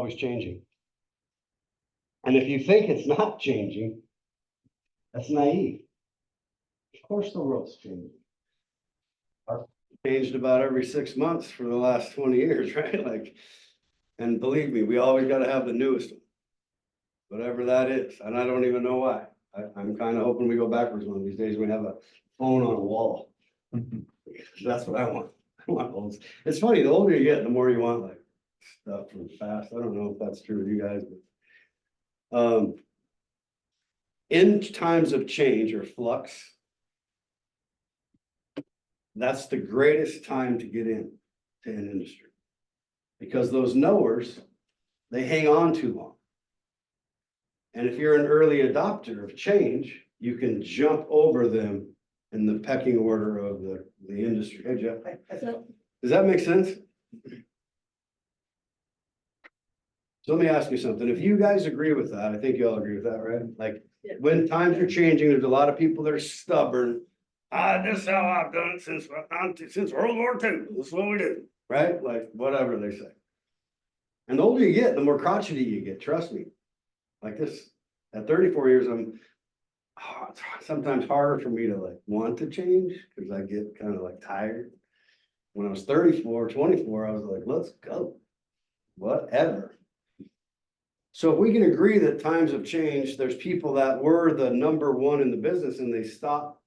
always changing. And if you think it's not changing, that's naive. Of course the world's changing. Changed about every 6 months for the last 20 years, right? Like, and believe me, we always got to have the newest one, whatever that is. And I don't even know why. I'm kind of hoping we go backwards one of these days. We have a phone on a wall. That's what I want. I want old. It's funny, the older you get, the more you want like stuff from the past. I don't know if that's true with you guys, but in times of change or flux, that's the greatest time to get in to an industry. Because those knowers, they hang on too long. And if you're an early adopter of change, you can jump over them in the pecking order of the industry. Hey, Jeff, does that make sense? So let me ask you something. If you guys agree with that, I think you all agree with that, right? Like when times are changing, there's a lot of people that are stubborn. This is how I've done it since World War II. This is what we do, right? Like whatever they say. And the older you get, the more crotchety you get. Trust me. Like this, at 34 years, it's sometimes harder for me to like want to change because I get kind of like tired. When I was 34, 24, I was like, let's go, whatever. So if we can agree that times have changed, there's people that were the number one in the business and they stop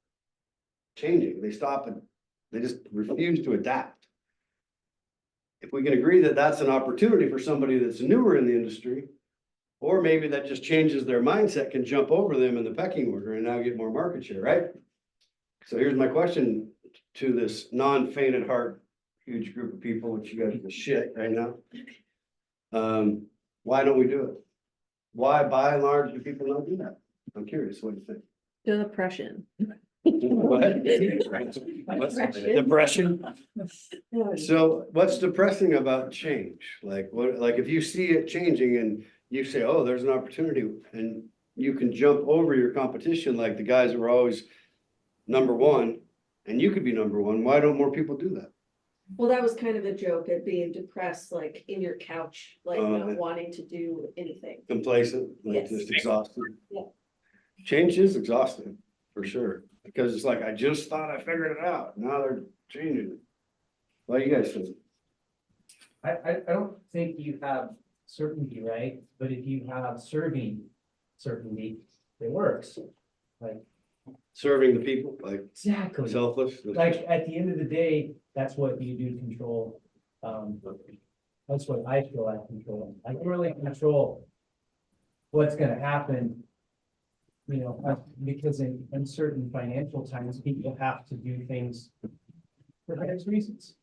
changing. They stop and they just refuse to adapt. If we can agree that that's an opportunity for somebody that's newer in the industry, or maybe that just changes their mindset, can jump over them in the pecking order and now get more market share, right? So here's my question to this non-fainted heart, huge group of people, which you guys are shit right now. Why don't we do it? Why, by and large, do people not do that? I'm curious, what do you think? The depression. What? Depression? So what's depressing about change? Like what, like if you see it changing and you say, oh, there's an opportunity and you can jump over your competition, like the guys who were always number one, and you could be number one, why don't more people do that? Well, that was kind of the joke of being depressed, like in your couch, like not wanting to do anything. Complacent, like Yes. just exhausted. Yeah. Change is exhausting, for sure. Because it's like, I just thought I figured it out. Now they're changing it. What do you guys think? I don't think you have certainty, right? But if you have serving certainty, it works. Like Serving the people, like exactly. selfless. Like at the end of the day, that's what you do control. That's what I feel I control. I can really control what's gonna happen. You know, because in certain financial times, people have to do things for various reasons.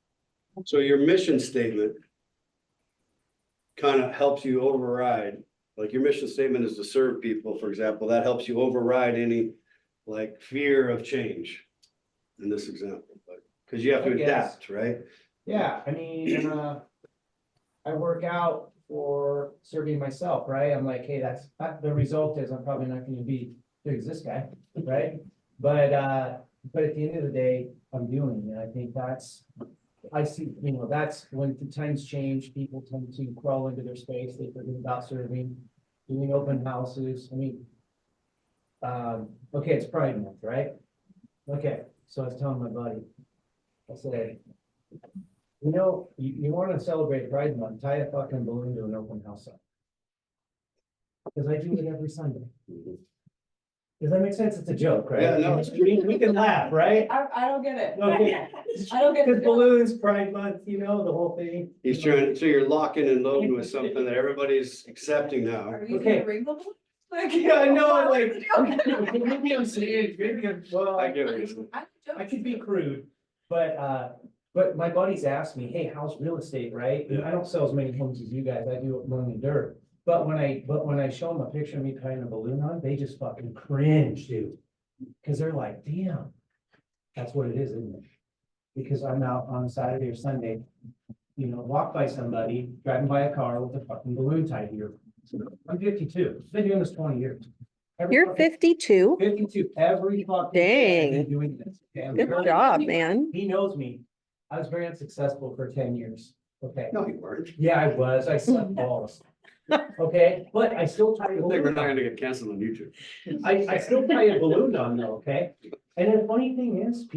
So your mission statement kind of helps you override, like your mission statement is to serve people, for example, that helps you override any like fear of change in this example, but because you have to adapt, right? Yeah, I mean, I work out for serving myself, right? I'm like, hey, that's the result is I'm probably not going to be as this guy, right? But at the end of the day, I'm doing, and I think that's, I see, you know, that's when the times change, people tend to crawl into their space, they forget about serving, doing open houses. I mean, okay, it's Pride Month, right? Okay, so I was telling my buddy, I said, you know, you want to celebrate Pride Month, tie a fucking balloon to an open house sign. Because I do it every Sunday. Does that make sense? It's a joke, right? Yeah, no, we can laugh, right? I don't get it. Okay. I don't get Because it. Balloons, Pride Month, you know, the whole thing. He's trying, so you're locking and loading with something that everybody's accepting now. Are you Okay. gonna ring the balloon? Like, Yeah, I know, I'm like, maybe I'm saying, maybe I'm, well, I get what you're saying. I could be crude, but my buddies asked me, hey, how's real estate, right? And I don't sell as many homes as you guys, I do it money dirt. But when I show them a picture of me tying a balloon on, they just fucking cringe, dude. Cause they're like, damn, that's what it is, isn't it? Because I'm out on a Saturday or Sunday, you know, walk by somebody, driving by a car with a fucking balloon tied here. I'm 52, been doing this 20 years. You're 52? 52, every fucking day I've been Dang. doing this. Okay, I'm Good very- job, man. He knows me. I was very unsuccessful for 10 years. Okay. No, you weren't. Yeah, I was. I sucked balls. Okay, but I still tie a I think we're balloon not on. gonna get canceled on YouTube. I still tie a balloon on though, okay? And the funny thing is,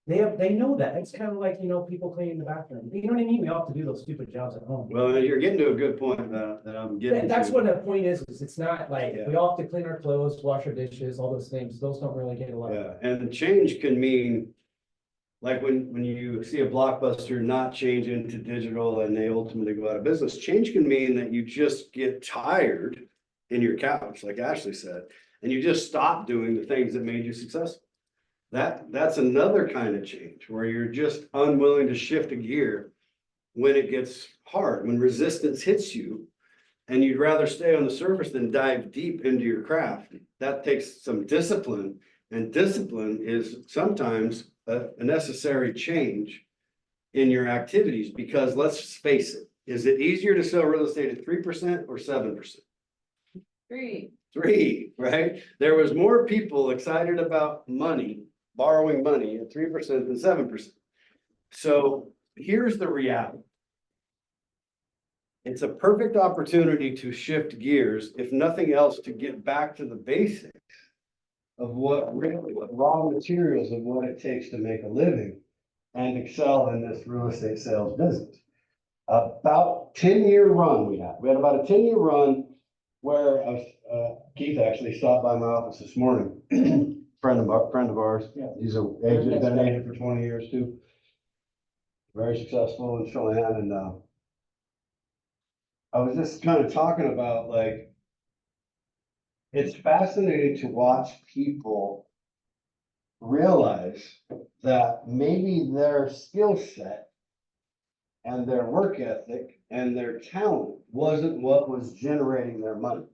they know that. It's kind of like, people cleaning the bathroom. You know what I mean? We all have to do those stupid jobs at home. Well, you're getting to a good point that I'm getting That's to. what the point is it's not like, Yeah. we all have to clean our clothes, wash our dishes, all those things. Those don't really get a lot. Yeah, and change can mean, like when you see a Blockbuster not change into digital and they ultimately go out of business, change can mean that you just get tired in your couch, like Ashley said, and you just stop doing the things that made you successful. That's another kind of change where you're just unwilling to shift a gear when it gets hard, when resistance hits you, and you'd rather stay on the surface than dive deep into your craft. That takes some discipline, and discipline is sometimes a necessary change in your activities, because let's face it, is it easier to sell real estate at 3% or 7%? 3. 3, right? There was more people excited about money, borrowing money at 3% than 7%. So here's the reality. It's a perfect opportunity to shift gears, if nothing else, to get back to the basics of what raw materials of what it takes to make a living and excel in this real estate sales business. About 10-year run we had. We had about a 10-year run where Keith actually stopped by my office this morning. friend of ours. Yeah. He's an agent, been an agent for 20 years too. Very successful in Chelan, and I was just kind of talking about, like, it's fascinating to watch people realize that maybe their skill set and their work ethic and their talent wasn't what was generating their money.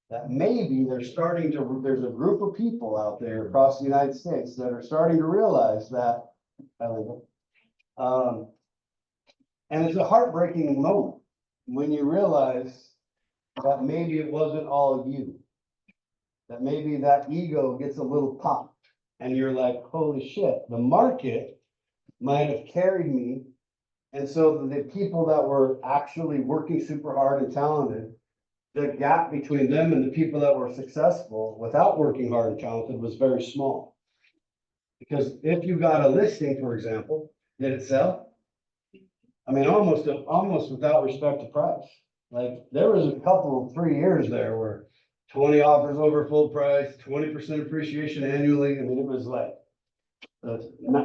That maybe there's a group of people out there across the United States that are starting to realize that, and it's a heartbreaking moment when you realize that maybe it wasn't all you. That maybe that ego gets a little popped and you're like, holy shit, the market might have carried me. And so the people that were actually working super hard and talented, the gap between them and the people that were successful without working hard and talented was very small. Because if you got a listing, for example, did it sell? I mean, almost without respect to price. Like, there was a couple of 3 years there where 20 offers over full price, 20% appreciation annually. I mean, it was like a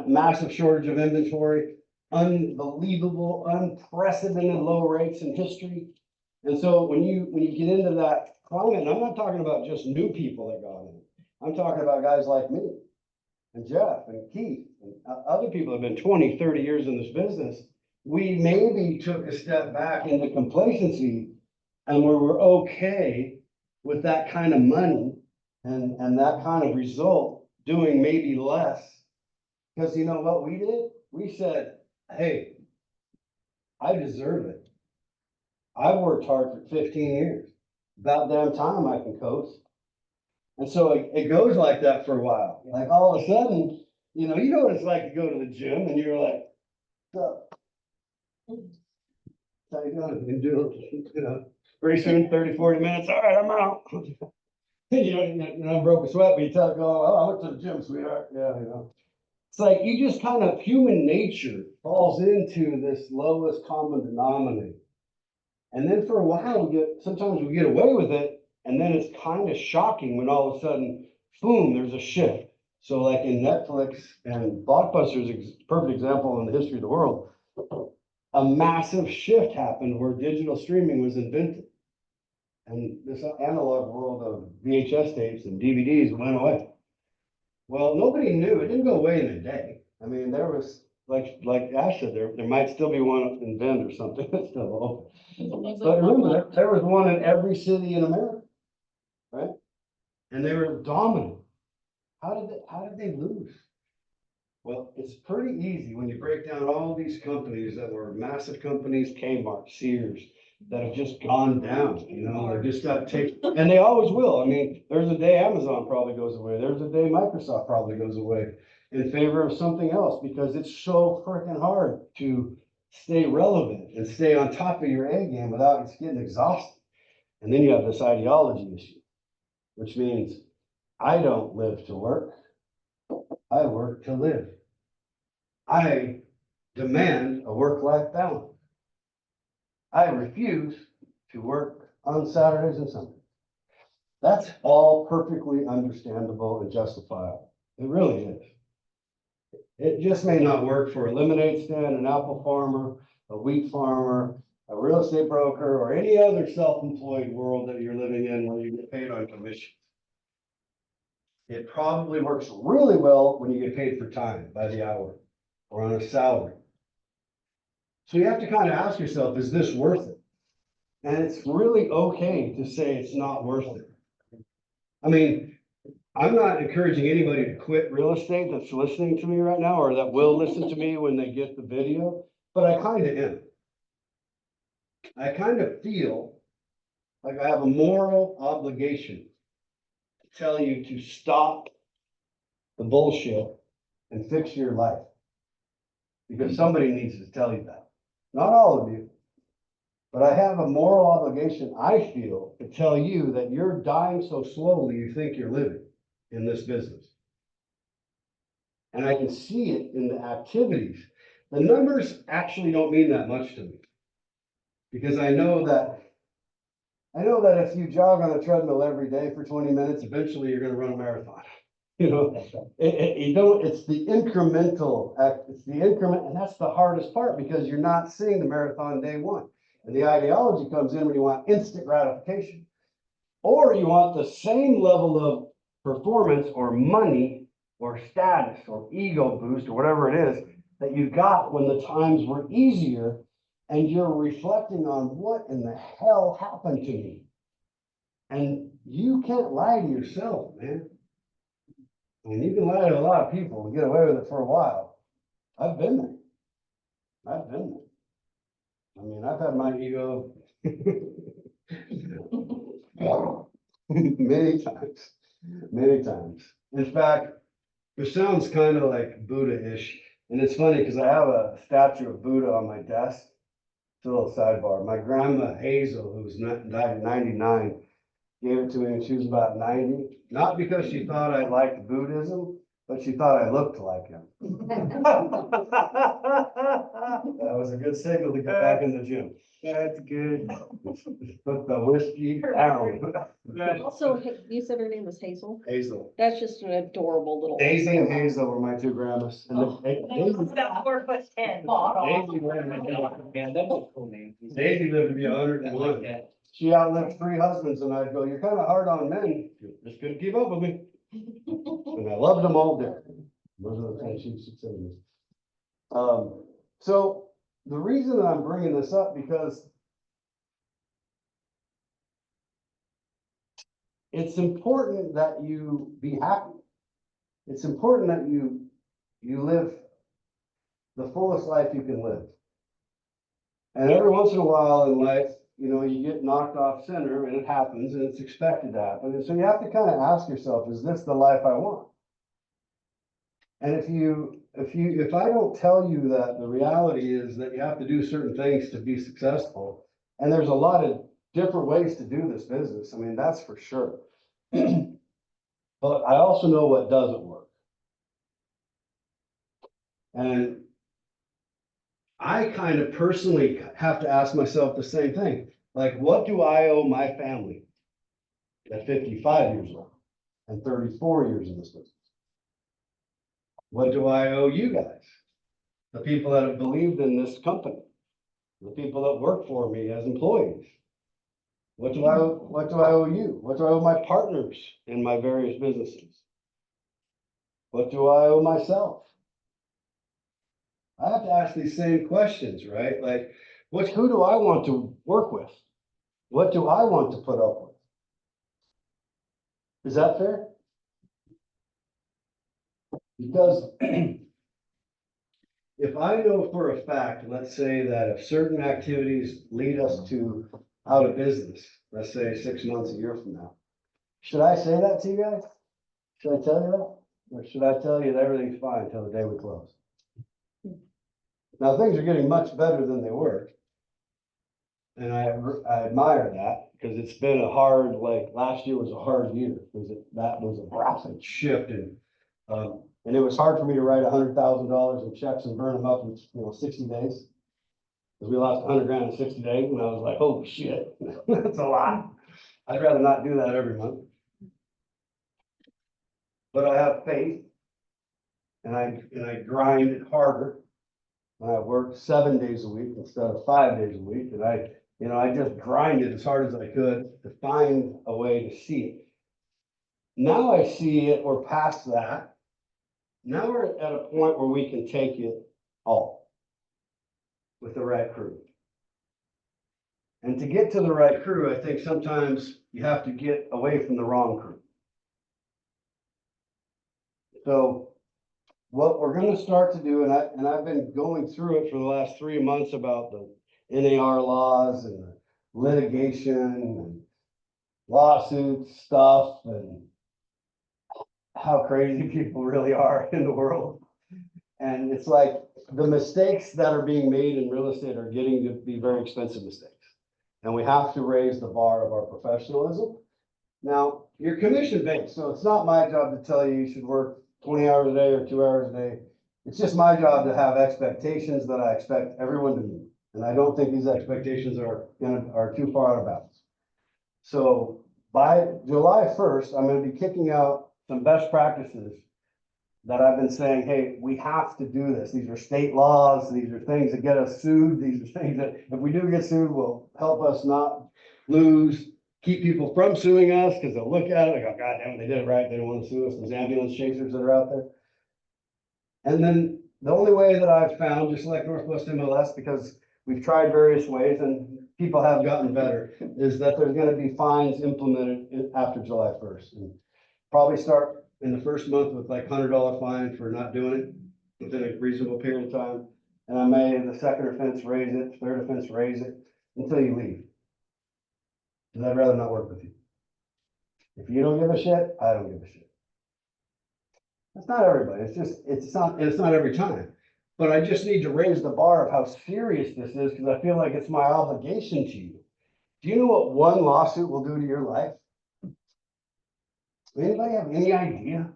massive shortage of inventory, unbelievable, unprecedented low rates in history. And so when you get into that climate, and I'm not talking about just new people that got in, I'm talking about guys like me and Jeff and Keith and other people that have been 20, 30 years in this business. We maybe took a step back into complacency, and we're okay with that kind of money and that kind of result, doing maybe less. Because you know what we did? We said, hey, I deserve it. I've worked hard for 15 years. About damn time I can coast. And so it goes like that for a while. Like, all of a sudden, you know what it's like to go to the gym and you're like, what's up? How you doing? Been doing, pretty soon, 30, 40 minutes. All right, I'm out. I broke a sweat, but you tell go, oh, I went to the gym, sweetheart. Yeah, It's like you just kind of, human nature falls into this lowest common denominator. And then for a while, sometimes we get away with it. And then it's kind of shocking when all of a sudden, boom, there's a shift. So like in Netflix and Blockbuster is a perfect example in the history of the world. A massive shift happened where digital streaming was invented. And this analog world of VHS tapes and DVDs went away. Well, nobody knew. It didn't go away in a day. I mean, there was, like Ash said, there might still be one in Bend or something that's still open. But remember, there was one in every city in America, right? And they were dominant. How did they lose? Well, it's pretty easy when you break down all these companies that were massive companies, Kmart, Sears, that have just gone down, or just got taken, and they always will. I mean, there's a day Amazon probably goes away. There's a day Microsoft probably goes away in favor of something else, because it's so freaking hard to stay relevant and stay on top of your A game without getting exhausted. And then you have this ideology issue, which means I don't live to work. I work to live. I demand a work-life balance. I refuse to work on Saturdays and Sundays. That's all perfectly understandable and justifiable. It really is. It just may not work for a lemonade stand, an apple farmer, a wheat farmer, a real estate broker, or any other self-employed world that you're living in where you get paid on commission. It probably works really well when you get paid for time by the hour or on a salary. So you have to kind of ask yourself, is this worth it? And it's really okay to say it's not worth it. I mean, I'm not encouraging anybody to quit real estate that's listening to me right now or that will listen to me when they get the video, but I kind of am. I kind of feel like I have a moral obligation to tell you to stop the bullshit and fix your life. Because somebody needs to tell you that. Not all of you. But I have a moral obligation, I feel, to tell you that you're dying so slowly you think you're living in this business. And I can see it in the activities. The numbers actually don't mean that much to me. Because I know that if you jog on a treadmill every day for 20 minutes, eventually you're going to run a marathon. You know, it's the incremental act, it's the increment, and that's the hardest part because you're not seeing the marathon day one. And the ideology comes in when you want instant gratification. Or you want the same level of performance or money or status or ego boost or whatever it is that you got when the times were easier, and you're reflecting on what in the hell happened to me. And you can't lie to yourself, man. I mean, you can lie to a lot of people and get away with it for a while. I've been there. I've been there. I mean, I've had my ego many times, many times. In fact, it sounds kind of like Buddha-ish. And it's funny because I have a statue of Buddha on my desk. It's a little sidebar. My grandma Hazel, who died at 99, gave it to me when she was about 90. Not because she thought I liked Buddhism, but she thought I looked like him. That was a good signal to get back in the gym. That's good. Put the whiskey down. Also, you said her name was Hazel? Hazel. That's just an adorable little. Daisy and Hazel were my two grandmas. And Daisy About 4'10". Man, that's a cool name. Daisy lived to be I 101. like that. She outlived 3 husbands, and I'd go, "You're kind of hard on men. You just couldn't keep up with me." And I loved them all there. Those are the things she said to me. So the reason that I'm bringing this up, because it's important that you be happy. It's important that you live the fullest life you can live. And every once in a while in life, you know, you get knocked off center, and it happens, and it's expected to happen. And so you have to kind of ask yourself, is this the life I want? And if I don't tell you that the reality is that you have to do certain things to be successful, and there's a lot of different ways to do this business, I mean, that's for sure. But I also know what doesn't work. And I kind of personally have to ask myself the same thing. Like, what do I owe my family at 55 years old and 34 years in this business? What do I owe you guys? The people that have believed in this company, the people that work for me as employees. What do I owe you? What do I owe my partners in my various businesses? What do I owe myself? I have to ask these same questions, right? Like, who do I want to work with? What do I want to put up with? Is that fair? Because if I know for a fact, let's say that if certain activities lead us to out of business, let's say 6 months, a year from now, should I say that to you guys? Should I tell you that? Or should I tell you that everything's fine until the day we close? Now, things are getting much better than they were. And I admire that, because it's been a hard, like, last year was a hard year, because that was a rapid shift and it was hard for me to write $100,000 in checks and burn them up in, 60 days. Because we lost 100 grand in 60 days, and I was like, holy shit, that's a lot. I'd rather not do that every month. But I have faith, and I grind it harder. And I work 7 days a week instead of 5 days a week, and I just grinded as hard as I could to find a way to see it. Now I see it, we're past that. Now we're at a point where we can take it all with the right crew. And to get to the right crew, I think sometimes you have to get away from the wrong crew. So what we're going to start to do, and I've been going through it for the last 3 months about the NAR laws and the litigation and lawsuit stuff and how crazy people really are in the world. And it's like the mistakes that are being made in real estate are getting to be very expensive mistakes. And we have to raise the bar of our professionalism. Now, you're commission based, so it's not my job to tell you should work 20 hours a day or 2 hours a day. It's just my job to have expectations that I expect everyone to meet. And I don't think these expectations are too far out of bounds. So by July 1st, I'm going to be kicking out some best practices that I've been saying, hey, we have to do this. These are state laws. These are things that get us sued. These are things that if we do get sued, will help us not lose, keep people from suing us, because they'll look at it and go, God damn it, they did it right. They don't want to sue us. Those ambulance chasers that are out there. And then the only way that I've found, just like Northwest MLS, because we've tried various ways and people have gotten better, is that there's going to be fines implemented after July 1st. And probably start in the first month with like $100 fine for not doing it within a reasonable period of time. And I may, the second offense, raise it, third offense, raise it until you leave. Because I'd rather not work with you. If you don't give a shit, I don't give a shit. That's not everybody. It's not every time. But I just need to raise the bar of how serious this is, because I feel like it's my obligation to you. Do you know what one lawsuit will do to your life? Anybody have any idea?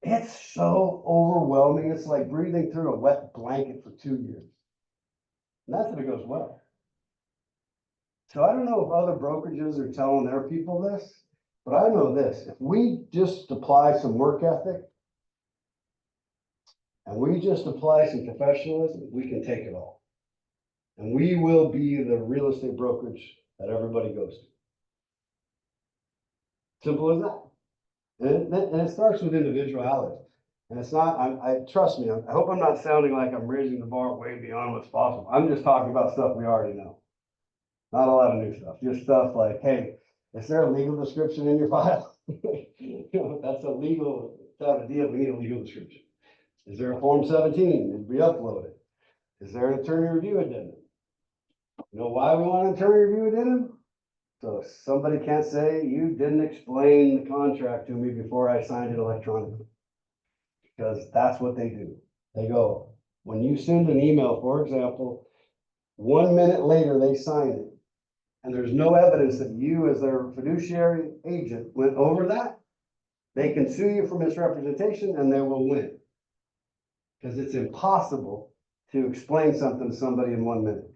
It's so overwhelming. It's like breathing through a wet blanket for 2 years. And that's if it goes well. So I don't know if other brokerages are telling their people this, but I know this. If we just apply some work ethic and we just apply some professionalism, we can take it all. And we will be the real estate brokerage that everybody goes to. Simple as that. And it starts with individuality. And it's not, trust me, I hope I'm not sounding like I'm raising the bar way beyond what's possible. I'm just talking about stuff we already know. Not a lot of new stuff, just stuff like, hey, is there a legal description in your file? That's a legal, that's a deal, we need a legal description. Is there a Form 17? Did we upload it? Is there an attorney review addendum? You know why we want an attorney review addendum? So somebody can't say, you didn't explain the contract to me before I signed it electronically. Because that's what they do. They go, when you send an email, for example, 1 minute later they sign it, and there's no evidence that you as their fiduciary agent went over that, they can sue you for misrepresentation and they will win. Because it's impossible to explain something to somebody in 1 minute.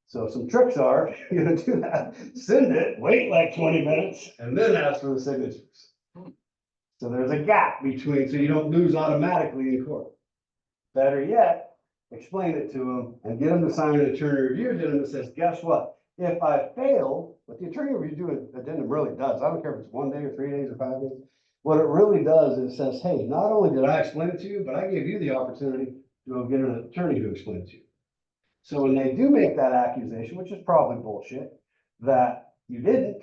So some tricks are, you're gonna do that, send it, wait like 20 minutes, and then ask for the signatures. So there's a gap between, so you don't lose automatically in court. Better yet, explain it to them and get them to sign an attorney review addendum that says, guess what? If I fail, what the attorney review addendum really does, I don't care if it's 1 day or 3 days or 5 days, what it really does is it says, hey, not only did I explain it to you, but I gave you the opportunity to go get an attorney to explain it to you. So when they do make that accusation, which is probably bullshit, that you didn't,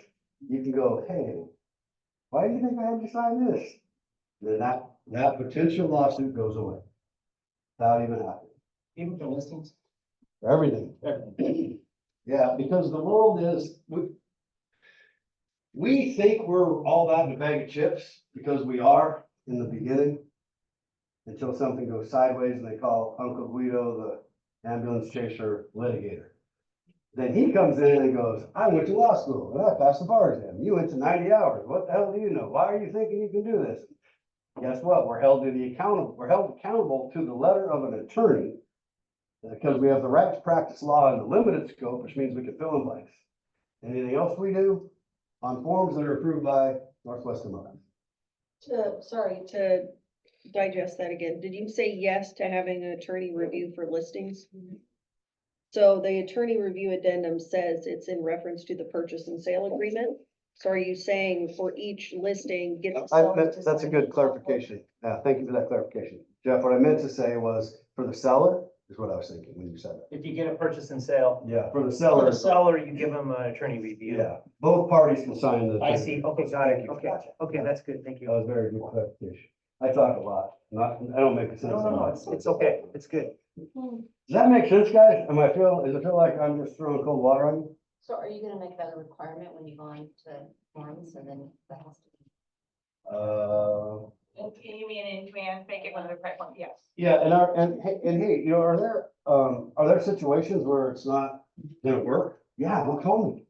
you can go, hey, why do you think I had you sign this? Then that potential lawsuit goes away without even happening. Even for listings? Everything. Yeah, because the world is, we think we're all that in a bag of chips because we are in the beginning. until something goes sideways and they call Uncle Guido the ambulance chaser litigator. Then he comes in and goes, I went to law school and I passed the bar exam. You went to 90 hours. What the hell do you know? Why are you thinking you can do this? Guess what? We're held accountable to the letter of an attorney because we have the right to practice law in the limited scope, which means we can fill in blanks. Anything else we do on forms that are approved by Northwestern Law. To digest that again, did you say yes to having an attorney review for listings? So the attorney review addendum says it's in reference to the purchase and sale agreement. So are you saying for each listing, get the seller to That's a sign good it? clarification. Thank you for that clarification. Jeff, what I meant to say was for the seller is what I was thinking when you said it. If you get a purchase and sale, Yeah, for the for seller. the seller, you give them an attorney review. Yeah, both parties can sign the. I see, okay, got it, Thank you. okay, okay, that's good, thank That you. was very good clarification. I talk a lot, I don't make sense. No, it's okay, it's good. Does that make sense, guys? Does it feel like I'm just throwing cold water on you? So are you gonna make that a requirement when you go on to forms and then that has to be? You mean in command, make it one of the correct ones, yes. Yeah, and hey, you know, are there situations where it's not gonna work? Yeah, well, call me.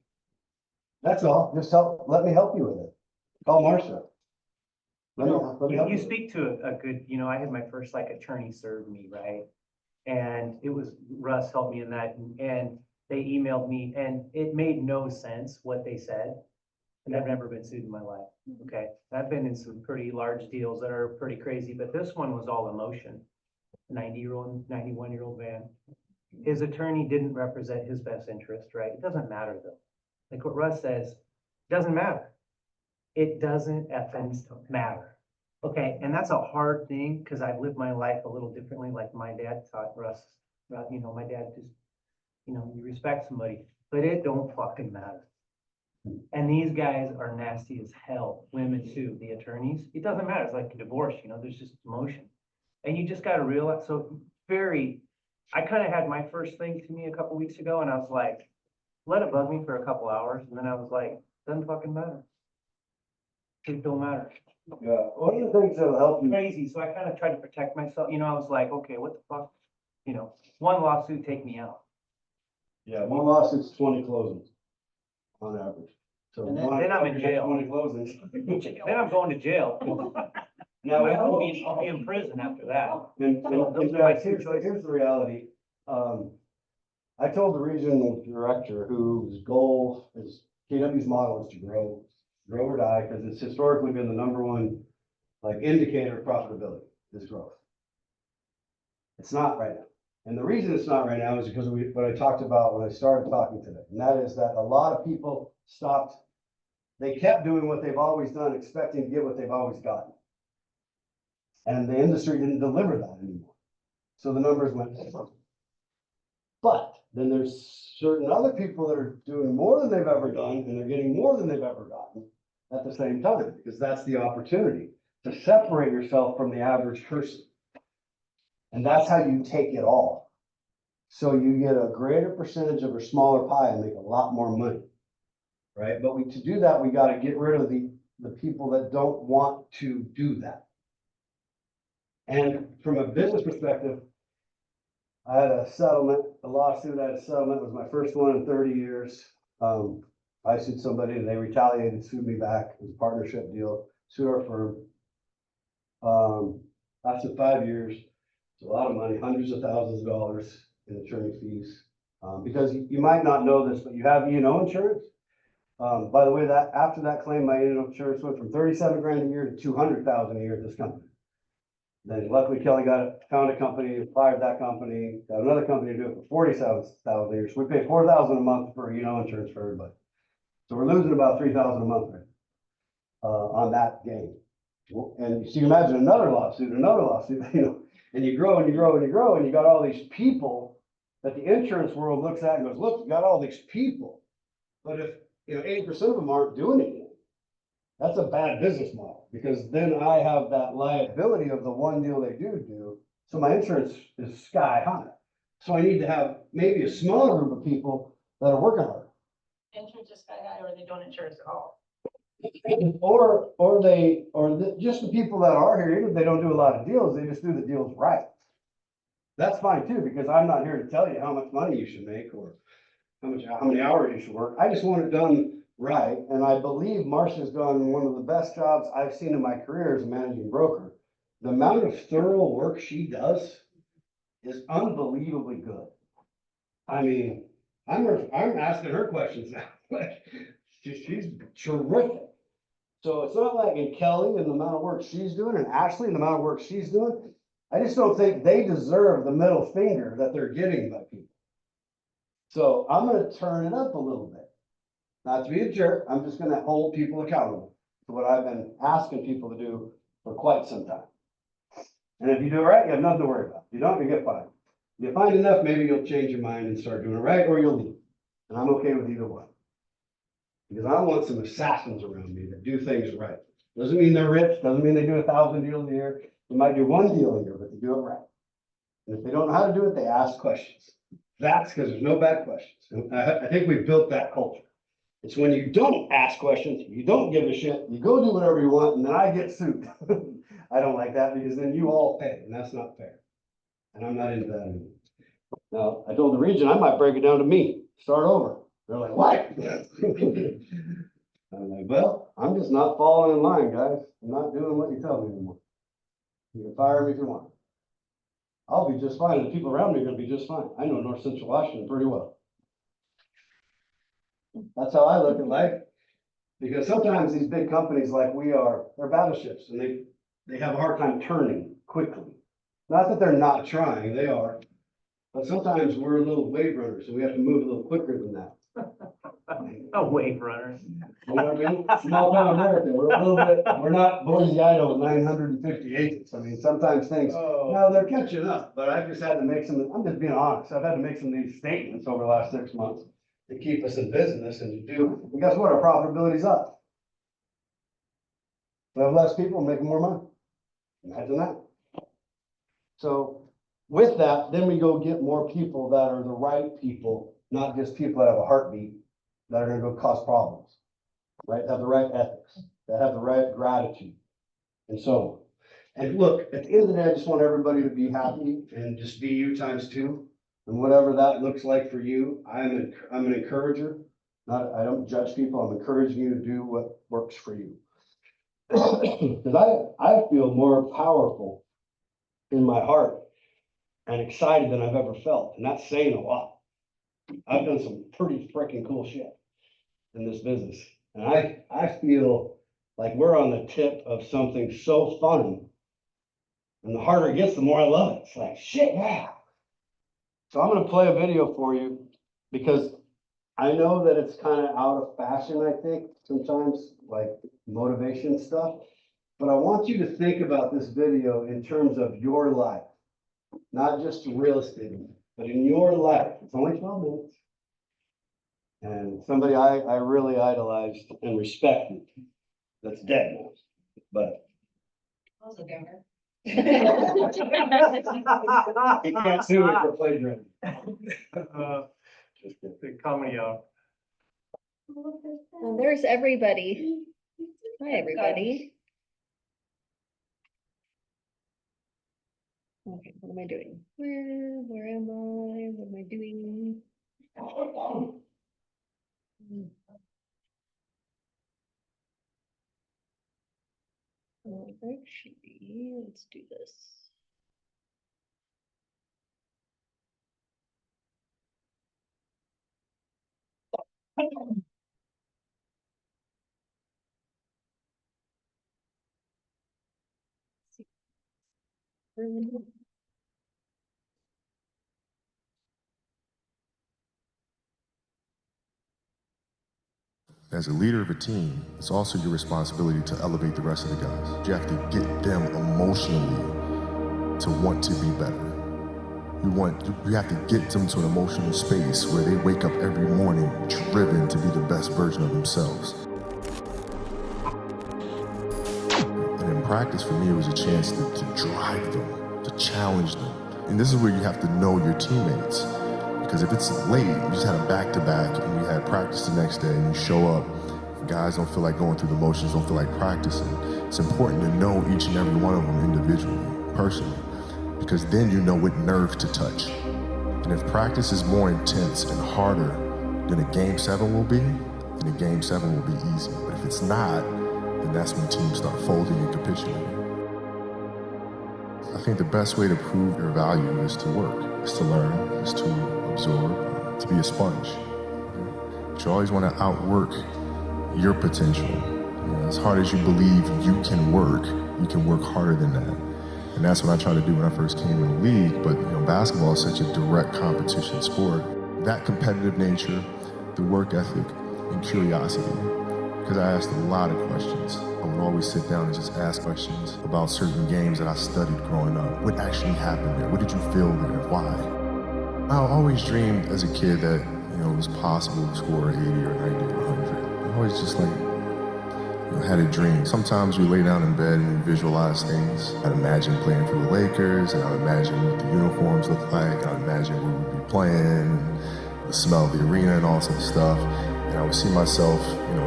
That's all. Just let me help you with it. Call Marcia. Let me help You speak to a good, I had my first like attorney serve me, right? And it was, Russ helped me in that, and they emailed me, and it made no sense what they said. And I've never been sued in my life, okay? I've been in some pretty large deals that are pretty crazy, but this one was all emotion. 91-year-old man. His attorney didn't represent his best interest, right? It doesn't matter though. Like what Russ says, doesn't matter. It doesn't effing matter. Okay, and that's a hard thing because I've lived my life a little differently, like my dad taught Russ. My dad just, you respect somebody, but it don't fucking matter. And these guys are nasty as hell, women too, the attorneys. It doesn't matter. It's like a divorce, there's just emotion. And you just gotta realize, I kind of had my first thing to me a couple weeks ago and I was like, let it bug me for a couple hours. And then I was like, doesn't fucking matter. It don't matter. Yeah, one of the things that'll help you. Crazy. So I kind of tried to protect myself. I was like, okay, what the fuck? One lawsuit take me out. Yeah, one lawsuit's 20 closings on average. So And then I'm in jail. 20 closings. Then I'm going to jail. Now, I'll be in prison after that. and Those are my two here's the reality. I told the regional director whose goal is, KW's model is to grow or die, because it's historically been the number one indicator of profitability is growth. It's not right now. And the reason it's not right now is because of what I talked about when I started talking today. And that is that a lot of people they kept doing what they've always done, expecting to get what they've always gotten. And the industry didn't deliver that anymore. So the numbers went down. But then there's certain other people that are doing more than they've ever done, and they're getting more than they've ever gotten at the same time, because that's the opportunity to separate yourself from the average person. And that's how you take it all. So you get a greater percentage of a smaller pie and make a lot more money. Right? But to do that, we got to get rid of the people that don't want to do that. And from a business perspective, I had a lawsuit, it was my first one in 30 years. I sued somebody and they retaliated, sued me back. It was a partnership deal, sued our firm. Lasted 5 years. It's a lot of money, hundreds of thousands of dollars in attorney fees. Because you might not know this, but you have E&O insurance. By the way, that after that claim, my E&O insurance went from 37 grand a year to 200,000 a year at this company. Then luckily Kelly found a company, fired that company, got another company to do it for 47,000 a year. So we pay 4,000 a month for insurance for everybody. So we're losing about 3,000 a month right on that gain. And so you imagine another lawsuit, and you grow and you grow and you grow, and you got all these people that the insurance world looks at and goes, look, you got all these people. But if 80% of them aren't doing anything, that's a bad business model, because then I have that liability of the one deal they do. So my insurance is sky high. So I need to have maybe a smaller group of people that are working hard. Insurance is sky high, or they don't insure us at all. Just the people that are here, even if they don't do a lot of deals, they just do the deals right. That's fine too, because I'm not here to tell you how much money you should make or how many hours you should work. I just want it done right. And I believe Marcia's done one of the best jobs I've seen in my career as a managing broker. The amount of thorough work she does is unbelievably good. I mean, I'm asking her questions now. She's terrific. So it's not like in Kelly and the amount of work she's doing and Ashley and the amount of work she's doing. I just don't think they deserve the middle finger that they're getting by people. So I'm gonna turn it up a little bit. Not to be a jerk, I'm just gonna hold people accountable to what I've been asking people to do for quite some time. And if you do it right, you have nothing to worry about. If you don't, you get fined. If you find enough, maybe you'll change your mind and start doing it right, or you'll leave. And I'm okay with either one. Because I want some assassins around me that do things right. Doesn't mean they're rich, doesn't mean they do 1,000 deals a year. They might do one deal a year, but they do it right. And if they don't know how to do it, they ask questions. That's because there's no bad questions. And I think we've built that culture. It's when you don't ask questions, you don't give a shit, you go do whatever you want, and then I get sued. I don't like that because then you all pay, and that's not fair. And I'm not into that anymore. Now, I told the region I might break it down to me, start over. They're like, what? I'm like, well, I'm just not falling in line, guys. I'm not doing what you tell me anymore. You can fire me if you want. I'll be just fine. The people around me are gonna be just fine. I know North Central Washington pretty well. That's how I look at life. Because sometimes these big companies like we are, they're battleships and they have a hard time turning quickly. Not that they're not trying, they are. But sometimes we're a little wave runners, so we have to move a little quicker than that. A wave runner. You know what I mean? Small town America, we're a little bit, we're not Boise, Idaho with 950 acres. I mean, sometimes things, no, they're catching up, but I've just had to make some, I'm just being honest, I've had to make some of these statements over the last 6 months to keep us in business and to do, and guess what, our profitability's up. We have less people making more money. Imagine that. So with that, then we go get more people that are the right people, not just people that have a heartbeat, that are gonna go cause problems, right? That have the right ethics, that have the right gratitude, and so on. And look, at the end of the day, I just want everybody to be happy and just be you times two. And whatever that looks like for you, I'm an encourager. I don't judge people, I'm encouraging you to do what works for you. Because I feel more powerful in my heart and excited than I've ever felt, and that's saying a lot. I've done some pretty freaking cool shit in this business, and I feel like we're on the tip of something so fun, and the harder it gets, the more I love it. It's like, shit, yeah. So I'm gonna play a video for you, because I know that it's kind of out of fashion, I think, sometimes, like motivation stuff, but I want you to think about this video in terms of your life. Not just real estate, but in your life. It's only 12 minutes. And somebody I really idolized and respected that's dead now, but he can't sue me for plagiarism. Just The comedy of. Well, there's everybody. Hi, everybody. Okay, what am I doing? Where am I? What am I doing? Actually, let's do this. As a leader of a team, it's also your responsibility to elevate the rest of the guys. You have to get them emotionally to want to be better. You have to get them to an emotional space where they wake up every morning driven to be the best version of themselves. And in practice, for me, it was a chance to drive them, to challenge them. And this is where you have to know your teammates. Because if it's late, you just had a back-to-back and you had practice the next day and you show up Guys don't feel like going through the motions, don't feel like practicing. It's important to know each and every one of them individually, personally, because then you know what nerve to touch. And if practice is more intense and harder than a Game 7 will be, then a Game 7 will be easy. But if it's not, then that's when teams start folding and capitulating. I think the best way to prove your value is to work, is to learn, is to absorb, to be a sponge. But you always want to outwork your potential. As hard as you believe you can work harder than that. And that's what I tried to do when I first came in the league. But basketball is such a direct competition sport. That competitive nature, the work ethic, and curiosity. Because I asked a lot of questions. I would always sit down and just ask questions about certain games that I studied growing up. What actually happened there? What did you feel there? Why? I always dreamed as a kid that it was possible to score 80 or 90 or 100. I always just had a dream. Sometimes we lay down in bed and visualize things. I'd imagine playing for the Lakers, and I'd imagine what the uniforms look like. I'd imagine where we'd be playing, and the smell of the arena and all sorts of stuff. And I would see myself,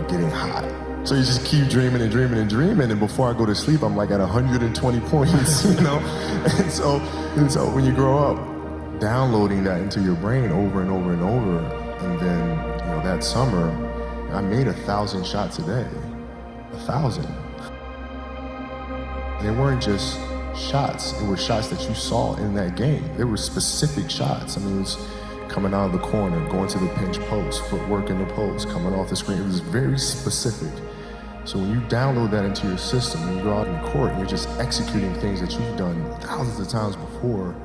getting hot. So you just keep dreaming and dreaming and dreaming, and before I go to sleep, I'm like at 120 points, And so when you grow up, downloading that into your brain over and over and over, and then, that summer, I made 1,000 shots a day. 1,000. They weren't just shots, it were shots that you saw in that game. They were specific shots. It was coming out of the corner, going to the pinch post, footwork in the post, coming off the screen. It was very specific. So when you download that into your system, when you go out in the court and you're just executing things that you've done thousands of times before,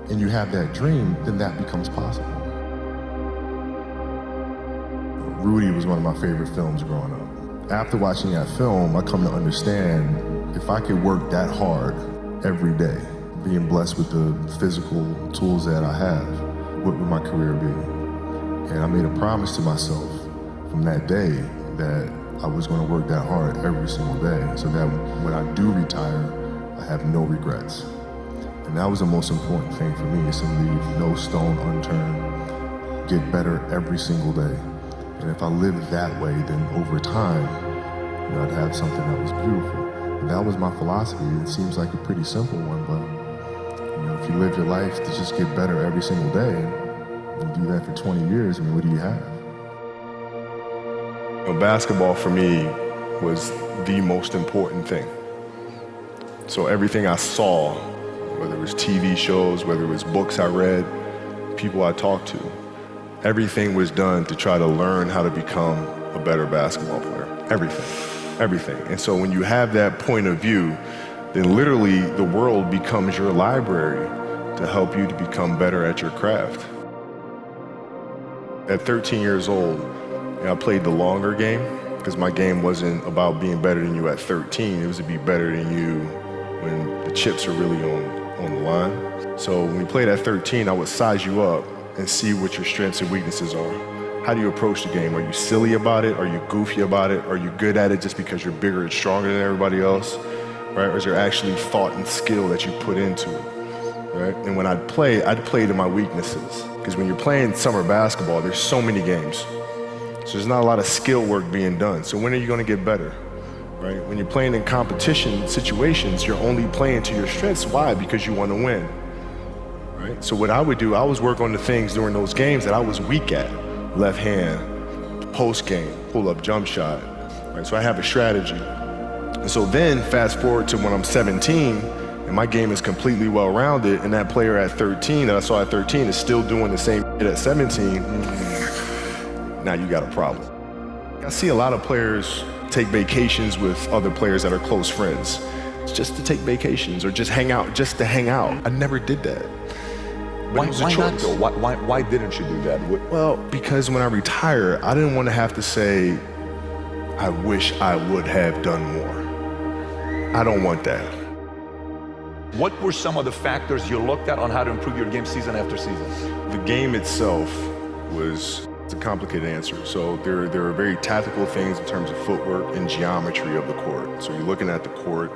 and you have that dream, then that becomes possible. Rudy was one of my favorite films growing up. After watching that film, I come to understand if I could work that hard every day, being blessed with the physical tools that I have, what would my career be? And I made a promise to myself from that day that I was going to work that hard every single day so that when I do retire, I have no regrets. And that was the most important thing for me, is to leave no stone unturned, get better every single day. And if I lived that way, then over time, I'd have something that was beautiful. And that was my philosophy. It seems like a pretty simple one, but if you live your life to just get better every single day, and do that for 20 years, what do you have? Basketball for me was the most important thing. So everything I saw, whether it was TV shows, whether it was books I read, people I talked to, everything was done to try to learn how to become a better basketball player. Everything. And so when you have that point of view, then literally the world becomes your library to help you to become better at your craft. At 13 years old, I played the longer game because my game wasn't about being better than you at 13. It was to be better than you when the chips are really on the line. So when we played at 13, I would size you up and see what your strengths and weaknesses are. How do you approach the game? Are you silly about it? Are you goofy about it? Are you good at it just because you're bigger and stronger than everybody else? Right? Or is there actually thought and skill that you put into it? Right? And when I'd play to my weaknesses. Because when you're playing summer basketball, there's so many games. So there's not a lot of skill work being done. So when are you going to get better? Right? When you're playing in competition situations, you're only playing to your strengths. Why? Because you want to win. Right? So what I would do, I was work on the things during those games that I was weak at. Left hand, post game, pull up jump shot. Right? So I have a strategy. And so then fast forward to when I'm 17 and my game is completely well-rounded, and that player at 13 that I saw at 13 is still doing the same shit at 17, now you got a problem. I see a lot of players take vacations with other players that are close friends. It's just to take vacations or just hang out, just to hang out. I never did that. But Why not though? Why didn't you do that? Well, because when I retire, I didn't want to have to say, I wish I would have done more. I don't want that. What were some of the factors you looked at on how to improve your game season after season? The game itself was a complicated answer. So there are very tactical things in terms of footwork and geometry of the court. So you're looking at the court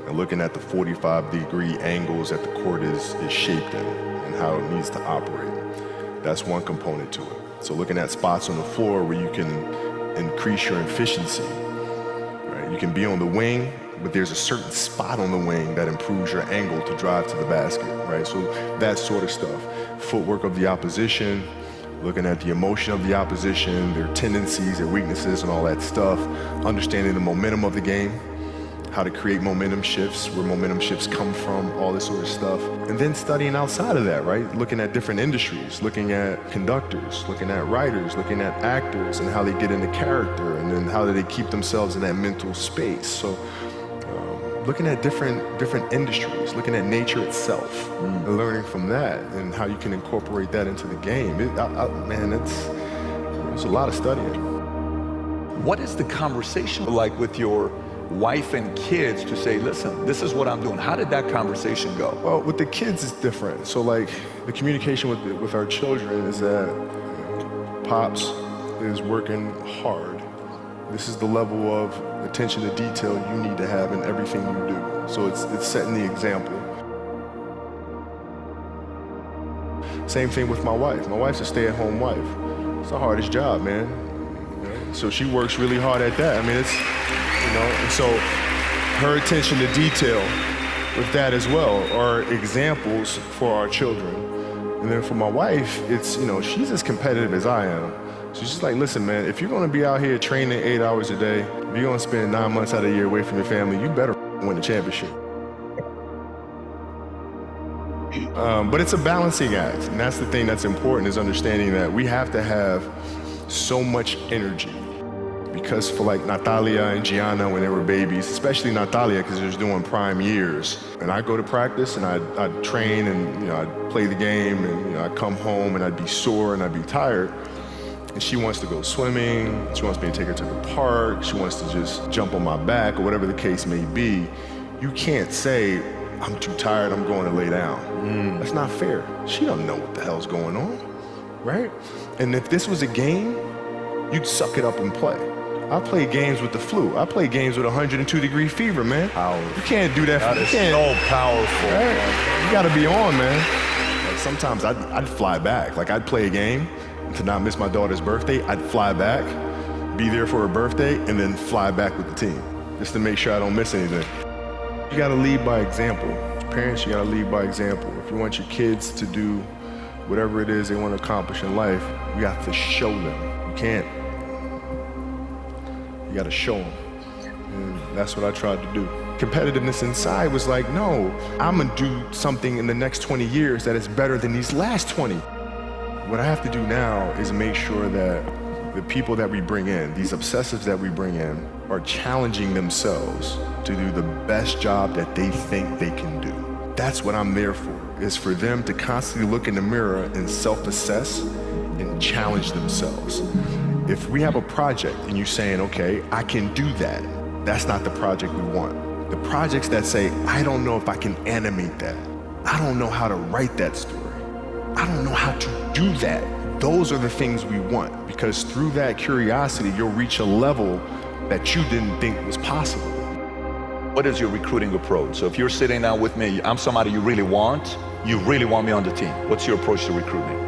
and looking at the 45-degree angles that the court is shaped in and how it needs to operate. That's one component to it. So looking at spots on the floor where you can increase your efficiency, right? You can be on the wing, but there's a certain spot on the wing that improves your angle to drive to the basket, right? So that sort of stuff. Footwork of the opposition, looking at the emotion of the opposition, their tendencies, their weaknesses, and all that stuff. Understanding the momentum of the game, how to create momentum shifts, where momentum shifts come from, all this sort of stuff. And then studying outside of that, right? Looking at different industries, looking at conductors, looking at writers, looking at actors and how they get into character, and then how do they keep themselves in that mental space. So looking at different industries, looking at nature itself, and learning from that and how you can incorporate that into the game. Man, it's a lot of studying. What is the conversation like with your wife and kids to say, listen, this is what I'm doing? How did that conversation go? Well, with the kids, it's different. So like the communication with our children is that Pops is working hard. This is the level of attention to detail you need to have in everything you do. So it's setting the example. Same thing with my wife. My wife's a stay-at-home wife. It's the hardest job, man. So she works really hard at that. I mean, it's, and so her attention to detail with that as well are examples for our children. And then for my wife, it's, she's as competitive as I am. So she's like, listen, man, if you're gonna be out here training 8 hours a day, if you're gonna spend 9 months out of the year away from your family, you better win the championship. But it's a balancing act, and that's the thing that's important, is understanding that we have to have so much energy. Because for like Natalia and Gianna, when they were babies, especially Natalia, because they're doing prime years, and I go to practice and I'd train and I'd play the game, and I'd come home and I'd be sore and I'd be tired. And she wants to go swimming, she wants me to take her to the park, she wants to just jump on my back, or whatever the case may be. You can't say, I'm too tired, I'm going to lay down. That's not fair. She don't know what the hell's going on, right? And if this was a game, you'd suck it up and play. I play games with the flu. I play games with 102-degree fever, man. You can't do that. That is so powerful. Right? You gotta be on, man. Like sometimes I'd fly back. Like I'd play a game to not miss my daughter's birthday. I'd fly back, be there for her birthday, and then fly back with the team, just to make sure I don't miss anything. You gotta lead by example. As parents, you gotta lead by example. If you want your kids to do whatever it is they want to accomplish in life, you have to show them. You can't. You gotta show them. And that's what I tried to do. Competitiveness inside was like, no, I'm gonna do something in the next 20 years that is better than these last 20. What I have to do now is make sure that the people that we bring in, these obsessives that we bring in, are challenging themselves to do the best job that they think they can do. That's what I'm there for, is for them to constantly look in the mirror and self-assess and challenge themselves. If we have a project and you're saying, okay, I can do that, that's not the project we want. The projects that say, I don't know if I can animate that. I don't know how to write that story. I don't know how to do that. Those are the things we want, because through that curiosity, you'll reach a level that you didn't think was possible. What is your recruiting approach? So if you're sitting down with me, I'm somebody you really want me on the team. What's your approach to recruiting?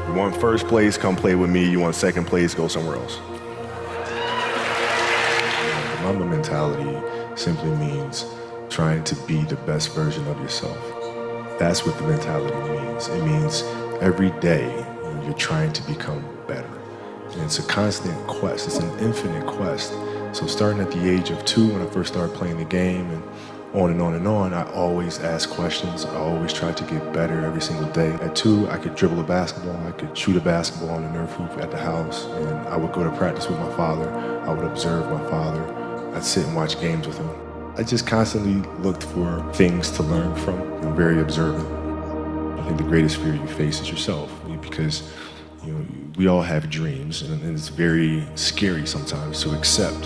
You want first place, come play with me. You want second place, go somewhere else. The Mamba mentality simply means trying to be the best version of yourself. That's what the mentality means. It means every day you're trying to become better. And it's a constant quest. It's an infinite quest. So starting at the age of 2, when I first started playing the game, and on and on and on, I always asked questions. I always tried to get better every single day. At 2, I could dribble a basketball. I could shoot a basketball on the Nerf hoop at the house. And I would go to practice with my father. I would observe my father. I'd sit and watch games with him. I just constantly looked for things to learn from. I'm very observant. I think the greatest fear you face is yourself, because we all have dreams, and it's very scary sometimes to accept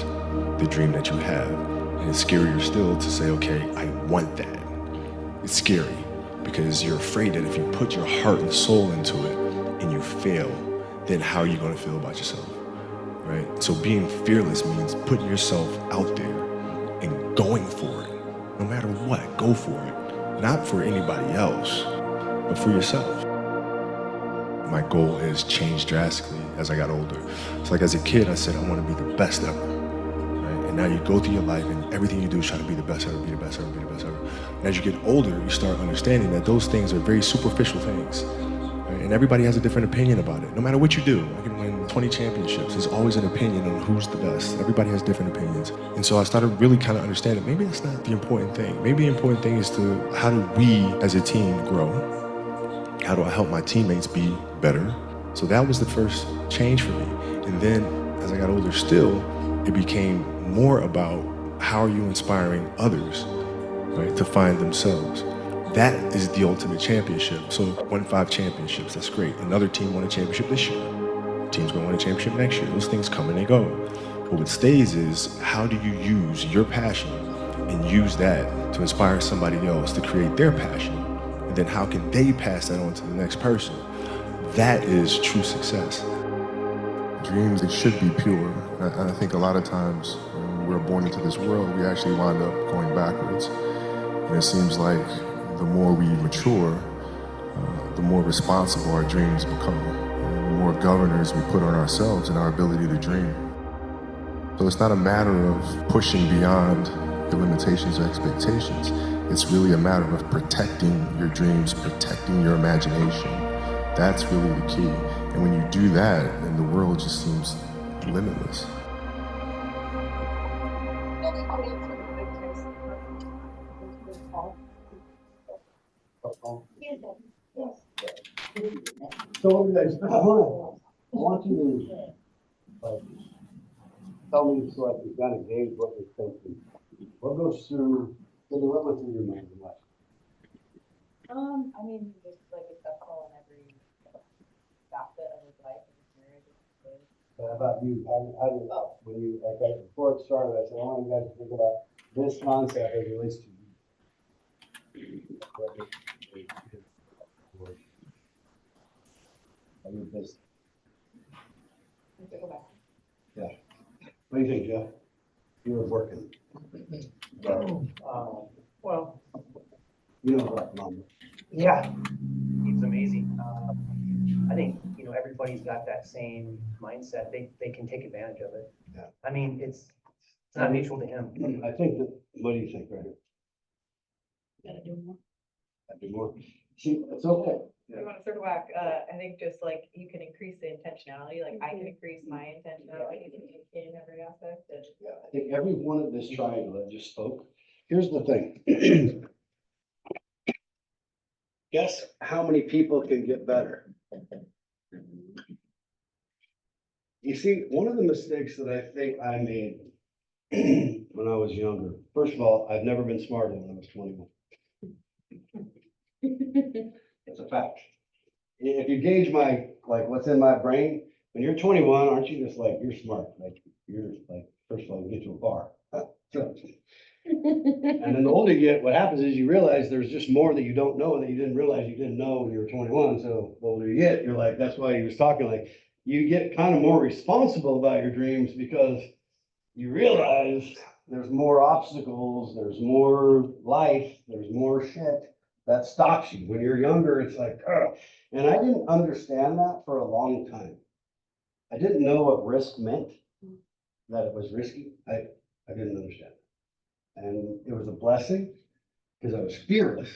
the dream that you have. And it's scarier still to say, okay, I want that. It's scary because you're afraid that if you put your heart and soul into it and you fail, then how are you going to feel about yourself, right? So being fearless means putting yourself out there and going for it. No matter what, go for it. Not for anybody else, but for yourself. my goal is changed drastically as I got older. It's like as a kid, I said, I want to be the best ever. Right? And now you go through your life and everything you do is try to be the best ever, be the best ever, be the best ever. And as you get older, you start understanding that those things are very superficial things. Right? And everybody has a different opinion about it. No matter what you do, I can win 20 championships. There's always an opinion on who's the best. Everybody has different opinions. And so I started really kind of understanding maybe that's not the important thing. Maybe the important thing is to how do we as a team grow? How do I help my teammates be better? So that was the first change for me. And then as I got older still, it became more about how are you inspiring others, right, to find themselves. That is the ultimate championship. So won 5 championships, that's great. Another team won a championship this year. Team's gonna win a championship next year. Those things come and they go. But what stays is how do you use your passion and use that to inspire somebody else to create their passion? And then how can they pass that on to the next person? That is true success. Dreams, they should be pure. I think a lot of times when we're born into this world, we actually wind up going backwards. And it seems like the more we mature, the more responsible our dreams become. And the more governors we put on ourselves and our ability to dream. So it's not a matter of pushing beyond your limitations or expectations. It's really a matter of protecting your dreams, protecting your imagination. That's really the key. And when you do that, then the world just seems limitless. So guys, I want you to like tell me so I can kind of gauge what you're thinking. What goes through, what went through your mind in life? I mean, just like successful in every facet of his life and his marriage. How about you? How did, when you, like, before it started, I said, I want you guys to think about this concept as it relates to you. Are you busy? Yeah. What do you think, Jeff? You were working. Well, You know what, Mom? yeah, it's amazing. I think, everybody's got that same mindset. They can take advantage of it. Yeah. I mean, it's not mutual to him. I think that, what do you think, right? Gotta do more. Gotta do more. See, it's okay. I want to circle back, I think just like you can increase the intentionality, like I can increase my intentionality in every aspect. And Yeah, I think every one of this triangle that just spoke, here's the thing. Guess how many people can get better? You see, one of the mistakes that I think I made when I was younger, first of all, I've never been smarter when I was 21. That's a fact. If you gauge my, like, what's in my brain, when you're 21, aren't you just like, you're smart? Like, you're like, first of all, you get to a bar. And then the older you get, what happens is you realize there's just more that you don't know that you didn't realize you didn't know when you were 21. So the older you get, you're like, that's why he was talking, like, you get kind of more responsible about your dreams because you realize there's more obstacles, there's more life, there's more shit that stops you. When you're younger, it's like, ugh. And I didn't understand that for a long time. I didn't know what risk meant, that it was risky. I didn't understand. And it was a blessing because I was fearless,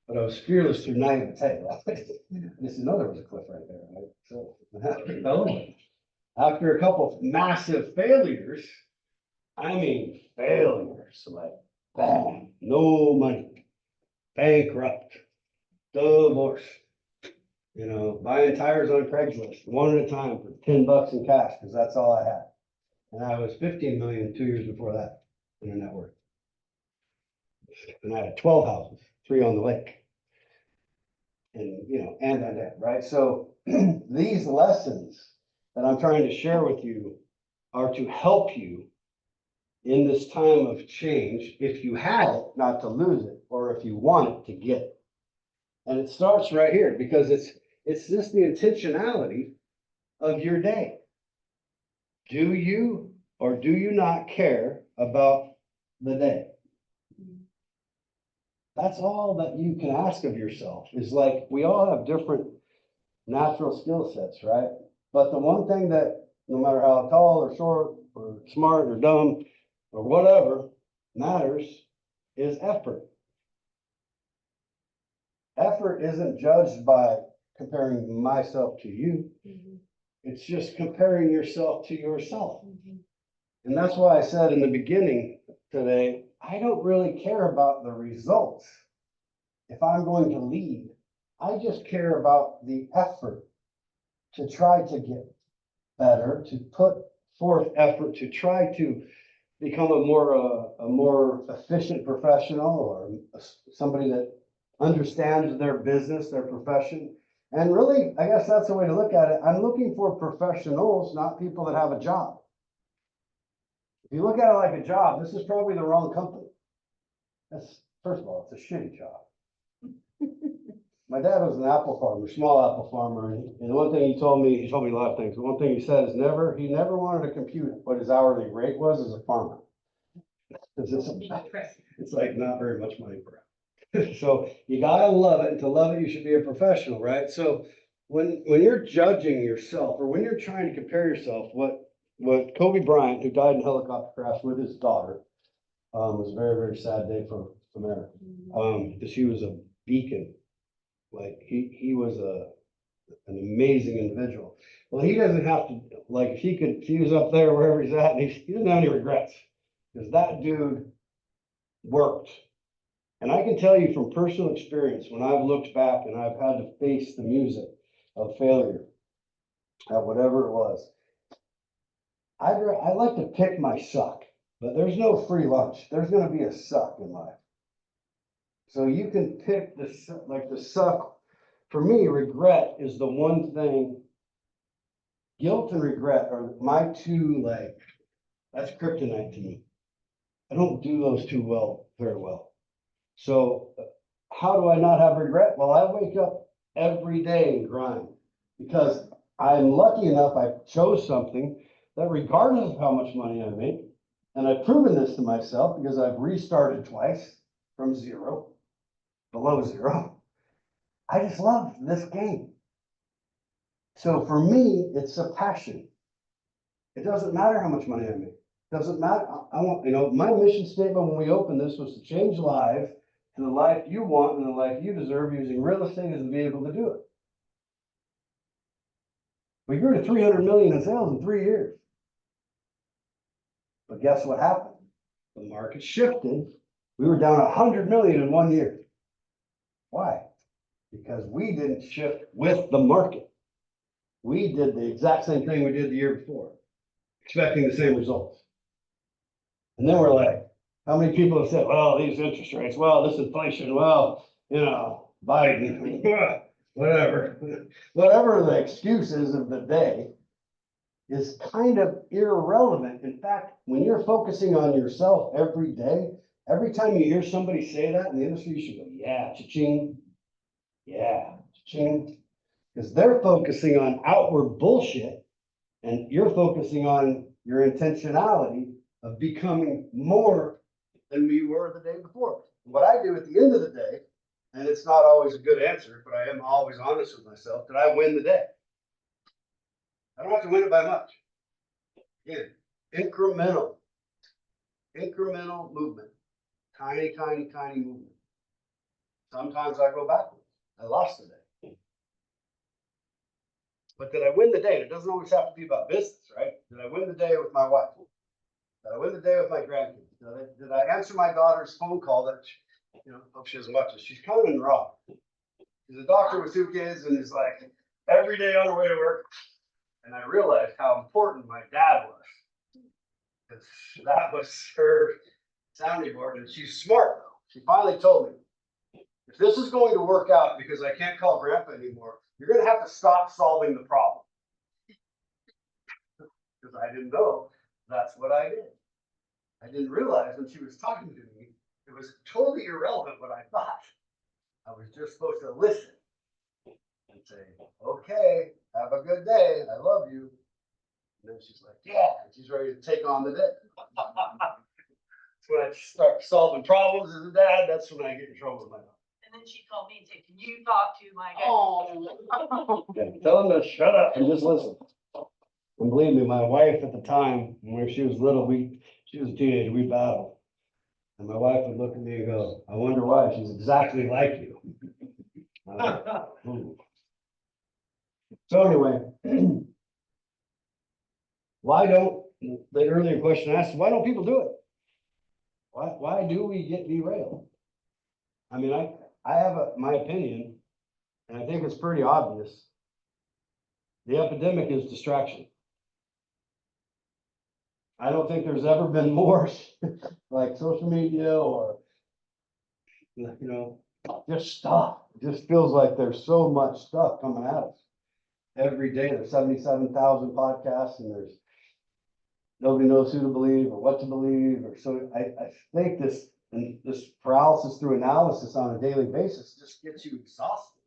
but I was fearless through naivete. I didn't know there was a cliff right there. Right? So after a couple of massive failures, I mean failures, like bam, no money, bankrupt, divorce, buying tires on Craigslist, one at a time for $10 in cash, because that's all I had. And I was 15 million 2 years before that in a net worth. And I had 12 houses, 3 on the lake. And, right? So these lessons that I'm trying to share with you are to help you in this time of change, if you had it, not to lose it, or if you want it, to get it. And it starts right here because it's just the intentionality of your day. Do you or do you not care about the day? That's all that you can ask of yourself. Is like, we all have different natural skill sets, right? But the one thing that, no matter how tall or short or smart or dumb or whatever matters is effort. Effort isn't judged by comparing myself to you. It's just comparing yourself to yourself. And that's why I said in the beginning today, I don't really care about the results. If I'm going to lead, I just care about the effort to try to get better, to put forth effort, to try to become a more efficient professional, or somebody that understands their business, their profession. And really, I guess that's the way to look at it. I'm looking for professionals, not people that have a job. If you look at it like a job, this is probably the wrong company. That's, first of all, it's a shitty job. My dad was an apple farmer, small apple farmer, and the one thing he told me a lot of things. The one thing he said is he never wanted to compute what his hourly rate was as a farmer. Because it's like not very much money for him. So you gotta love it, and to love it, you should be a professional, right? So when you're judging yourself, or when you're trying to compare yourself, what Kobe Bryant, who died in helicopter crash with his daughter, was a very, very sad day for America. Because she was a beacon. Like he was an amazing individual. Well, he doesn't have to, like, if he was up there wherever he's at, and he doesn't have any regrets, because that dude worked. And I can tell you from personal experience, when I've looked back and I've had to face the music of failure at whatever it was, I like to pick my suck, but there's no free lunch. There's going to be a suck in life. So you can pick the suck. For me, regret is the one thing. Guilt and regret are my two, that's kryptonite to me. I don't do those two very well. So how do I not have regret? Well, I wake up every day and grind, because I'm lucky enough I chose something that, regardless of how much money I make, and I've proven this to myself because I've restarted twice from zero, below zero. I just love this game. So for me, it's a passion. It doesn't matter how much money I make. It doesn't matter. I want, my mission statement when we opened this was to change lives to the life you want and the life you deserve, using real estate as a vehicle to do it. We grew to 300 million in sales in 3 years. But guess what happened? The market shifted. We were down 100 million in 1 year. Why? Because we didn't shift with the market. We did the exact same thing we did the year before, expecting the same results. And then we're like, how many people have said, well, these interest rates, well, this inflation, well, Biden, whatever. Whatever the excuses of the day is kind of irrelevant. In fact, when you're focusing on yourself every day, every time you hear somebody say that in the industry, you should go, yeah, cha-ching. Yeah, cha-ching. Because they're focusing on outward bullshit, and you're focusing on your intentionality of becoming more than we were the day before. What I do at the end of the day, and it's not always a good answer, but I am always honest with myself, that I win the day. I don't have to win it by much. Again, incremental movement, tiny movement. Sometimes I go backwards. I lost the day. But did I win the day? It doesn't always have to be about business, right? Did I win the day with my wife? Did I win the day with my grandkids? Did I answer my daughter's phone call that, hope she doesn't watch this. She's kind of in rock. She's a doctor with 2 kids, and it's like every day on her way to work. And I realized how important my dad was, because that was her sounding board. And she's smart, though. She finally told me, if this is going to work out, because I can't call grandpa anymore, you're going to have to stop solving the problem. Because I didn't know that's what I did. I didn't realize when she was talking to me, it was totally irrelevant what I thought. I was just supposed to listen and say, okay, have a good day. I love you. And then she's like, yeah, and she's ready to take on the day. That's when I start solving problems as a dad. That's when I get in trouble with my dog. And then she called me and said, can you talk to my guy? Oh. Okay, tell them to shut up and just listen. And believe me, my wife at the time, when she was little, she was a teenager, we battled. And my wife would look at me and go, I wonder why, she's exactly like you. I was like, "Ooh." So anyway. Why don't, the earlier question asked, why don't people do it? Why do we get derailed? I mean, I have my opinion, and I think it's pretty obvious. The epidemic is distraction. I don't think there's ever been more like social media or, you know, just stuff. It just feels like there's so much stuff coming at us. Every day, there's 77,000 podcasts and there's nobody knows who to believe or what to believe, or so I think this paralysis through analysis on a daily basis just gets you exhausted.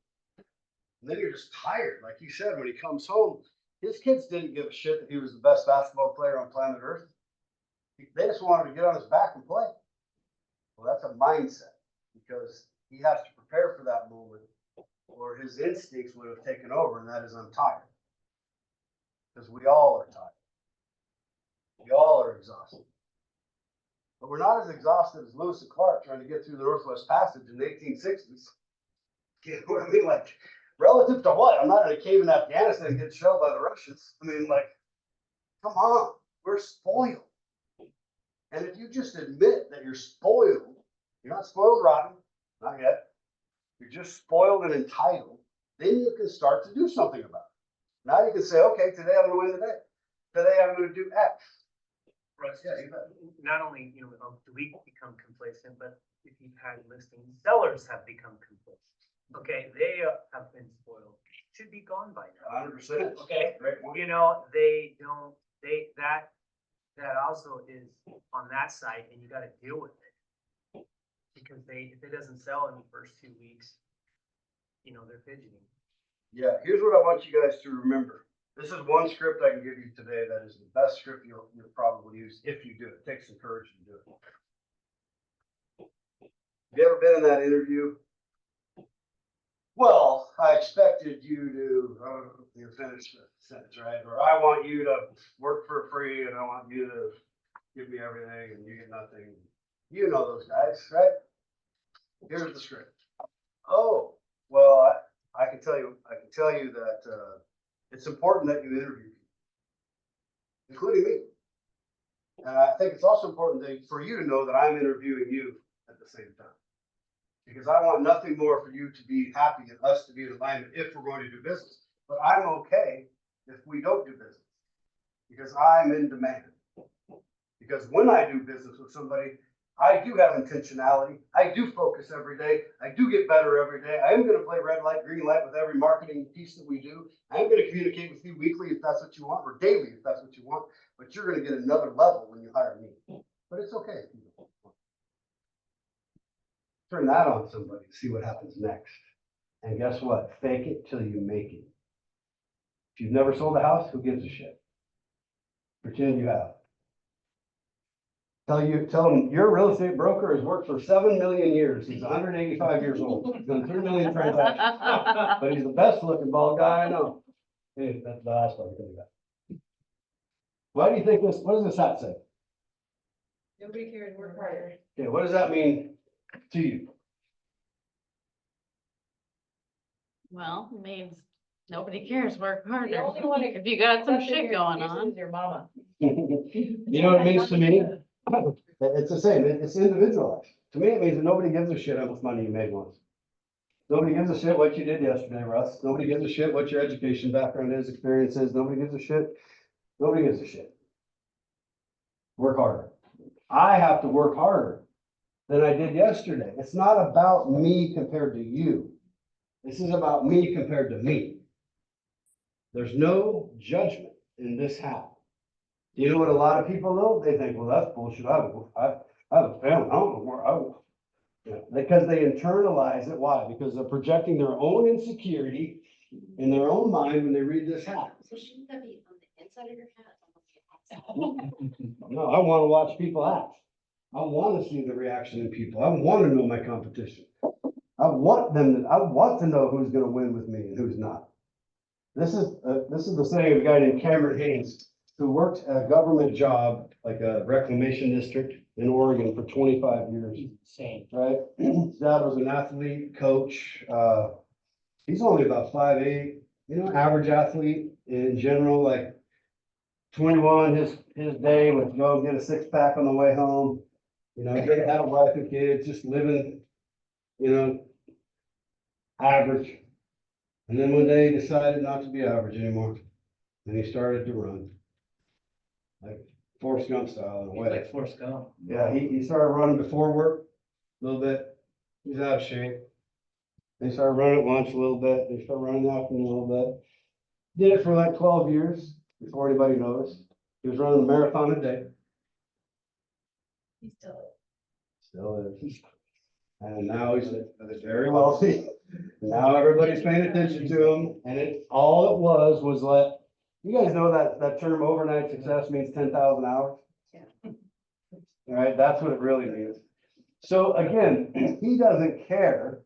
And then you're just tired. Like you said, when he comes home, his kids didn't give a shit that he was the best basketball player on planet Earth. They just wanted to get on his back and play. Well, that's a mindset because he has to prepare for that moment or his instincts would have taken over, and that is I'm tired. Because we all are tired. We all are exhausted. But we're not as exhausted as Lewis and Clark trying to get through the Northwest Passage in the 1860s. You know what I mean? Like, relative to what? I'm not in a cave in Afghanistan and get shelled by the Russians. I mean, like, come on. We're spoiled. And if you just admit that you're spoiled, you're not spoiled rotten, not yet. You're just spoiled and entitled, then you can start to do something about it. Now you can say, okay, today I'm going to win the day. Today I'm going to do X. Right, yeah, you bet. Not only, do we become complacent, but if you've had listings, sellers have become complacent. Okay, they have been spoiled, should be gone by now. 100%. Okay, Right. they don't, that also is on that side, and you gotta deal with it. Because if it doesn't sell in the first 2 weeks, they're fidgeting. Yeah, here's what I want you guys to remember. This is one script I can give you today that is the best script you'll probably use if you do it. It takes some courage to do it. Have you ever been in that interview? Well, I expected you to finish the sentence, right? Or I want you to work for free and I want you to give me everything and you get nothing. You know those guys, right? Here's the script. Oh, well, I can tell you that it's important that you interview people, including me. And I think it's also important for you to know that I'm interviewing you at the same time. Because I want nothing more for you to be happy and us to be in alignment if we're going to do business. But I'm okay if we don't do business. Because I'm in demand. Because when I do business with somebody, I do have intentionality. I do focus every day. I do get better every day. I am going to play red light, green light with every marketing piece that we do. I'm going to communicate with you weekly if that's what you want, or daily if that's what you want. But you're going to get another level when you hire me. But it's okay. Turn that on somebody to see what happens next. And guess what? Fake it till you make it. If you've never sold a house, who gives a shit? Pretend you have. Tell them your real estate broker has worked for 7 million years. He's 185 years old. He's done 3 million transactions. But he's the best looking bald guy I know. Hey, that's the last one I'm gonna do. Why do you think this? What does this hat say? Nobody cares, work harder. Okay, what does that mean to you? Well, it means nobody cares, work The harder. only one If you got some accepting shit your going excuses on. is your mama. You know what it means to me? It's the same. It's individualized. To me, it means that nobody gives a shit how much money you made once. Nobody gives a shit what you did yesterday, Russ. Nobody gives a shit what your education background is, experience is. Nobody gives a shit. Nobody gives a shit. Work harder. I have to work harder than I did yesterday. It's not about me compared to you. This is about me compared to me. There's no judgment in this hat. You know what a lot of people know? They think, well, that's bullshit. I have a family. I don't know where I will. Yeah, because they internalize it. Why? Because they're projecting their own insecurity in their own mind when they read this hat. So shouldn't that be on the inside of your hat? No, I want to watch people act. I want to see the reaction in people. I want to know my competition. I want to know who's gonna win with me and who's not. This is the saying of a guy named Cameron Haynes, who worked a government job, like a reclamation district in Oregon for 25 years, Same. right? His dad was an athlete, coach, he's only about 5'8", average athlete in general, like 21, his day was go get a six pack on the way home, didn't have a wife and kids, just living, average. And then one day he decided not to be average anymore, and he started to run. Like Forrest Gump style in a way. Like Forrest Gump. Yeah, he started running before work a little bit. He's out of shape. Then he started running at lunch a little bit. Then he started running in the afternoon a little bit. Did it for like 12 years before anybody noticed. He was running a marathon a day. He Still is. And now he's very wealthy. Now everybody's paying attention to him. And all it was like, you guys know that term overnight success means 10,000 hours? Yeah. All right, that's what it really means. So again, he doesn't care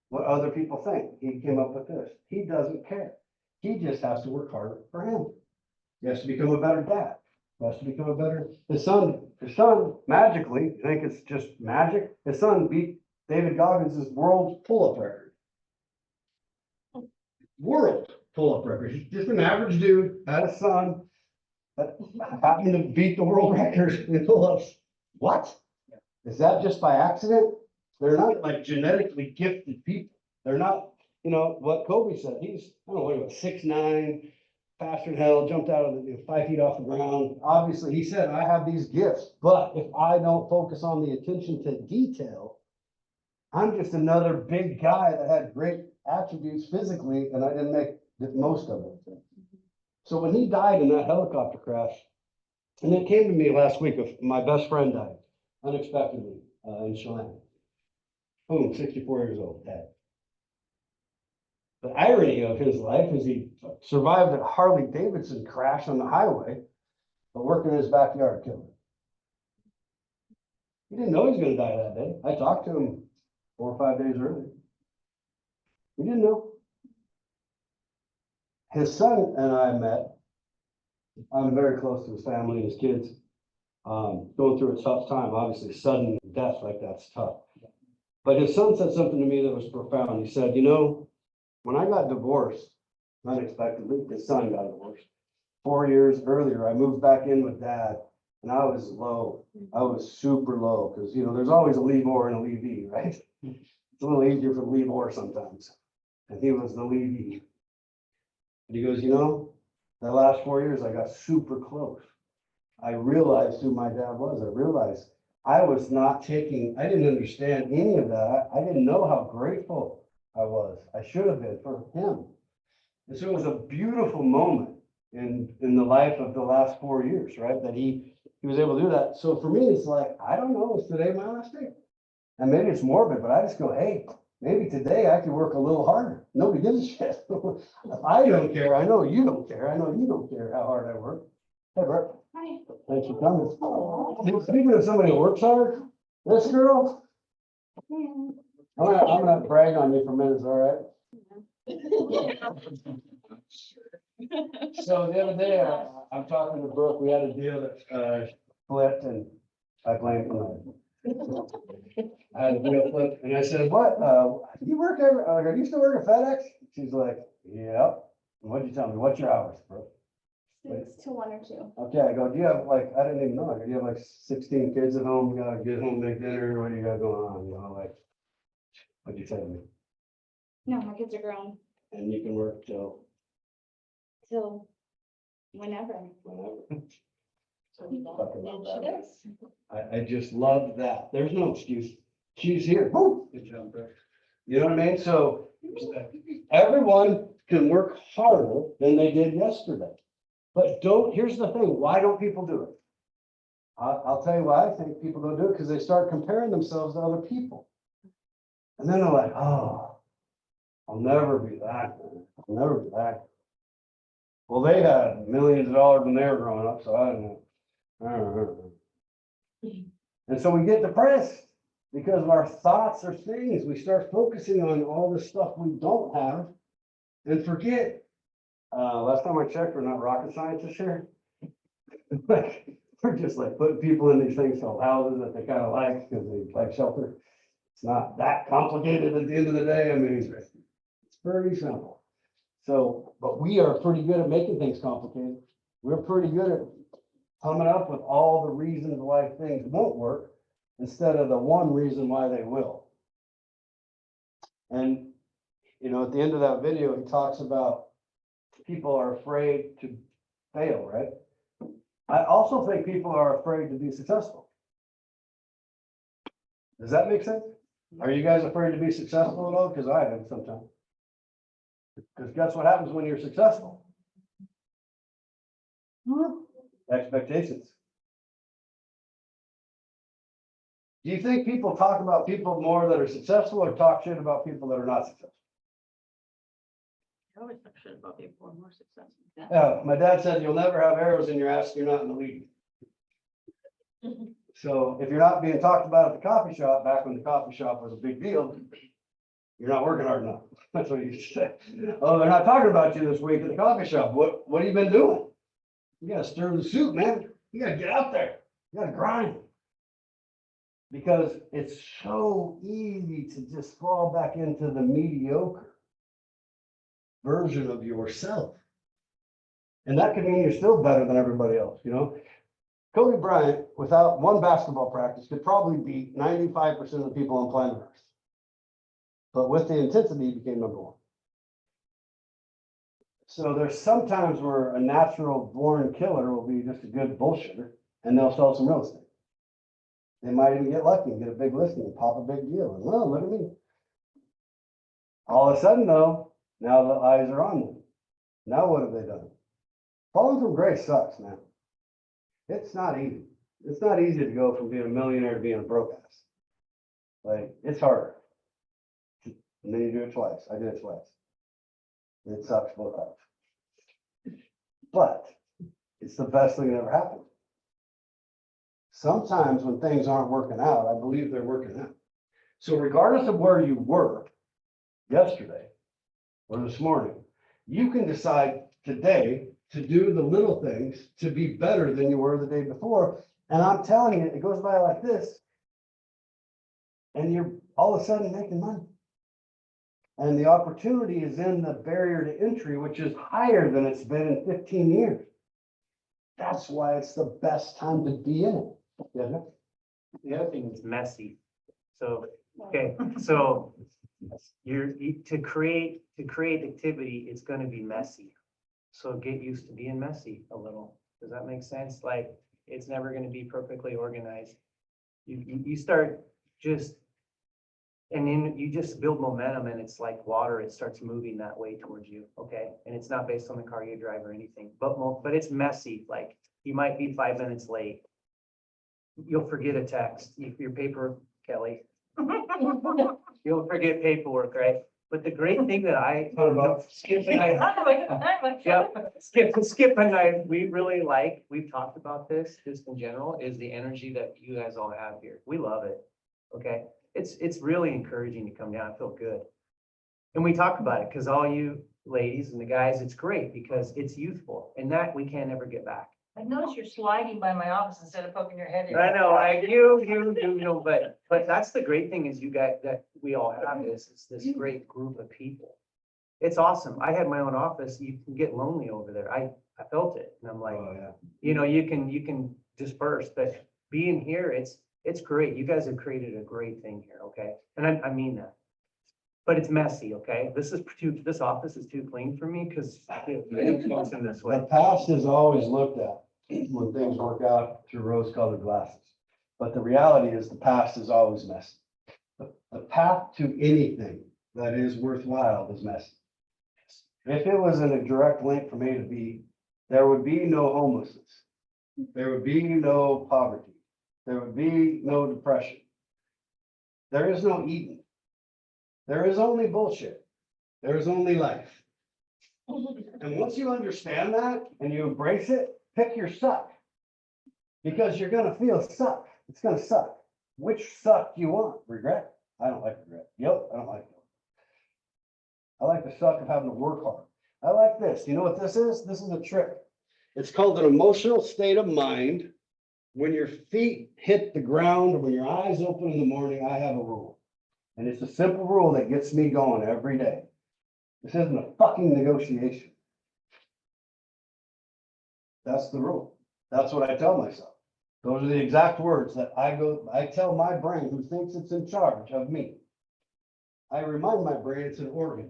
what other people think. He came up with this. He doesn't care. He just has to work harder for him. He has to become a better dad. He has to become a better, his son magically, you think it's just magic? His son beat David Goggins' world pull-up record. World pull-up record. He's just an average dude, had a son that happened to beat the world record in pull-ups. What? Is that just by accident? They're not like genetically gifted people. They're not, what Kobe said. He's, I don't know, what he was, 6'9", faster than hell, jumped out of the 5 feet off the ground. Obviously, he said, I have these gifts, but if I don't focus on the attention to detail, I'm just another big guy that had great attributes physically, and I didn't make the most of it. So when he died in that helicopter crash, and it came to me last week, my best friend died unexpectedly in Chelan. Boom, 64 years old, dead. The irony of his life is he survived a Harley Davidson crash on the highway, but working in his backyard killed him. He didn't know he was going to die that day. I talked to him 4 or 5 days earlier. He didn't know. His son and I met. I'm very close to his family and his kids. Going through a tough time, obviously sudden death like that's tough. But his son said something to me that was profound. He said, when I got divorced, unexpectedly, his son got divorced. 4 years earlier, I moved back in with dad, and I was low. I was super low because, there's always a leave-or and a leave-e, right? It's a little easier for the leave-or sometimes. And he was the leave-e. And he goes, the last 4 years, I got super close. I realized who my dad was. I realized I didn't understand any of that. I didn't know how grateful I was. I should have been for him. And so it was a beautiful moment in the life of the last 4 years, right? That he was able to do that. So for me, it's like, I don't know, is today my last day? And maybe it's morbid, but I just go, hey, maybe today I can work a little harder. Nobody gives a shit. If I don't care, I know you don't care. I know you don't care how hard I work. Hey, Bert. Hi. Thanks for coming. Speaking of somebody who works hard, this girl, I'm gonna brag on you for a minute, is all right? So the other day, I'm talking to Brooke, we had a deal that flipped, and I blamed him. I had a deal flipped, and I said, what, you work are you still working at FedEx? She's like, yep. What'd you tell me? What's your hours, Brooke? 6 to 1 or 2. Okay, I go, do you have I didn't even know, do you have like 16 kids at home? You gotta get home, make dinner, what do you got going on, what'd you tell me? No, my kids are grown. And you can work till Till whenever. whenever. And Fucking love she that. does. I just love that. There's no excuse. She's here. Woo! Good job, bro. You know what I mean? So everyone can work harder than they did yesterday. But here's the thing. Why don't people do it? I'll tell you why I think people don't do it, because they start comparing themselves to other people. And then they're like, oh, I'll never be that. I'll never be that. Well, they had millions of dollars when they were growing up, so I don't know. And so we get depressed. Because our thoughts are things, we start focusing on all the stuff we don't have and forget. Last time I checked, we're not rocket scientists here. Like, we're just like putting people in these things called houses that they kind of like because they like shelter. It's not that complicated at the end of the day. I mean, it's pretty simple. So, but we are pretty good at making things complicated. We're pretty good at coming up with all the reasons why things won't work instead of the one reason why they will. And, you know, at the end of that video, he talks about people are afraid to fail, right? I also think people are afraid to be successful. Does that make sense? Are you guys afraid to be successful at all? Because I am sometimes. Because guess what happens when you're successful? Expectations. Do you think people talk about people more that are successful or talk shit about people that are not successful? I always talk shit about people who are more successful. Yeah, my dad said you'll never have arrows in your ass if you're not in the lead. So if you're not being talked about at the coffee shop, back when the coffee shop was a big deal, you're not working hard enough. That's what you used to say. Oh, they're not talking about you this week at the coffee shop. What have you been doing? You gotta stir the soup, man. You gotta get out there. You gotta grind. Because it's so easy to just fall back into the mediocre version of yourself. And that could mean you're still better than everybody else, you know? Kobe Bryant, without one basketball practice, could probably beat 95% of the people on planet Earth. But with the intensity, he became number one. So there's sometimes where a natural born killer will be just a good bullshitter and they'll sell some real estate. They might even get lucky and get a big listing and pop a big deal. And well, look at me. All of a sudden, though, now the eyes are on them. Now what have they done? Falling from grace sucks, man. It's not easy. It's not easy to go from being a millionaire to being a broke ass. Like, it's harder. And then you do it twice. I did it twice. It sucks both times. But it's the best thing that ever happened. Sometimes when things aren't working out, I believe they're working out. So regardless of where you were yesterday or this morning, you can decide today to do the little things to be better than you were the day before. And I'm telling you, it goes by like this. And you're all of a sudden making money. And the opportunity is in the barrier to entry, which is higher than it's been in 15 years. That's why it's the best time to be in it. Yeah. The other thing is messy. So, okay, so to create activity, it's gonna be messy. So get used to being messy a little. Does that make sense? Like, it's never gonna be perfectly organized. You start just, and then you just build momentum and it's like water, it starts moving that way towards you, okay? And it's not based on the car you drive or anything, but it's messy. Like, you might be 5 minutes late. You'll forget a text, your paper, Kelly. You'll forget paperwork, right? But the great thing that Skip and I, we really like, we've talked about this just in general, is the energy that you guys all have here. We love it, okay? It's really encouraging to come down. I feel good. And we talk about it because all you ladies and the guys, it's great because it's youthful and that we can't ever get back. I noticed you're sliding by my office instead of poking your head in. I know, you know, but that's the great thing is you guys, that we all have is this great group of people. It's awesome. I had my own office. You can get lonely over there. I felt it. And I'm like, Oh, yeah. you know, you can disperse, but being here, it's great. You guys have created a great thing here, okay? And I mean that. But it's messy, okay? This office is too clean for me because it goes in this way. The past is always looked at when things work out through rose-colored glasses. But the reality is the past is always messy. The path to anything that is worthwhile is messy. If it was in a direct link from A to B, there would be no homelessness. There would be no poverty. There would be no depression. There is no Eden. There is only bullshit. There is only life. And once you understand that and you embrace it, pick your suck. Because you're gonna feel suck. It's gonna suck. which suck do you want? Regret? I don't like regret. Guilt? I don't like guilt. I like the suck of having to work hard. I like this. You know what this is? This is a trick. It's called an emotional state of mind. When your feet hit the ground or when your eyes open in the morning, I have a rule. And it's a simple rule that gets me going every day. This isn't a fucking negotiation. That's the rule. That's what I tell myself. Those are the exact words that I tell my brain who thinks it's in charge of me. I remind my brain it's an organ,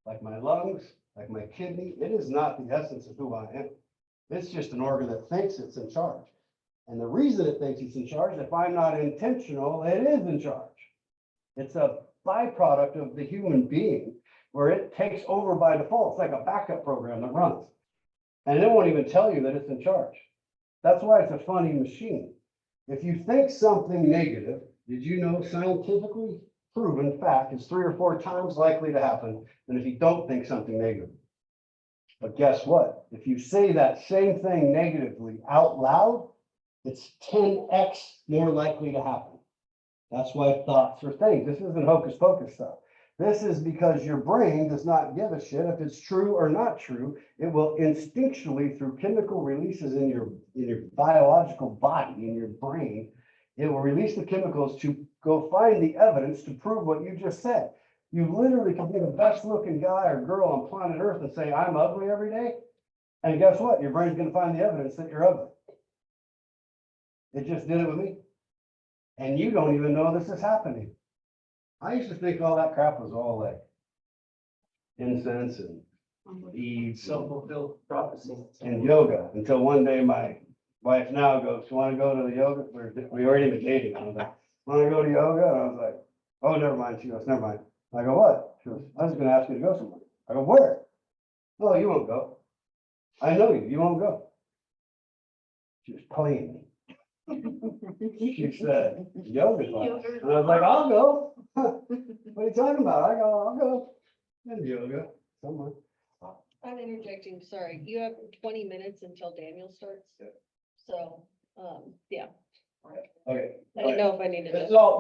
like my lungs, like my kidney. It is not the essence of who I am. It's just an organ that thinks it's in charge. And the reason it thinks it's in charge, if I'm not intentional, it is in charge. It's a byproduct of the human being where it takes over by default. It's like a backup program that runs. And it won't even tell you that it's in charge. That's why it's a funny machine. If you think something negative, did you know scientifically proven fact is 3 or 4 times likely to happen than if you don't think something negative? But guess what? If you say that same thing negatively out loud, it's 10x more likely to happen. That's why thoughts are things. This isn't hocus pocus stuff. This is because your brain does not give a shit if it's true or not true. It will instinctually, through chemical releases in your biological body, in your brain, it will release the chemicals to go find the evidence to prove what you just said. You literally can be the best looking guy or girl on planet Earth and say, I'm ugly every day. And guess what? Your brain's gonna find the evidence that you're ugly. It just did it with me. And you don't even know this is happening. I used to think all that crap was all like incense and beads, Self-fulfilled prophecy. and yoga, until one day my wife now goes, you wanna go to the yoga? We already been dating. I was like, wanna go to yoga? And I was like, oh, never mind. She goes, never mind. I go, what? She goes, I was gonna ask you to go somewhere. I go, where? No, you won't go. I know you won't go. She was playing me. She said, yoga class. And I was like, I'll go. What are you talking about? I'll go. And yoga, somewhere. I'm interjecting, sorry. You have 20 minutes until Daniel starts. So, yeah, Okay. I didn't know if I needed This to.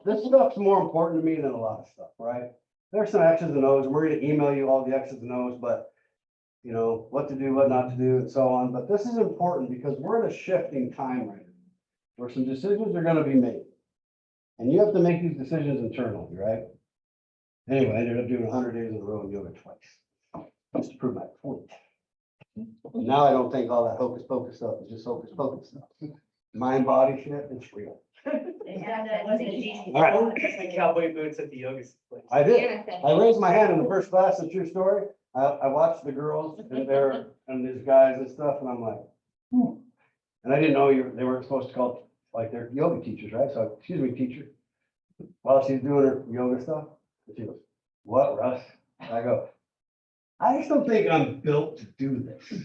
this stuff's more important to me than a lot of stuff, right? There's some X's and O's, and we're gonna email you all the X's and O's, but you know, what to do, what not to do, and so on. But this is important because we're in a shifting time right now, where some decisions are gonna be made. And you have to make these decisions internally, right? Anyway, I ended up doing 100 days in a row in yoga twice, just to prove my point. Now I don't think all that hocus pocus stuff is just hocus pocus stuff. Mind, body shit, it's real. All right. Cowboy boots at the yoga place. I did. I raised my hand in the first class, a true story. I watched the girls and these guys and stuff, and I'm like, And I didn't know they weren't supposed to call, like, they're yoga teachers, right? So, excuse me, teacher. While she's doing her yoga stuff, and she goes, what, Russ? I go, I just don't think I'm built to do this.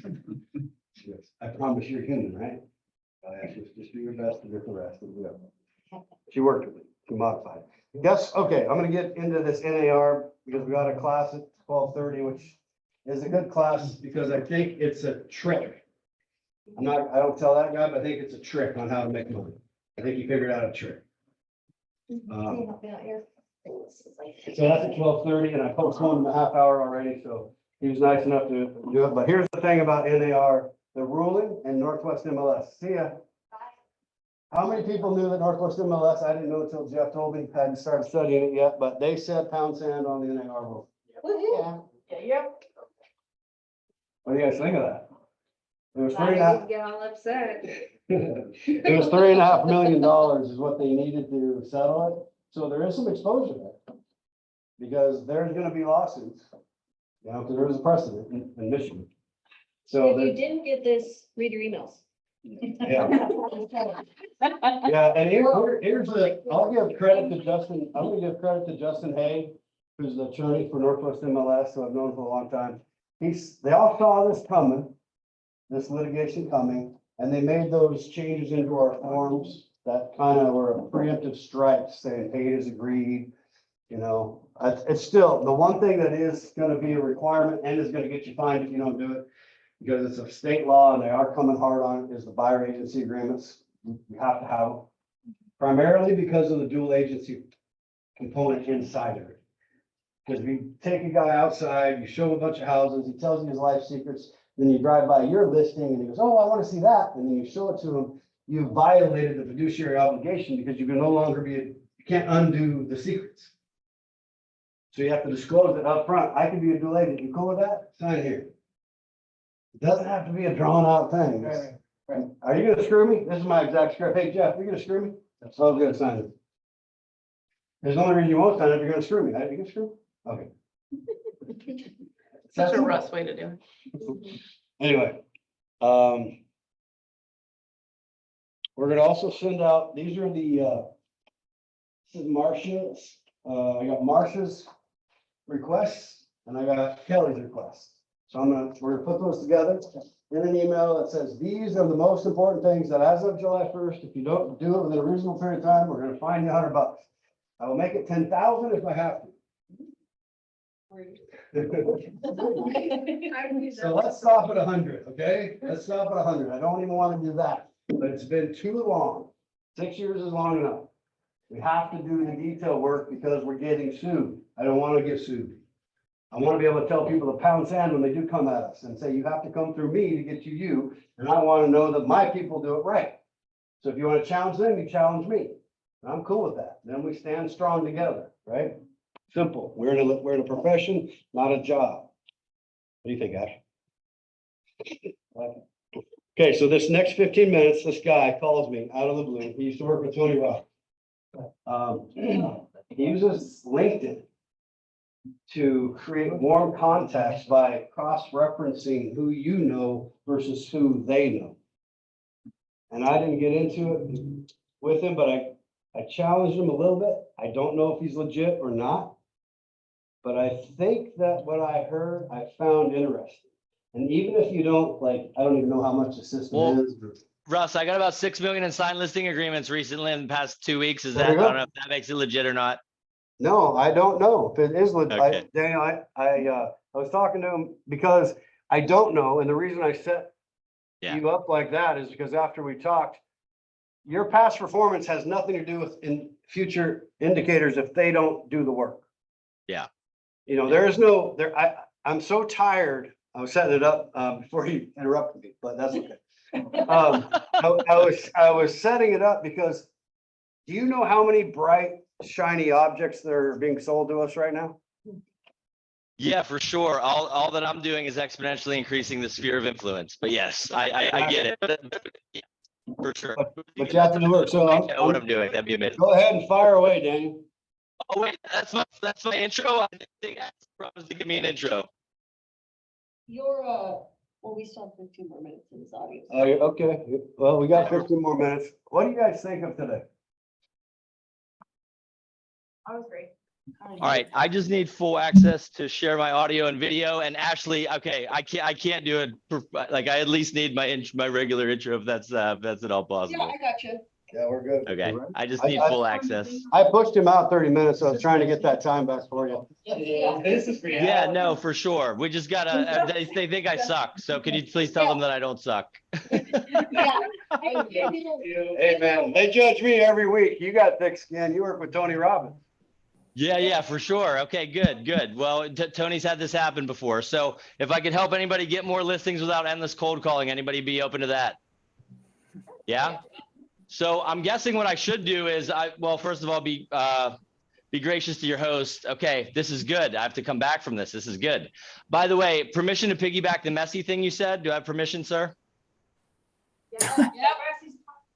She goes, I promise you're human, right? I asked you just do your best to get the rest of it. She worked with me, she modified. Yes, okay, I'm gonna get into this NAR because we got a class at 12:30, which is a good class because I think it's a trick. I don't tell that guy, but I think it's a trick on how to make money. I think he figured out a trick. So that's at 12:30 and I postponed him a half hour already, so he was nice enough to do it. But here's the thing about NAR, the ruling and Northwest MLS. See ya. How many people knew that Northwest MLS? I didn't know until Jeff told me. I hadn't started studying it yet, but they said pound sand on the NAR rule. Yep. What do you guys think of that? It was $3.5 Get all upset. It was $3.5 million is what they needed to settle it. So there is some exposure there. Because there's gonna be lawsuits, you know, because there is a precedent in Michigan. So If you there's, didn't get this, read your emails. yeah, yeah, and here's I'll give credit to Justin, I'm gonna give credit to Justin Hay, who's the attorney for Northwest MLS, who I've known for a long time. They all saw this coming, this litigation coming, and they made those changes into our forms that kind of were a preemptive strike saying paid as agreed. You know, it's still, the one thing that is gonna be a requirement and is gonna get you fined if you don't do it, because it's a state law and they are coming hard on it, is the buyer agency agreements. You have to have them. Primarily because of the dual agency component inside of it. Because if you take a guy outside, you show him a bunch of houses, he tells you his life secrets, then you drive by your listing and he goes, oh, I want to see that, and then you show it to him, you violated the fiduciary obligation because you can no longer be, you can't undo the secrets. So you have to disclose it up front. I can be a dual agent. You cool with that? Sign here. It doesn't have to be a drawn out thing. Are you gonna screw me? This is my exact script. Hey, Jeff, you gonna screw me? That's all I'm gonna sign it. There's the only reason you won't sign it if you're gonna screw me. Are you gonna screw? Okay. Such a Russ way to do it. Anyway, we're gonna also send out, these are the, this is Marcia's, I got Marcia's requests and I got Kelly's requests. So we're gonna put those together in an email that says, these are the most important things that as of July 1st, if you don't do it within a reasonable period of time, we're gonna fine you $100. I will make it 10,000 if I have to. So let's stop at 100, okay? Let's stop at 100. I don't even want to do that, but it's been too long. 6 years is long enough. We have to do the detail work because we're getting sued. I don't want to get sued. I want to be able to tell people to pound sand when they do come at us and say, you have to come through me to get to you. And I want to know that my people do it right. So if you want to challenge them, you challenge me. I'm cool with that. Then we stand strong together, right? Simple. We're in a profession, not a job. What do you think, Ash? Okay, so this next 15 minutes, this guy calls me out of the blue. He used to work with Tony Rock. He uses LinkedIn to create warm contacts by cross-referencing who you know versus who they know. And I didn't get into it with him, but I challenged him a little bit. I don't know if he's legit or not. But I think that what I heard, I found interesting. And even if you don't like, I don't even know how much the system is. Russ, I got about 6 million in signed listing agreements recently in the past 2 weeks. Is There that, I you go. don't know if that makes it legit or not. No, I don't know if it is legit. Okay. Daniel, I was talking to him because I don't know. And the reason I set you up like that is because after we talked, your past performance has nothing to do with in future indicators if they don't do the work. Yeah. You know, there is no there. I'm so tired. I was setting it up before he interrupted me, but that's okay. I was setting it up because do you know how many bright, shiny objects that are being sold to us right now? Yeah, for sure. All that I'm doing is exponentially increasing the sphere of influence. But yes, I get it. Yeah, for sure. But you have to do work. So I know what I'm doing. That'd be amazing. go ahead and fire away, Daniel. Oh wait, that's my intro. I didn't think I promised to give me an intro. Your, well, we still have 15 more minutes in this audio. Oh, okay. Well, we got 15 more minutes. What do you guys think of today? I was great. All right, I just need full access to share my audio and video. And Ashley, okay, I can't do it. Like I at least need my regular intro if that's at all possible. Yeah, I got you. Yeah, we're good. Okay, All right. I just need full access. I pushed him out 30 minutes, so I was trying to get that time back for you. This is reality. Yeah, no, for sure. We just gotta. They think I suck. So can you please tell them that I don't suck? Hey, man, they judge me every week. You got thick skin. You work with Tony Robbins. Yeah, for sure. Okay, good. Well, Tony's had this happen before. So if I could help anybody get more listings without endless cold calling, anybody be open to that? Yeah. So I'm guessing what I should do is well, first of all, be gracious to your host. Okay, this is good. I have to come back from this. This is good. By the way, permission to piggyback the messy thing you said. Do I have permission, sir? Yeah.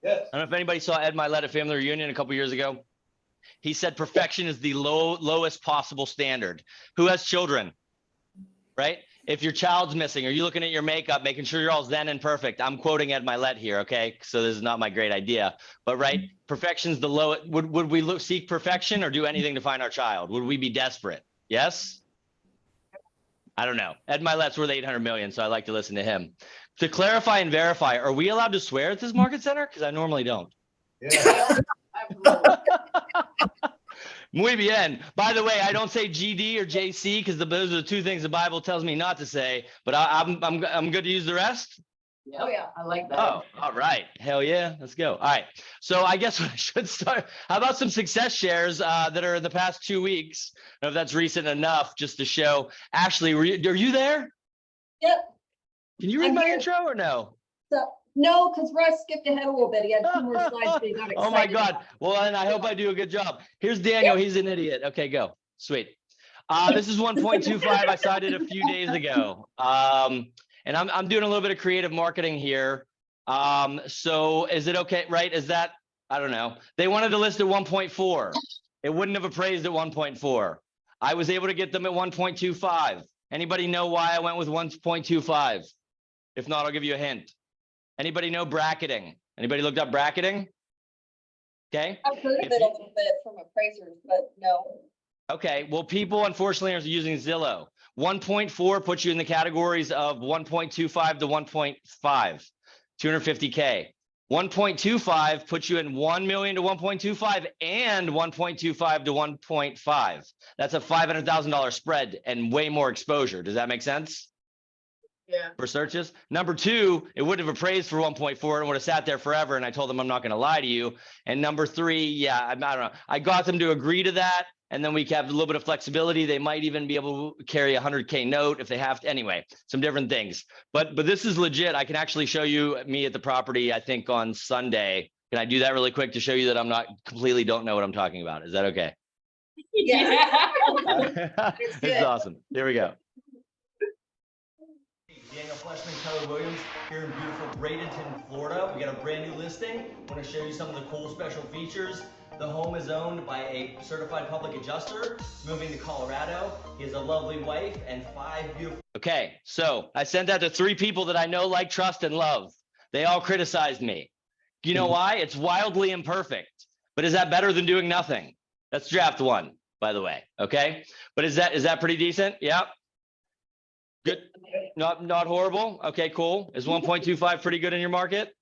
Yes. I don't know if anybody saw Ed Milet at Family Reunion a couple years ago. He said perfection is the lowest possible standard. Who has children, right? If your child's missing, are you looking at your makeup, making sure you're all zen and perfect? I'm quoting Ed Milet here, okay? So this is not my great idea, but right, perfection's the lowest. Would we seek perfection or do anything to find our child? Would we be desperate? Yes? I don't know. Ed Milet's worth 800 million, so I like to listen to him. To clarify and verify, are we allowed to swear at this market center? Because I normally don't. Yeah. Muy bien. By the way, I don't say GD or JC because those are the two things the Bible tells me not to say. But I'm good to use the rest. Oh, yeah. I like that. Oh, all right. Hell yeah. Let's go. All right. So I guess I should start. How about some success shares that are in the past 2 weeks? I don't know if that's recent enough just to show. Ashley, are you there? Yep. Can you read I'm my here. intro or no? So, no, because Russ skipped ahead a little bit. He had 2 more slides, but he got excited. Oh my God. Well, and I hope I do a good job. Here's Daniel. He's an idiot. Okay, go. Sweet. This is 1.25. I cited a few days ago. And I'm doing a little bit of creative marketing here. So is it okay, right? Is that, I don't know. They wanted to list at 1.4. It wouldn't have appraised at 1.4. I was able to get them at 1.25. Anybody know why I went with 1.25? If not, I'll give you a hint. Anybody know bracketing? Anybody looked up bracketing? Okay. I've heard of it a little bit from appraisers, but no. Okay, well, people unfortunately are using Zillow. 1.4 puts you in the categories of 1.25 to 1.5, 250K. 1.25 puts you in 1 million to 1.25 and 1.25 to 1.5. That's a $500,000 spread and way more exposure. Does that make sense? Yeah. For searches. Number two, it would have appraised for 1.4 and would have sat there forever. And I told them I'm not going to lie to you. And number three, yeah, I don't know. I got them to agree to that. And then we have a little bit of flexibility. They might even be able to carry a 100K note if they have to. Anyway, some different things. But this is legit. I can actually show you me at the property, I think on Sunday. Can I do that really quick to show you that I'm not completely don't know what I'm talking about? Is that okay? Yeah. It's awesome. Here we go. Daniel Fleshman, Keller Williams here in beautiful Bradenton, Florida. We got a brand new listing. I want to show you some of the cool special features. The home is owned by a certified public adjuster, moving to Colorado. He has a lovely wife and 5 beautiful. Okay, so I sent that to 3 people that I know, like, trust, and love. They all criticized me. You know why? It's wildly imperfect. But is that better than doing nothing? That's draft 1, by the way. Okay, but is that pretty decent? Yeah. Good. Not horrible. Okay, cool. Is 1.25 pretty good in your market?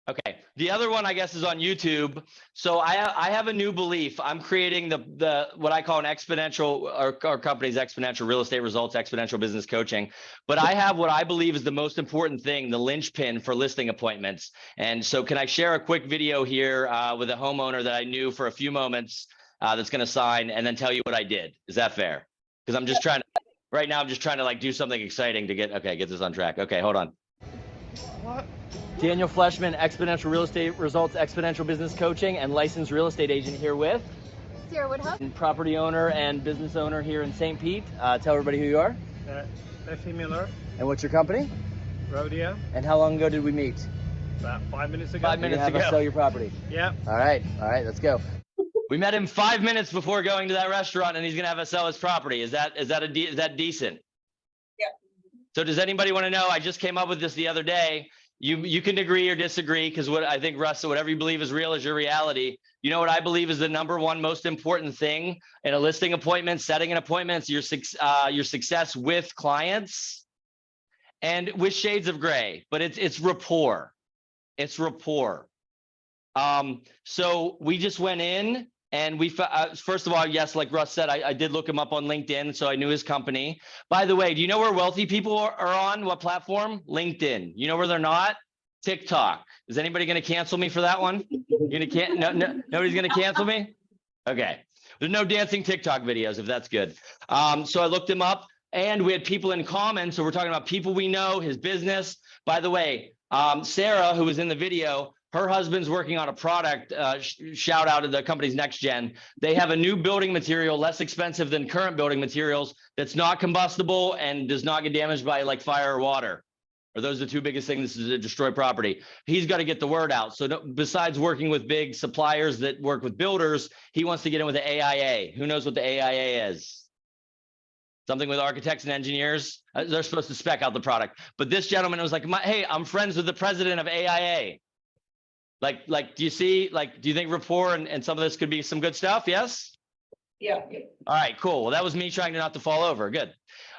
Okay. The other one, I guess, is on YouTube. So I have a new belief. I'm creating the what I call an exponential, our company's exponential real estate results, exponential business coaching. But I have what I believe is the most important thing, the linchpin for listing appointments. And so can I share a quick video here with a homeowner that I knew for a few moments that's going to sign and then tell you what I did? Is that fair? Because I'm just trying to, right now, I'm just trying to like do something exciting to get this on track. Okay, hold on. What? Daniel Fleshman, Exponential Real Estate Results, Exponential Business Coaching, and licensed real estate agent here with Sarah Woodhull. Property owner and business owner here in St. Pete. Tell everybody who you are. Steffi Miller, And what's your company? Rodeo, And how long ago did we meet? about 5 minutes ago. 5 minutes ago. Sell your property. Yeah. All right, let's go. We met him 5 minutes before going to that restaurant, and he's gonna have us sell his property. Is that decent? Yeah. So does anybody want to know? I just came up with this the other day. You can agree or disagree, because what I think, Russ, whatever you believe is real is your reality. You know what I believe is the #1 most important thing in a listing appointment, setting an appointment, your success with clients, and with shades of gray, but it's rapport. It's rapport. So we just went in. And we, first of all, yes, like Russ said, I did look him up on LinkedIn, so I knew his company. By the way, do you know where wealthy people are on? What platform? LinkedIn. You know where they're not? TikTok. Is anybody going to cancel me for that one? You're gonna nobody's going to cancel me? Okay. There's no dancing TikTok videos, if that's good. So I looked him up, and we had people in common. So we're talking about people we know, his business. By the way, Sarah, who was in the video, her husband's working on a product, shout out to the company's Next Gen. They have a new building material, less expensive than current building materials, that's not combustible and does not get damaged by like fire or water. Or those are the 2 biggest things to destroy property. He's got to get the word out. So besides working with big suppliers that work with builders, he wants to get in with the AIA. Who knows what the AIA is? Something with architects and engineers. They're supposed to spec out the product. But this gentleman was like, hey, I'm friends with the president of AIA. Like, do you see, like, do you think rapport and some of this could be some good stuff? Yes? Yeah. All right, cool. Well, that was me trying not to fall over. Good.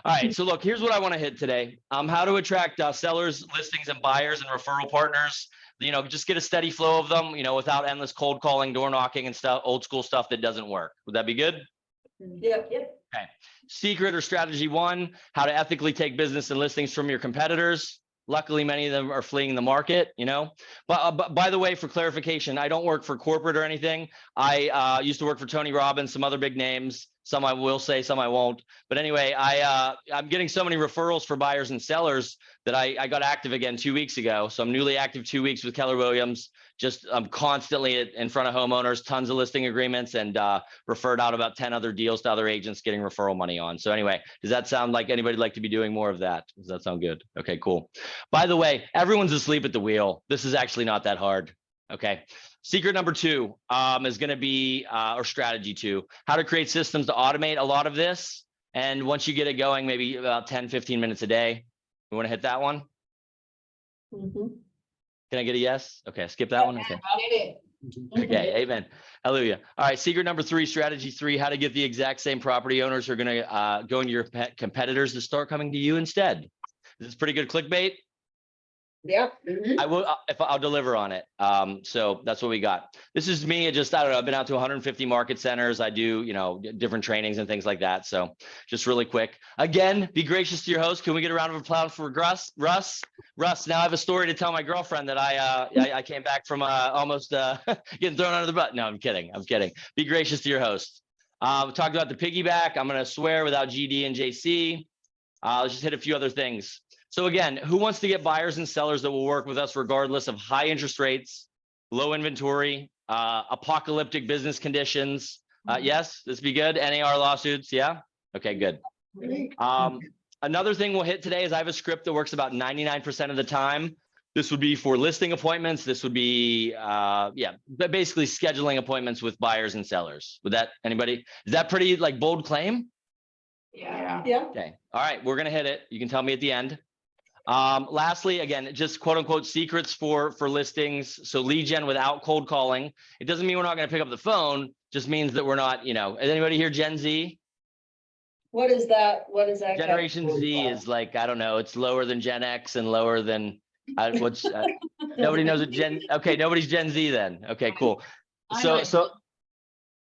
All right. So look, here's what I want to hit today. How to attract sellers, listings, and buyers and referral partners. You know, just get a steady flow of them, you know, without endless cold calling, door knocking and stuff, old school stuff that doesn't work. Would that be good? Yep. Okay. Secret or strategy 1, how to ethically take business and listings from your competitors. Luckily, many of them are fleeing the market, you know. But by the way, for clarification, I don't work for corporate or anything. I used to work for Tony Robbins, some other big names. Some I will say, some I won't. But anyway, I'm getting so many referrals for buyers and sellers that I got active again 2 weeks ago. So I'm newly active 2 weeks with Keller Williams. Just I'm constantly in front of homeowners, tons of listing agreements, and referred out about 10 other deals to other agents getting referral money on. So anyway, does that sound like anybody like to be doing more of that? Does that sound good? Okay, cool. By the way, everyone's asleep at the wheel. This is actually not that hard. Okay. Secret number 2 is going to be, or strategy 2, how to create systems to automate a lot of this. And once you get it going, maybe about 10, 15 minutes a day. You want to hit that one? Can I get a yes? Okay, skip that one. Okay. Okay, amen. Hallelujah. All right, secret number 3, strategy 3, how to get the exact same property owners who are going to go into your competitors to start coming to you instead. This is pretty good clickbait. Yeah. I will, if I'll deliver on it. So that's what we got. This is me. I don't know. I've been out to 150 market centers. I do, you know, different trainings and things like that. So just really quick, again, be gracious to your host. Can we get a round of applause for Russ? Russ, now I have a story to tell my girlfriend that I came back from almost getting thrown under the bus. No, I'm kidding. Be gracious to your host. We talked about the piggyback. I'm going to swear without GD and JC. Let's just hit a few other things. So again, who wants to get buyers and sellers that will work with us regardless of high interest rates, low inventory, apocalyptic business conditions? Yes, this be good. NAR lawsuits. Yeah. Okay, good. Another thing we'll hit today is I have a script that works about 99% of the time. This would be for listing appointments. This would be, but basically scheduling appointments with buyers and sellers. Would that, anybody, is that pretty like bold claim? Yeah. Okay. All right. We're going to hit it. You can tell me at the end. Lastly, again, just quote unquote secrets for listings. So lead gen without cold calling. It doesn't mean we're not going to pick up the phone. Just means that we're not, you know, is anybody here Gen Z? What is that? What is that? Generation Z is like, I don't know, it's lower than Gen X and lower than nobody knows what okay, nobody's Gen Z then. Okay, cool. So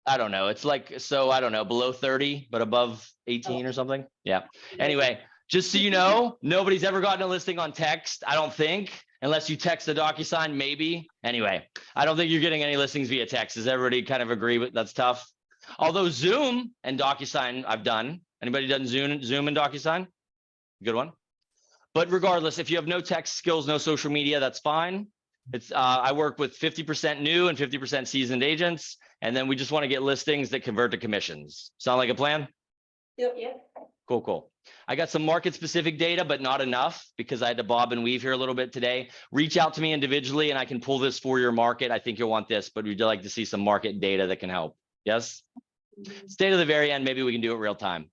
I don't know. It's like, so I don't know, below 30, but above 18 or something. Yeah. Anyway, just so you know, nobody's ever gotten a listing on text, I don't think, unless you text the DocuSign, maybe. Anyway, I don't think you're getting any listings via text. Does everybody kind of agree with that's tough? Although Zoom and DocuSign I've done. Anybody done Zoom and DocuSign? Good one. But regardless, if you have no text skills, no social media, that's fine. It's I work with 50% new and 50% seasoned agents. And then we just want to get listings that convert to commissions. Sound like a plan? Yep. Cool. I got some market specific data, but not enough because I had to bob and weave here a little bit today. Reach out to me individually and I can pull this for your market. I think you'll want this, but we'd like to see some market data that can help. Yes. Stay to the very end. Maybe we can do it real time.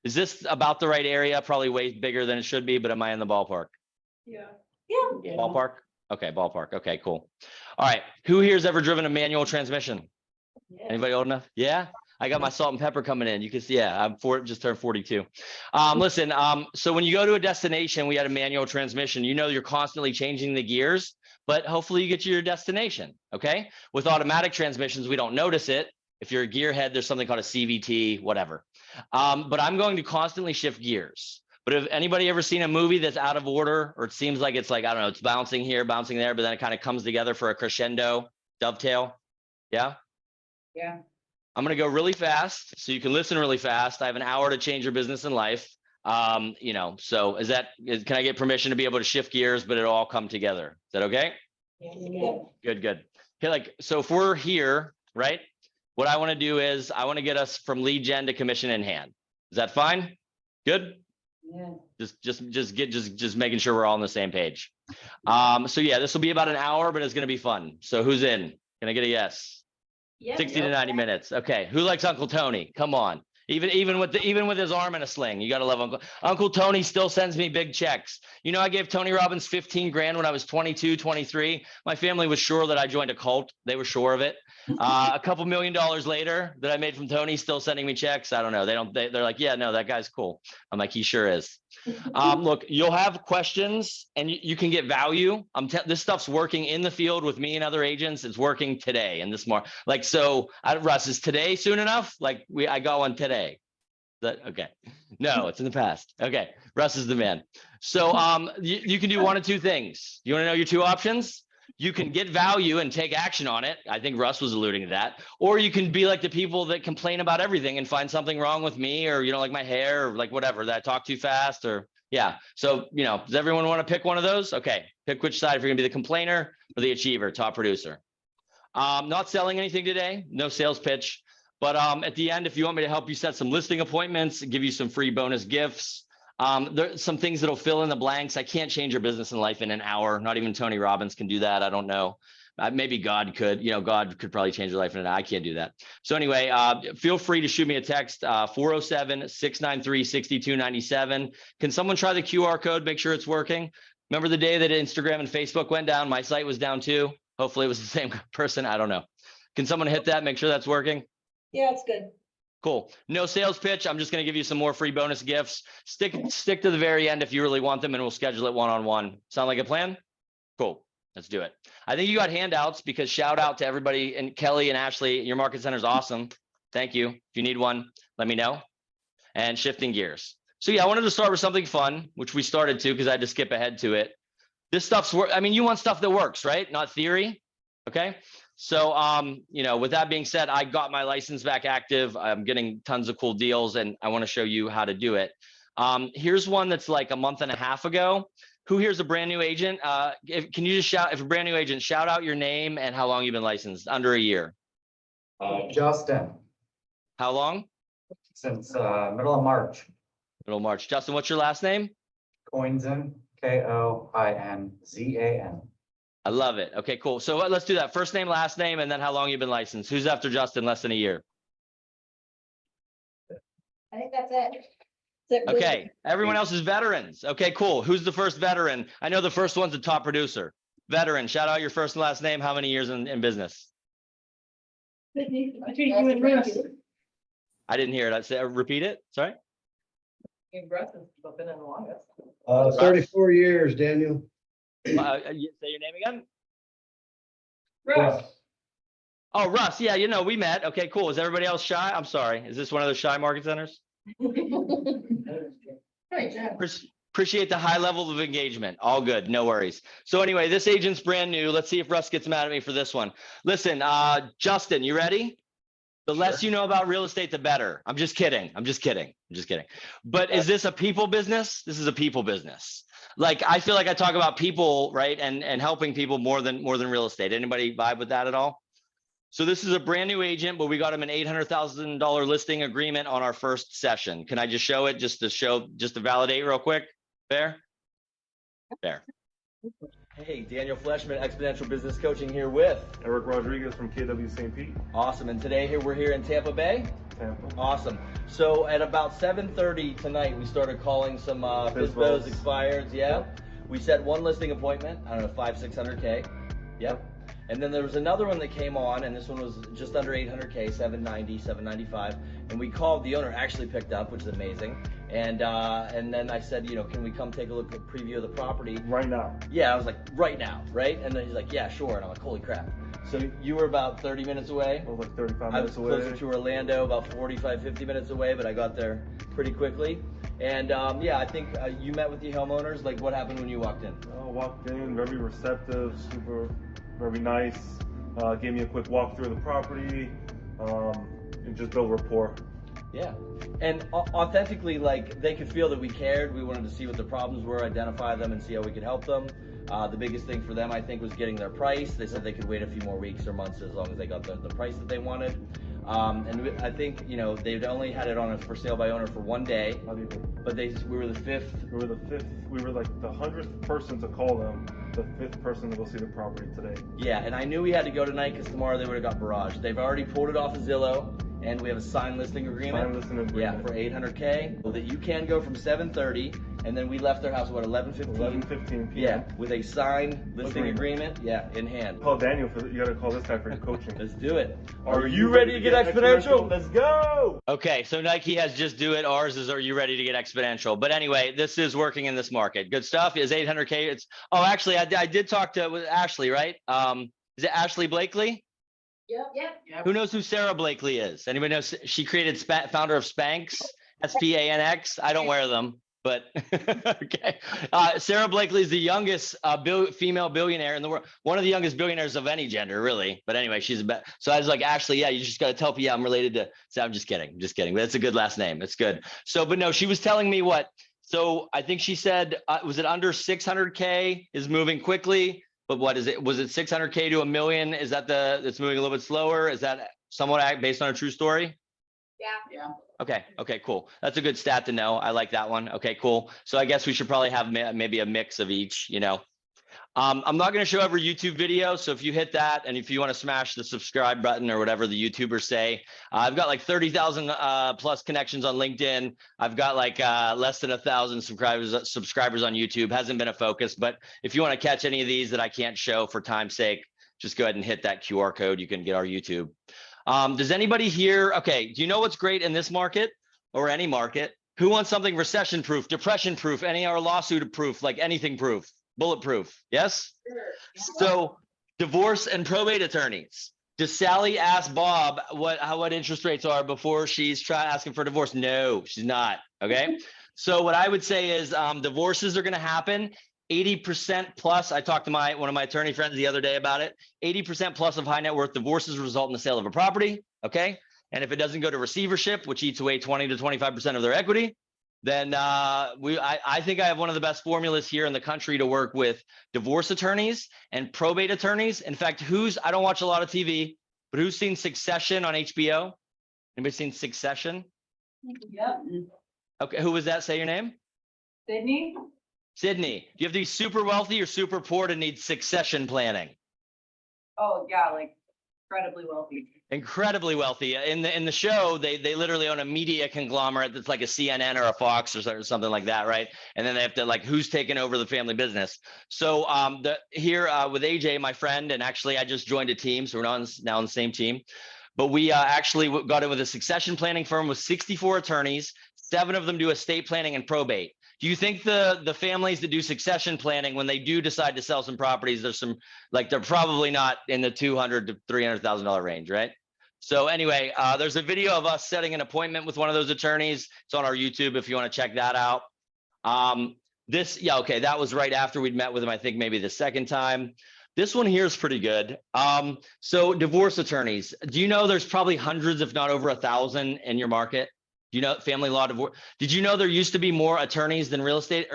Is this about the right area? Probably way bigger than it should be, but am I in the ballpark? Yeah. Ballpark? Okay, ballpark. Okay, cool. All right. Who here has ever driven a manual transmission? Anybody old enough? Yeah. I got my salt and pepper coming in. You can see, yeah, I'm just turned 42. Listen, so when you go to a destination, we had a manual transmission, you know, you're constantly changing the gears, but hopefully you get to your destination. Okay. With automatic transmissions, we don't notice it. If you're a gearhead, there's something called a CVT, whatever. But I'm going to constantly shift gears. But if anybody ever seen a movie that's out of order, or it seems like it's like, I don't know, it's bouncing here, bouncing there, but then it kind of comes together for a crescendo dovetail. Yeah. Yeah. I'm going to go really fast so you can listen really fast. I have an hour to change your business and life. You know, so can I get permission to be able to shift gears, but it'll all come together? Is that okay? Yeah. Good. Okay, like, so if we're here, right? What I want to do is I want to get us from lead gen to commission in hand. Is that fine? Good. Yeah. Just making sure we're all on the same page. So yeah, this will be about an hour, but it's going to be fun. So who's in? Can I get a yes? 60 to 90 minutes. Okay. Who likes Uncle Tony? Come on. Even with his arm in a sling, you got to love Uncle Tony still sends me big checks. You know, I gave Tony Robbins 15 grand when I was 22, 23. My family was sure that I joined a cult. They were sure of it. A couple $1 million later that I made from Tony still sending me checks. I don't know. They're like, yeah, no, that guy's cool. I'm like, he sure is. Look, you'll have questions and you can get value. This stuff's working in the field with me and other agents. It's working today in this market. Like, so Russ, is today soon enough? Like I got one today. Is That okay? No, it's in the past. Okay, Russ is the man. So you can do one of two things. You want to know your two options? You can get value and take action on it. I think Russ was alluding to that. Or you can be like the people that complain about everything and find something wrong with me, or you don't like my hair, or like whatever, that I talk too fast, or yeah. So, does everyone want to pick one of those? Okay, pick which side, if you're gonna be the complainer or the achiever, top producer. Not selling anything today, no sales pitch. But at the end, if you want me to help you set some listing appointments, give you some free bonus gifts, there's some things that'll fill in the blanks. I can't change your business and life in an hour. Not even Tony Robbins can do that. I don't know. Maybe God could. God could probably change your life in an hour. I can't do that. So anyway, feel free to shoot me a text, 407-693-6297. Can someone try the QR code? Make sure it's working. Remember the day that Instagram and Facebook went down? My site was down too. Hopefully it was the same person. I don't know. Can someone hit that? Make sure that's working. Yeah, it's good. Cool. No sales pitch. I'm just going to give you some more free bonus gifts. Stick to the very end if you really want them, and we'll schedule it one-on-one. Sound like a plan? Cool. Let's do it. I think you got handouts, because shout out to everybody, and Kelly and Ashley, your market center is awesome. Thank you. If you need one, let me know. And shifting gears. So yeah, I wanted to start with something fun, which we started to because I had to skip ahead to it. This stuff's work. I mean, you want stuff that works, right? Not theory. Okay. So, with that being said, I got my license back active. I'm getting tons of cool deals, and I want to show you how to do it. Here's one that's like a month and a half ago. Who here's a brand new agent? Can you just shout, if a brand new agent, shout out your name and how long you've been licensed? Under a year. Justin. How long? Since middle of March. Middle of March. Justin, what's your last name? Koinzan, Koinzan. I love it. Okay, cool. So let's do that. First name, last name, and then how long you've been licensed. Who's after Justin? Less than a year. I think that's it. Okay, everyone else is veterans. Okay, cool. Who's the first veteran? I know the first one's a top producer. Veteran, shout out your first and last name. How many years in business? I didnsay, repeat it. Sorry. Russ has been in the longest. 34 years, Daniel. Say your name again. Russ. Oh, Russ. Yeah, we met. Okay, cool. Is everybody else shy? I'm sorry. Is this one of those shy market centers? Appreciate the high level of engagement. All good. No worries. So anyway, this agent's brand new. Let's see if Russ gets mad at me for this one. Listen, Justin, you ready? The less you know about real estate, the better. I'm just kidding. But is this a people business? This is a people business. Like, I feel like I talk about people, right? And helping people more than real estate. Anybody vibe with that at all? So this is a brand new agent, but we got him an $800,000 listing agreement on our first session. Can I just show it just to validate real quick? Fair? Fair. Hey, Daniel Fleshman, Exponential Business Coaching here with Eric Rodriguez from KW St. Pete. Awesome. And today we're here in Tampa Bay. Awesome. So at about 7:30 tonight, we started calling some FSBOs expireds. Yeah. We set one listing appointment. I don't know, 500-600K. Yep. And then there was another one that came on, and this one was just under 800K, 790, 795. And we called, the owner actually picked up, which is amazing. And then I said, can we come take a look at preview of the property? Right now. Yeah, I was like, right now, right? And then he's like, yeah, sure. And I'm like, holy crap. So you were about 30 minutes away? I was like 35 I minutes was away. closer to Orlando, about 45, 50 minutes away, but I got there pretty quickly. And yeah, I think you met with the homeowners. Like, what happened when you walked in? I walked in, very receptive, super, very nice. Gave me a quick walkthrough of the property, and just build rapport. Yeah, and authentically, like, they could feel that we cared. We wanted to see what the problems were, identify them, and see how we could help them. The biggest thing for them, I think, was getting their price. They said they could wait a few more weeks or months as long as they got the price that they wanted. And I think, they'd only had it on a for sale by owner for 1 day, but we were the fifth. We were like the 100th person to call them, the 5th person to go see the property today. Yeah, and I knew we had to go tonight because tomorrow they would have got barraged. They've already pulled it off of Zillow. And we have a signed listing agreement. Signed listing agreement. Yeah, for 800K. So that you can go from 7:30, and then we left their house, 11:15? 11:15 p.m. Yeah, with a signed listing agreement, yeah, in hand. Call Daniel, you gotta call this guy for your coaching. Let's do it. Are you ready to get exponential? Let's go! Okay, so Nike has just do it. Ours is, are you ready to get exponential? But anyway, this is working in this market. Good stuff. Is 800K. Actually, I did talk with Ashley, right? Is it Ashley Blakely? Yep. Who knows who Sarah Blakely is? Anybody knows? She created founder of Spanx SPANX. I don't wear them, but okay. Sarah Blakely is the youngest female billionaire in the world. One of the youngest billionaires of any gender, really. But anyway, she's so I was like, Ashley, yeah, you just got to tell people, yeah, I'm related to. So I'm just kidding. But it's a good last name. It's good. So, but no, she was telling me what. So I think she said, was it under 600K is moving quickly? But what is it? Was it 600K to $1 million? Is that it's moving a little bit slower? Is that somewhat based on a true story? Yeah. Okay, cool. That's a good stat to know. I like that one. Okay, cool. So I guess we should probably have maybe a mix of each, you know. I'm not going to show every YouTube video. So if you hit that and if you want to smash the subscribe button or whatever the YouTubers say, I've got like 30,000 plus connections on LinkedIn. I've got like less than 1,000 subscribers on YouTube. Hasn't been a focus, but if you want to catch any of these that I can't show for time's sake, just go ahead and hit that QR code. You can get our YouTube. Does anybody here? Okay. Do you know what's great in this market or any market? Who wants something recession proof, depression proof, any or lawsuit proof, like anything proof? Bulletproof. Yes. Sure. So divorce and probate attorneys. Does Sally ask Bob what interest rates are before she's asking for divorce? No, she's not. Okay. So what I would say is divorces are going to happen. 80% plus. I talked to one of my attorney friends the other day about it. 80% plus of high net worth divorces result in the sale of a property. Okay. And if it doesn't go to receivership, which eats away 20 to 25% of their equity, then I think I have one of the best formulas here in the country to work with divorce attorneys and probate attorneys. In fact, I don't watch a lot of TV, but who's seen Succession on HBO? Anybody seen Succession? Yep. Okay, who was that? Say your name. Sydney? Sydney. Do you have to be super wealthy or super poor to need succession planning? Oh, yeah, like incredibly wealthy. Incredibly wealthy. In the show, they literally own a media conglomerate that's like a CNN or a Fox or something like that, right? And then they have to like, who's taking over the family business? So here with AJ, my friend, and actually I just joined a team, so we're now on the same team. But we actually got in with a succession planning firm with 64 attorneys. 7 of them do estate planning and probate. Do you think the families that do succession planning, when they do decide to sell some properties, they're probably not in the $200,000 to $300,000 range, right? So anyway, there's a video of us setting an appointment with one of those attorneys. It's on our YouTube if you want to check that out. That was right after we'd met with him. I think maybe the second time. This one here is pretty good. So divorce attorneys, do you know there's probably hundreds, if not over 1,000 in your market? Do you know family law divorce? Did you know there used to be more attorneys than real estate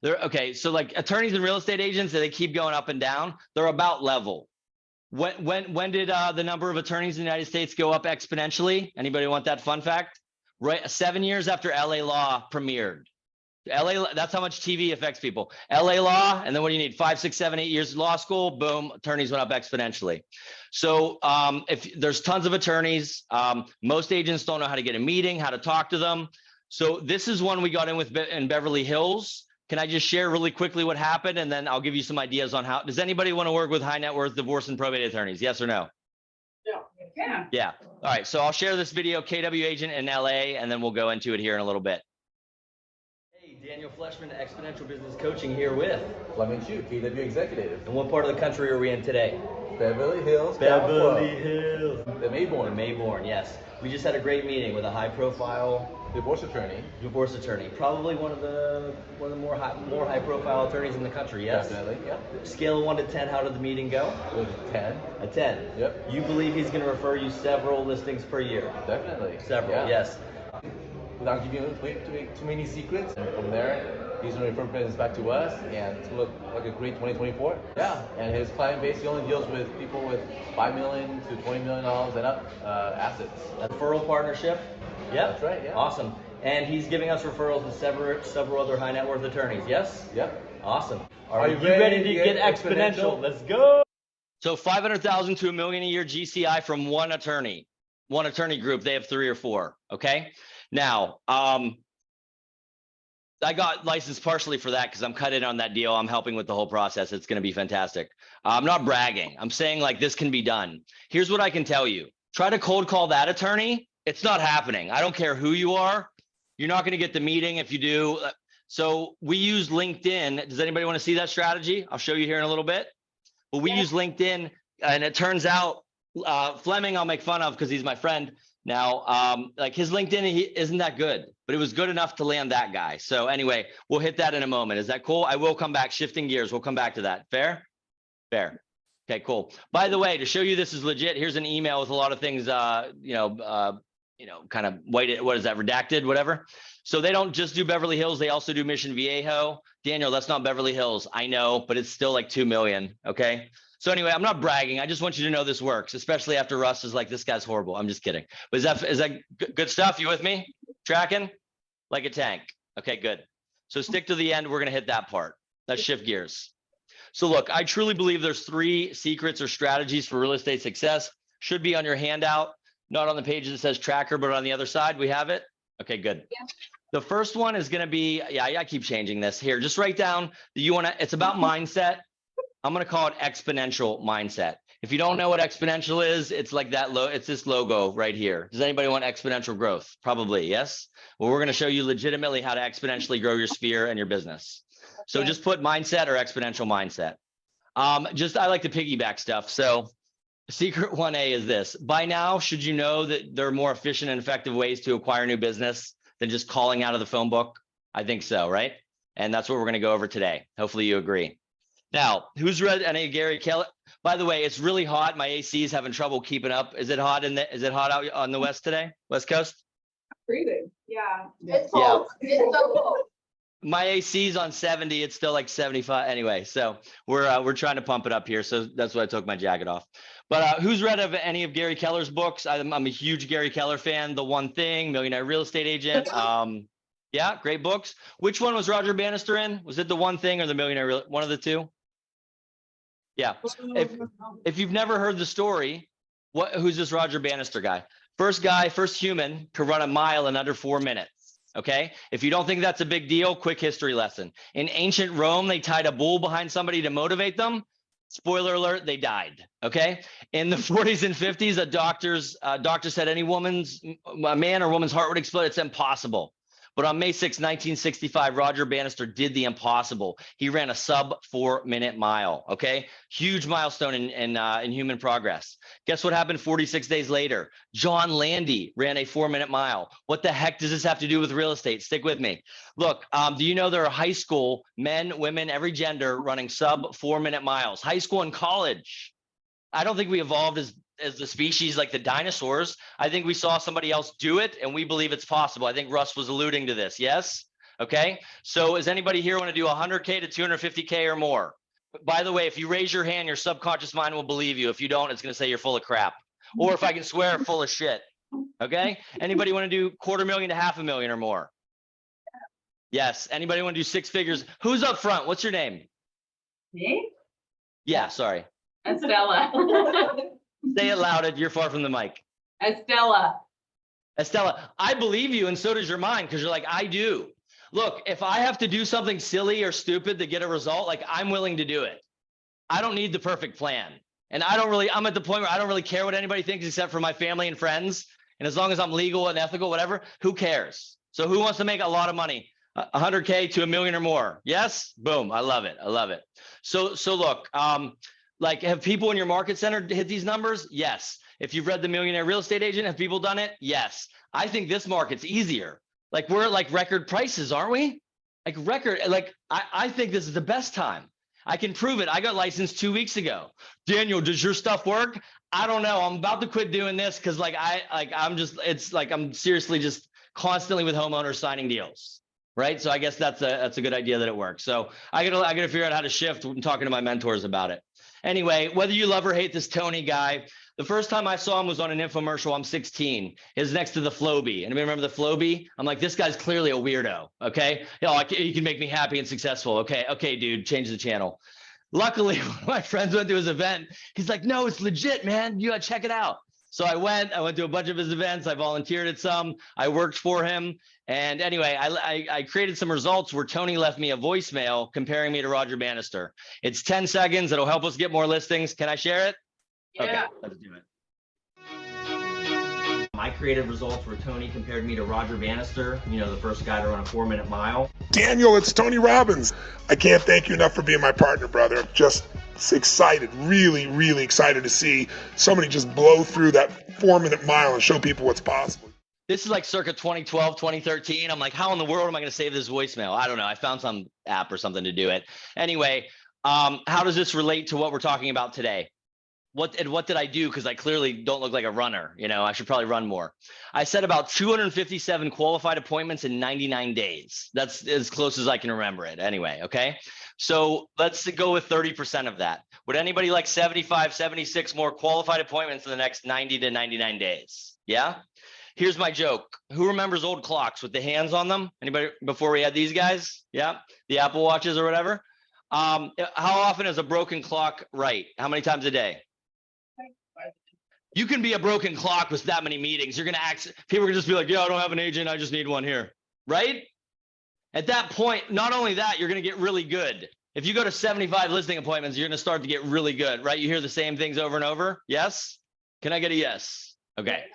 so like attorneys and real estate agents, they keep going up and down. They're about level. When did the number of attorneys in the United States go up exponentially? Anybody want that fun fact? Right, 7 years after LA law premiered. That's how much TV affects people. LA law, and then what do you need? 5, 6, 7, 8 years of law school, boom, attorneys went up exponentially. So if there's tons of attorneys, most agents don't know how to get a meeting, how to talk to them. So this is one we got in Beverly Hills. Can I just share really quickly what happened? And then I'll give you some ideas on how. Does anybody want to work with high net worth divorce and probate attorneys? Yes or no? Yeah. Yeah. All right. So I'll share this video, KW agent in LA, and then we'll go into it here in a little bit. Hey, Daniel Fleshman, Exponential Business Coaching here with Fleming Chu, KW Executive. And what part of the country are we in today? Beverly Hills, Beverly Hills. The Mayborn. Mayborn, yes. We just had a great meeting with a high profile divorce attorney. Probably one of the more high profile attorneys in the country, yes? Definitely, yeah. Scale of 1 to 10, how did the meeting go? It was 10. A 10? Yep. You believe he's going to refer you several listings per year? Definitely. Several, yeah. Yes. Without giving too many secrets, and from there, he's going to refer business back to us, and it's going to look like a great 2024. Yeah, and his client base, he only deals with people with $5 million to $20 million and up assets. A referral partnership? Yep. That's right, yeah. Awesome. And he's giving us referrals to several other high net worth attorneys, yes? Yep. Awesome. Are you ready to get exponential? Let's go. So 500,000 to $1 million a year GCI from one attorney group. They have 3 or 4. Okay. Now, I got licensed partially for that because I'm cut in on that deal. I'm helping with the whole process. It's going to be fantastic. I'm not bragging. I'm saying like this can be done. Here's what I can tell you. Try to cold call that attorney. It's not happening. I don't care who you are. You're not going to get the meeting if you do. So we use LinkedIn. Does anybody want to see that strategy? I'll show you here in a little bit. But we use LinkedIn, and it turns out Fleming I'll make fun of because he's my friend. Now, like his LinkedIn isn't that good, but it was good enough to land that guy. So anyway, we'll hit that in a moment. Is that cool? I will come back, shifting gears. We'll come back to that. Fair? Fair. Okay, cool. By the way, to show you this is legit, here's an email with a lot of things, kind of white, what is that, redacted, whatever. So they don't just do Beverly Hills, they also do Mission Viejo. Daniel, that's not Beverly Hills. I know, but it's still like 2 million, okay? So anyway, I'm not bragging. I just want you to know this works, especially after Russ is like, this guy's horrible. I'm just kidding. But is that good stuff? You with me? Tracking? Like a tank. Okay, good. So stick to the end. We're going to hit that part. Let's shift gears. So look, I truly believe there's 3 secrets or strategies for real estate success. Should be on your handout, not on the page that says tracker, but on the other side, we have it. Okay, good. Yeah. The first one is going to be, I keep changing this here. Just write down that it's about mindset. I'm going to call it exponential mindset. If you don't know what exponential is, it's like that it's this logo right here. Does anybody want exponential growth? Probably, yes. Well, we're going to show you legitimately how to exponentially grow your sphere and your business. So just put mindset or exponential mindset. I like to piggyback stuff. So secret 1A is this. By now, should you know that there are more efficient and effective ways to acquire new business than just calling out of the phone book? I think so, right? And that's what we're going to go over today. Hopefully you agree. Now, who's read any Gary Keller? By the way, it's really hot. My AC is having trouble keeping up. Is it hot out on the West today? West Coast? Breathing. Yeah. It's cold. Yeah. It's so cold. My AC is on 70. It's still like 75. Anyway, so we're trying to pump it up here. So that's why I took my jacket off. But who's read any of Gary Keller's books? I'm a huge Gary Keller fan. The One Thing, Millionaire Real Estate Agent. Yeah, great books. Which one was Roger Bannister in? Was it The One Thing or the Millionaire? One of the two? Yeah. If you've never heard the story, who's this Roger Bannister guy? First human to run a mile in under 4 minutes. Okay. If you don't think that's a big deal, quick history lesson. In ancient Rome, they tied a bull behind somebody to motivate them. Spoiler alert, they died. Okay. In the 40s and 50s, a doctor said a man or woman's heart would explode. It's impossible. But on May 6, 1965, Roger Bannister did the impossible. He ran a sub 4 minute mile. Okay. Huge milestone in human progress. Guess what happened 46 days later? John Landy ran a 4 minute mile. What the heck does this have to do with real estate? Stick with me. Look, do you know there are high school men, women, every gender running sub 4 minute miles? High school and college. I don't think we evolved as the species like the dinosaurs. I think we saw somebody else do it and we believe it's possible. I think Russ was alluding to this. Yes. Okay. So is anybody here want to do 100K to 250K or more? By the way, if you raise your hand, your subconscious mind will believe you. If you don't, it's going to say you're full of crap. Or if I can swear, full of shit. Okay. Anybody want to do 250,000 to 500,000 or more? Yes. Anybody want to do 6 figures? Who's up front? What's your name? Me? Yeah. Sorry. Estella. Say it loud. You're far from the mic. Estella. I believe you, and so does your mind, because you're like, I do. Look, if I have to do something silly or stupid to get a result, like I'm willing to do it. I don't need the perfect plan. And I'm at the point where I don't really care what anybody thinks except for my family and friends. And as long as I'm legal and ethical, whatever, who cares? So who wants to make a lot of money? 100K to 1 million or more? Yes? Boom. I love it. So look, like, have people in your market center hit these numbers? Yes. If you've read The Millionaire Real Estate Agent, have people done it? Yes. I think this market's easier. Like, we're at like record prices, aren't we? I think this is the best time. I can prove it. I got licensed 2 weeks ago. Daniel, does your stuff work? I don't know. I'm about to quit doing this because I'm seriously just constantly with homeowners signing deals. Right. So I guess that's a good idea that it works. So I gotta figure out how to shift. I'm talking to my mentors about it. Anyway, whether you love or hate this Tony guy, the first time I saw him was on an infomercial. I'm 16. It's next to the Flowbee. Anybody remember the Flowbee? I'm like, this guy's clearly a weirdo. Okay. He can make me happy and successful. Okay, dude, change the channel. Luckily, when my friends went to his event, he's like, no, it's legit, man. You gotta check it out. So I went to a bunch of his events. I volunteered at some. I worked for him. And anyway, I created some results where Tony left me a voicemail comparing me to Roger Bannister. It's 10 seconds. It'll help us get more listings. Can I share it? Yeah. Okay, let's do it. My creative results where Tony compared me to Roger Bannister, the first guy to run a 4 minute mile. Daniel, it's Tony Robbins. I can't thank you enough for being my partner, brother. Just excited, really, really excited to see somebody just blow through that 4-minute mile and show people what's possible. This is like circa 2012, 2013. I'm like, how in the world am I going to save this voicemail? I don't know. I found some app or something to do it. Anyway, how does this relate to what we're talking about today? What did I do? Because I clearly don't look like a runner. You know, I should probably run more. I set about 257 qualified appointments in 99 days. That's as close as I can remember it. Anyway, okay. So let's go with 30% of that. Would anybody like 75, 76 more qualified appointments in the next 90 to 99 days? Yeah. Here's my joke. Who remembers old clocks with the hands on them? Anybody before we had these guys? Yeah. The Apple Watches or whatever. How often is a broken clock right? How many times a day? You can be a broken clock with that many meetings. You're going to people are going to just be like, yeah, I don't have an agent. I just need one here. Right? At that point, not only that, you're going to get really good. If you go to 75 listing appointments, you're going to start to get really good, right? You hear the same things over and over. Yes? Can I get a yes? Okay.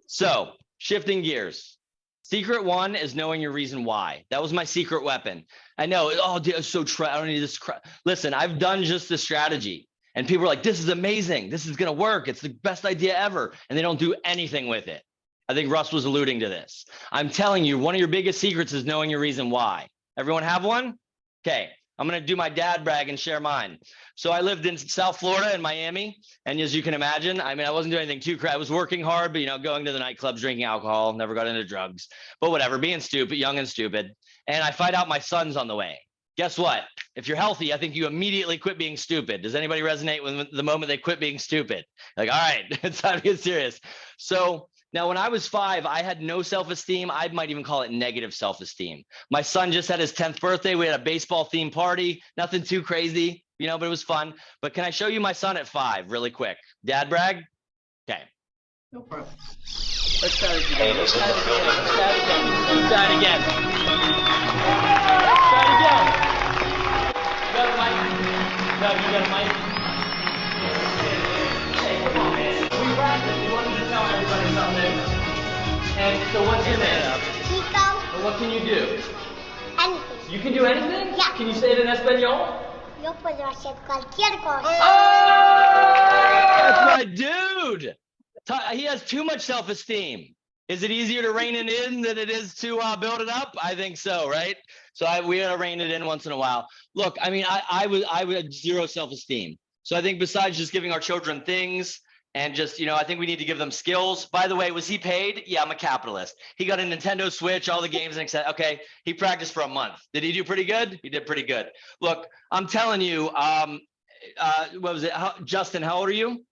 So shifting gears. Secret one is knowing your reason why. That was my secret weapon. I know. Oh, dude, it's so I don't need this. Listen, I've done just the strategy. And people are like, this is amazing. This is going to work. It's the best idea ever. And they don't do anything with it. I think Russ was alluding to this. I'm telling you, one of your biggest secrets is knowing your reason why. Everyone have one? Okay. I'm going to do my dad brag and share mine. So I lived in South Florida in Miami. And as you can imagine, I mean, I wasn't doing anything too crazy. I was working hard, but, you know, going to the nightclubs, drinking alcohol, never got into drugs, but whatever, being stupid, young and stupid. And I find out my son's on the way. Guess what? If you're healthy, I think you immediately quit being stupid. Does anybody resonate with the moment they quit being stupid? Like, all right, it's time to get serious. So now when I was 5, I had no self-esteem. I might even call it negative self-esteem. My son just had his 10th birthday. We had a baseball themed party, nothing too crazy, you know, but it was fun. But can I show you my son at 5 really quick? Dad brag? Okay. No problem. Let's start it again. Let's start it again. Let's start it again. Let's start it again. Let's start it again. You got a mic? Doug, you got a mic? Hey, come on, man. We practiced. We wanted to tell everybody something. And so what's your name? Chico. And what can you do? Anything. You can do anything? Yeah. Can you say it in Espanol? Yo puedo hacer cualquier cosa. Oh! That's my dude. He has too much self-esteem. Is it easier to rein it in than it is to build it up? I think so, right? So we gotta rein it in once in a while. Look, I mean, I would have zero self-esteem. So I think besides just giving our children things and just, you know, I think we need to give them skills. By the way, was he paid? Yeah, I'm a capitalist. He got a Nintendo Switch, all the games, and etc. Okay, he practiced for a month. Did he do pretty good? He did pretty good. Look, I'm telling you, what was it? Justin, how old are you?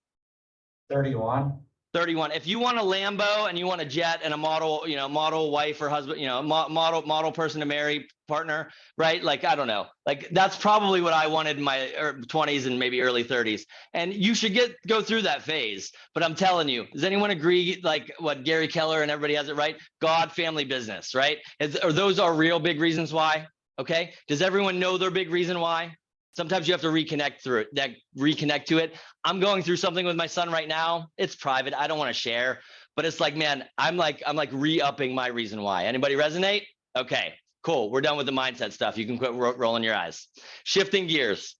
31. 31. If you want a Lambo and you want a jet and a model, you know, model wife or husband, you know, model person to marry, partner, right? Like, I don't know, like that's probably what I wanted in my 20s and maybe early 30s. And you should go through that phase. But I'm telling you, does anyone agree, like what Gary Keller and everybody has it right? God, family, business, right? Are those our real big reasons why? Okay. Does everyone know their big reason why? Sometimes you have to reconnect to it. I'm going through something with my son right now. It's private. I don't want to share, but it's like, man, I'm like re-upping my reason why. Anybody resonate? Okay, cool. We're done with the mindset stuff. You can quit rolling your eyes. Shifting gears.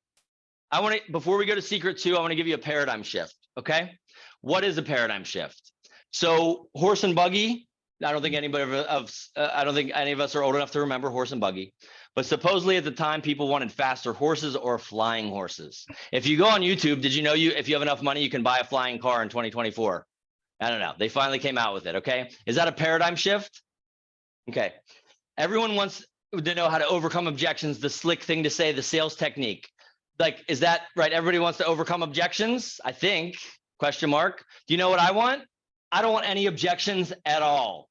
Before we go to secret 2, I want to give you a paradigm shift. Okay. What is a paradigm shift? So horse and buggy. I don't think any of us are old enough to remember horse and buggy. But supposedly at the time, people wanted faster horses or flying horses. If you go on YouTube, did you know if you have enough money, you can buy a flying car in 2024? I don't know. They finally came out with it. Okay. Is that a paradigm shift? Okay. Everyone wants to know how to overcome objections. The slick thing to say, the sales technique. Like, is that right? Everybody wants to overcome objections, I think, question mark. Do you know what I want? I don't want any objections at all.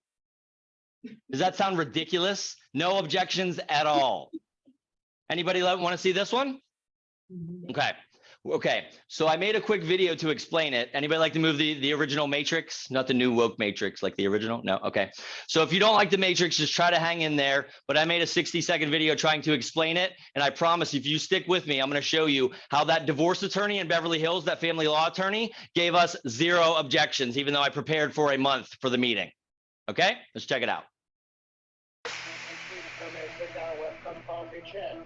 Does that sound ridiculous? No objections at all. Anybody want to see this one? Okay. Okay. So I made a quick video to explain it. Anybody like to move the original Matrix? Not the new woke Matrix, like the original? No? Okay. So if you don't like the Matrix, just try to hang in there. But I made a 60-second video trying to explain it. And I promise if you stick with me, I'm going to show you how that divorce attorney in Beverly Hills, that family law attorney, gave us 0 objections, even though I prepared for a month for the meeting. Okay. Let's check it out.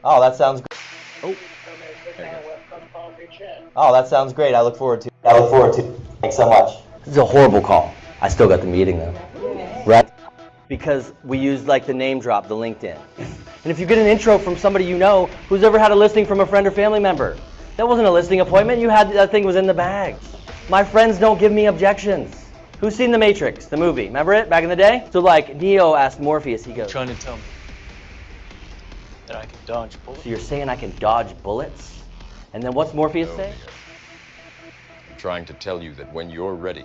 Oh, that sounds good. Oh. Oh, that sounds great. I look forward to it. Thanks so much. This is a horrible call. I still got the meeting though. Right? Because we used like the name drop, the LinkedIn. And if you get an intro from somebody you know who's ever had a listing from a friend or family member, that wasn't a listing appointment. You had that thing was in the bag. My friends don't give me objections. Who's seen The Matrix, the movie? Remember it back in the day? So like Neo asked Morpheus, he goes, Trying to tell me that I can dodge bullets. so you're saying I can dodge bullets? And then what's Morpheus say? I'm trying to tell you that when you're ready,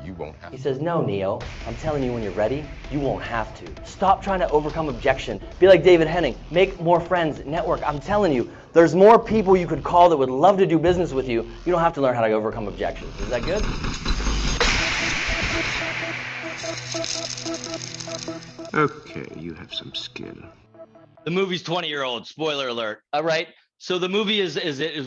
you won't have He says, no, Neo, I'm telling you when you're ready, you won't have to. Stop trying to overcome objection. Be like David Henning, make more friends, network. I'm telling you, there's more people you could call that would love to do business with you. You don't have to learn how to overcome objections. Is that good? Okay, you have some skill. The movie's 20-year-old, spoiler alert. All right. So the movie is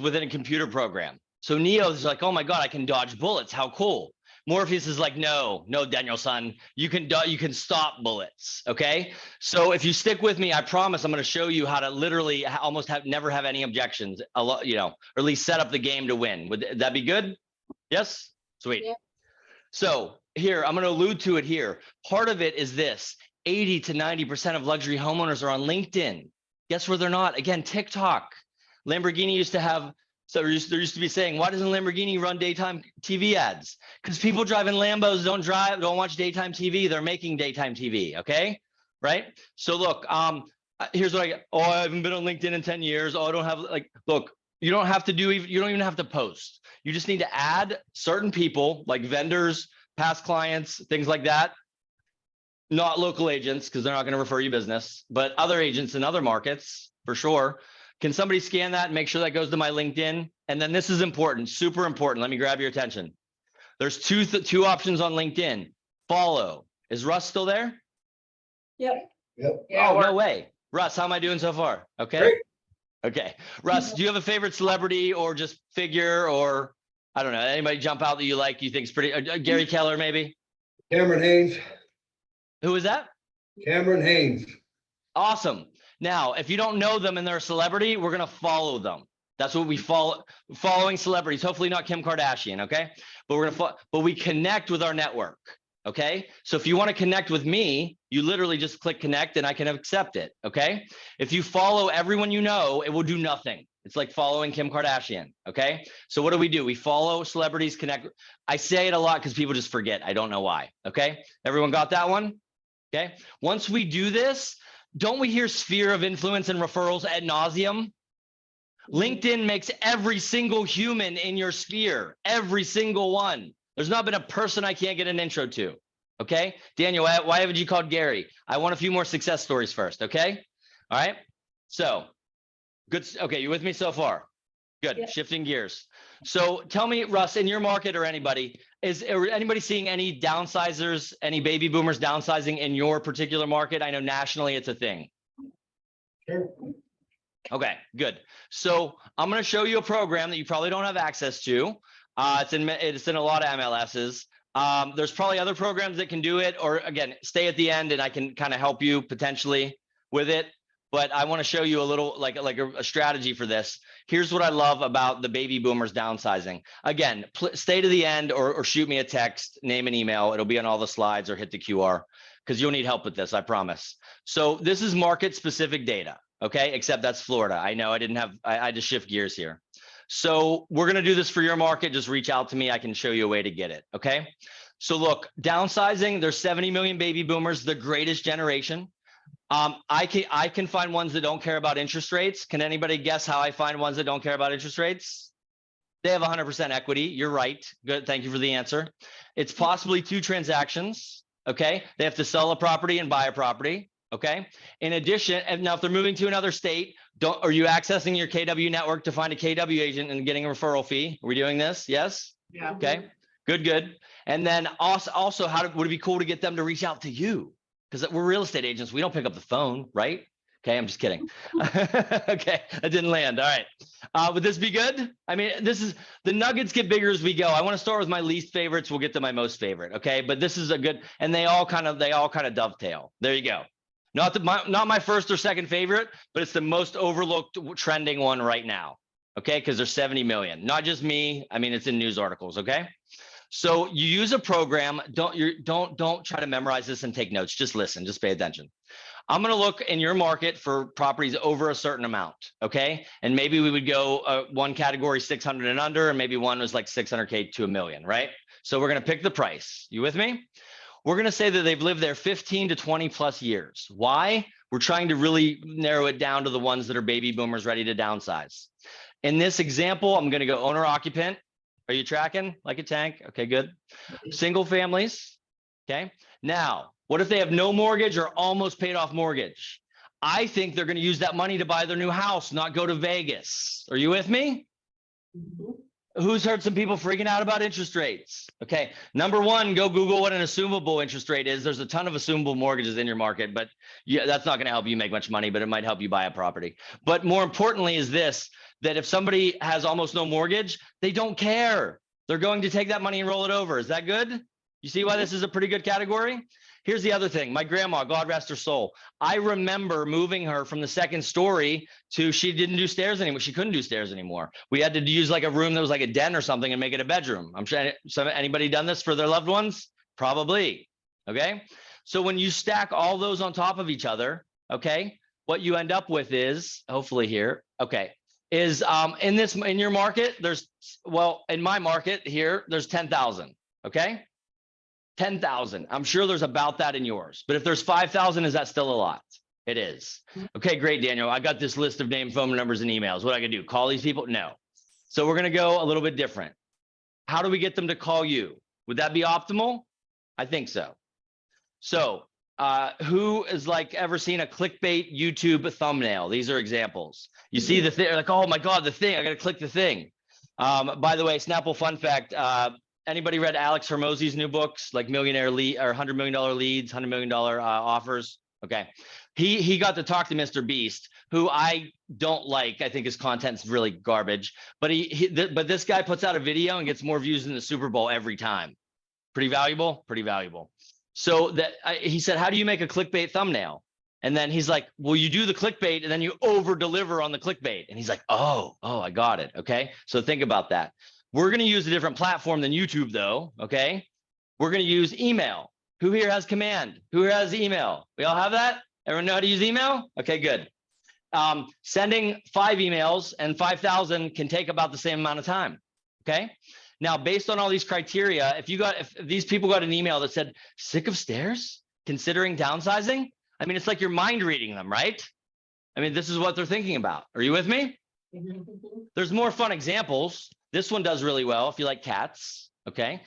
within a computer program. So Neo's like, oh my God, I can dodge bullets. How cool. Morpheus is like, no, Daniel-san, you can stop bullets. Okay. So if you stick with me, I promise I'm going to show you how to literally almost never have any objections, or at least set up the game to win. Would that be good? Yes. Sweet. Yeah. So here, I'm going to allude to it here. Part of it is this: 80 to 90% of luxury homeowners are on LinkedIn. Guess where they're not? Again, TikTok. Lamborghini used to have, so there used to be saying, why doesn't Lamborghini run daytime TV ads? Because people driving Lambos don't watch daytime TV. They're making daytime TV, okay? Right? So look, here's what I get. Oh, I haven't been on LinkedIn in 10 years. Oh, I don't have, look, you don't even have to post. You just need to add certain people like vendors, past clients, things like that. Not local agents, because they're not going to refer you business, but other agents in other markets for sure. Can somebody scan that and make sure that goes to my LinkedIn? And then this is important, super important. Let me grab your attention. There's two options on LinkedIn. Follow. Is Russ still there? Yep. Oh, no way. Russ, how am I doing so far? Okay. Great. Okay. Russ, do you have a favorite celebrity or just figure, or I don't know, anybody jump out that you like, you think is pretty, Gary Keller maybe? Cameron Haynes. Who is that? Cameron Haynes. Awesome. Now, if you don't know them and they're a celebrity, we're going to follow them. That's what we follow, following celebrities, hopefully not Kim Kardashian. Okay. But we're going to, but we connect with our network. Okay. So if you want to connect with me, you literally just click connect and I can accept it. Okay. If you follow everyone, you know, it will do nothing. It's like following Kim Kardashian. Okay. So what do? We follow celebrities, connect. I say it a lot because people just forget. I don't know why. Okay. Everyone got that one? Okay. Once we do this, don't we hear sphere of influence and referrals ad nauseum? LinkedIn makes every single human in your sphere, every single one. There's not been a person I can't get an intro to. Okay. Daniel, why haven't you called Gary? I want a few more success stories first. Okay. All right. So good. Okay. You with me so far? Good. Yeah. Shifting gears. So tell me, Russ, in your market or anybody, is anybody seeing any downsizers, any baby boomers downsizing in your particular market? I know nationally it's a thing. Sure. Okay, good. So I'm going to show you a program that you probably don't have access to. It's in a lot of MLSs. There's probably other programs that can do it, or again, stay at the end and I can kind of help you potentially with it. But I want to show you a little like a strategy for this. Here's what I love about the baby boomers downsizing. Again, stay to the end or shoot me a text, name and email. It'll be on all the slides or hit the QR because you'll need help with this, I promise. So this is market specific data, okay? Except that's Florida. I know I had to shift gears here. So we're going to do this for your market. Just reach out to me. I can show you a way to get it, okay? So look, downsizing, there's 70 million baby boomers, the greatest generation. I can find ones that don't care about interest rates. Can anybody guess how I find ones that don't care about interest rates? They have 100% equity. You're right. Good. Thank you for the answer. It's possibly 2 transactions. Okay. They have to sell a property and buy a property. Okay. In addition, and now if they're moving to another state, are you accessing your KW network to find a KW agent and getting a referral fee? Are we doing this? Yes. Yeah. Okay. Good. And then also would it be cool to get them to reach out to you? Because we're real estate agents. We don't pick up the phone, right? Okay, I'm just kidding. Okay, that didn't land. All right. Would this be good? I mean, the nuggets get bigger as we go. I want to start with my least favorites. We'll get to my most favorite. Okay, but this is a good, and they all kind of dovetail. There you go. Not my first or second favorite, but it's the most overlooked trending one right now. Okay, because there's 70 million, not just me. I mean, it's in news articles. Okay. So you use a program. Don't try to memorize this and take notes. Just listen, just pay attention. I'm going to look in your market for properties over a certain amount. Okay. And maybe we would go one category 600 and under, and maybe one was like 600K to $1 million, right? So we're going to pick the price. You with me? We're going to say that they've lived there 15 to 20 plus years. Why? We're trying to really narrow it down to the ones that are baby boomers ready to downsize. In this example, I'm going to go owner occupant. Are you tracking like a tank? Okay, good. Single families. Okay. Now, what if they have no mortgage or almost paid off mortgage? I think they're going to use that money to buy their new house, not go to Vegas. Are you with me? Who's heard some people freaking out about interest rates? Okay. Number one, go Google what an assumable interest rate is. There's a ton of assumable mortgages in your market, but yeah, that's not going to help you make much money, but it might help you buy a property. But more importantly is this, that if somebody has almost no mortgage, they don't care. They're going to take that money and roll it over. Is that good? You see why this is a pretty good category? Here's the other thing. My grandma, God rest her soul. I remember moving her from the second story to, she didn't do stairs anymore. She couldn't do stairs anymore. We had to use like a room that was like a den or something and make it a bedroom. I'm sure anybody done this for their loved ones? Probably. Okay. So when you stack all those on top of each other, okay, what you end up with is, hopefully here, okay, is in your market, there's, well, in my market here, there's 10,000. Okay. 10,000. I'm sure there's about that in yours, but if there's 5,000, is that still a lot? It is. Okay, great, Daniel. I got this list of name, phone numbers, and emails. What I can do? Call these people? No. So we're going to go a little bit different. How do we get them to call you? Would that be optimal? I think so. So who is like ever seen a clickbait YouTube thumbnail? These are examples. You see the thing, like, oh my God, the thing, I got to click the thing. By the way, Snapple fun fact, anybody read Alex Hormozy's new books, like Millionaire Lead or $100 Million Leads, $100 Million offers? Okay. He got to talk to Mr. Beast, who I don't like. I think his content's really garbage, but but this guy puts out a video and gets more views than the Super Bowl every time. Pretty valuable, pretty valuable. So that he said, how do you make a clickbait thumbnail? And then he's like, well, you do the clickbait and then you over deliver on the clickbait. And he's like, oh, I got it. Okay. So think about that. We're going to use a different platform than YouTube though. Okay. We're going to use email. Who here has command? Who here has email? We all have that? Everyone know how to use email? Okay, good. Sending 5 emails and 5,000 can take about the same amount of time. Okay. Now, based on all these criteria, if these people got an email that said, sick of stairs, considering downsizing, I mean, it's like you're mind reading them, right? I mean, this is what they're thinking about. Are you with me? There's more fun examples. This one does really well if you like cats. Okay.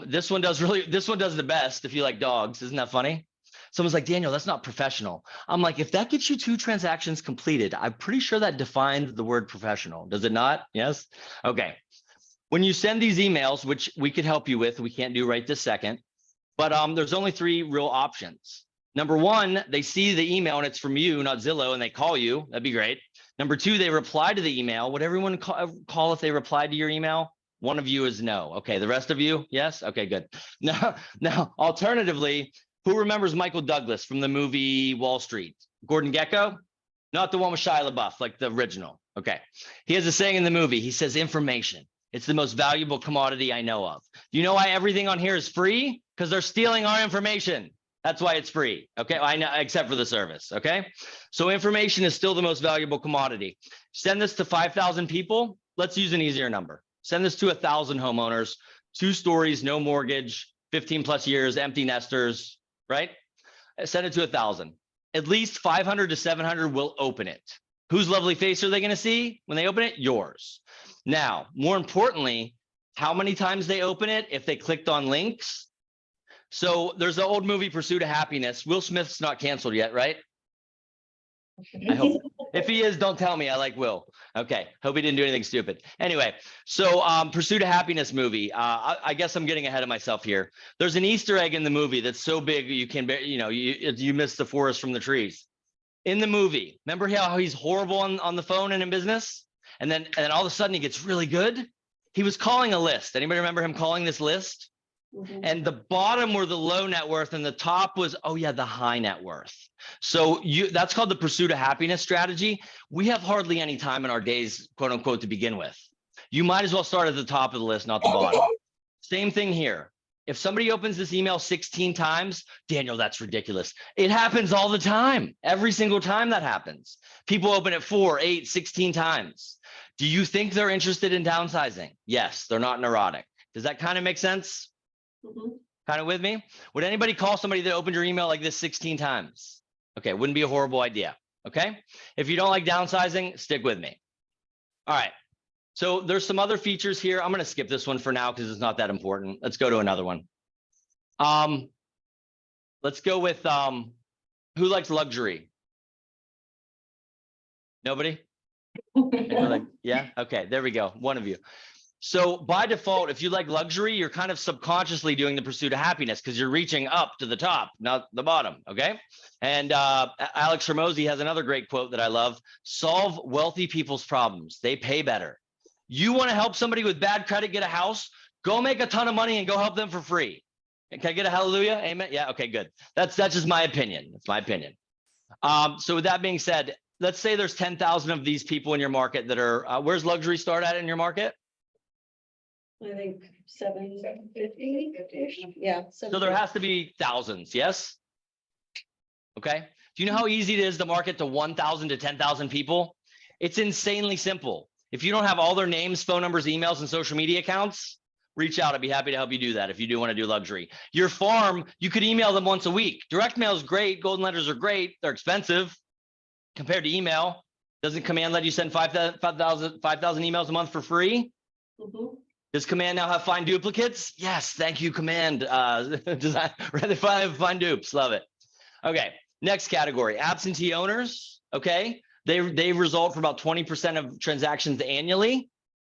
This one does the best if you like dogs. Isn't that funny? Someone's like, Daniel, that's not professional. I'm like, if that gets you 2 transactions completed, I'm pretty sure that defined the word professional. Does it not? Yes. Okay. When you send these emails, which we could help you with, we can't do right this second, but there's only 3 real options. Number 1, they see the email and it's from you, not Zillow, and they call you. That'd be great. Number 2, they reply to the email. Would everyone call if they replied to your email? One of you is no. Okay, the rest of you, yes? Okay, good. Now, alternatively, who remembers Michael Douglas from the movie Wall Street? Gordon Gekko? Not the one with Shia LaBeouf, like the original. Okay. He has a saying in the movie. He says, information. It's the most valuable commodity I know of. Do you know why everything on here is free? Because they're stealing our information. That's why it's free. Okay. I know, except for the service. Okay. So information is still the most valuable commodity. Send this to 5,000 people. Let's use an easier number. Send this to 1,000 homeowners, 2 stories, no mortgage, 15 plus years, empty nesters, right? Send it to 1,000. At least 500 to 700 will open it. Whose lovely face are they going to see when they open it? Yours. Now, more importantly, how many times they open it if they clicked on links. So there's an old movie, Pursuit of Happiness. Will Smith's not canceled yet, right? I hope. If he is, don't tell me. I like Will. Okay. Hope he didn't do anything stupid. Anyway, so Pursuit of Happiness movie. I guess I'm getting ahead of myself here. There's an Easter egg in the movie that's so big you can, you miss the forest from the trees. In the movie, remember how he's horrible on the phone and in business? And then all of a sudden he gets really good. He was calling a list. Anybody remember him calling this list? And the bottom were the low net worth and the top was, oh yeah, the high net worth. So that's called the pursuit of happiness strategy. We have hardly any time in our days, quote unquote, to begin with. You might as well start at the top of the list, not the bottom. Same thing here. If somebody opens this email 16 times, Daniel, that's ridiculous. It happens all the time. Every single time that happens. People open it 4, 8, 16 times. Do you think they're interested in downsizing? Yes, they're not neurotic. Does that kind of make sense? Kind of with me? Would anybody call somebody that opened your email like this 16 times? Okay, wouldn't be a horrible idea. Okay. If you don't like downsizing, stick with me. All right. So there's some other features here. I'm going to skip this one for now because it's not that important. Let's go to another one. Let's go with who likes luxury? Nobody? Yeah. Okay. There we go. One of you. So by default, if you like luxury, you're kind of subconsciously doing the pursuit of happiness because you're reaching up to the top, not the bottom. Okay. And Alex Hormozy has another great quote that I love. Solve wealthy people's problems. They pay better. You want to help somebody with bad credit get a house? Go make a ton of money and go help them for free. Can I get a hallelujah? Amen. Yeah. Okay, good. That's just my opinion. That's my opinion. So with that being said, let's say there's 10,000 of these people in your market that are, where's luxury start at in your market? I think 750-ish. Yeah. So there has to be thousands. Yes. Okay. Do you know how easy it is to market to 1,000 to 10,000 people? It's insanely simple. If you don't have all their names, phone numbers, emails, and social media accounts, reach out. I'd be happy to help you do that if you do want to do luxury. Your farm, you could email them once a week. Direct mail is great. Golden letters are great. They're expensive compared to email. Doesn't Command let you send 5,000 emails a month for free? Does Command now have find duplicates? Yes, thank you, Command. Design rather find dupes. Love it. Okay, next category, absentee owners. Okay, they result for about 20% of transactions annually.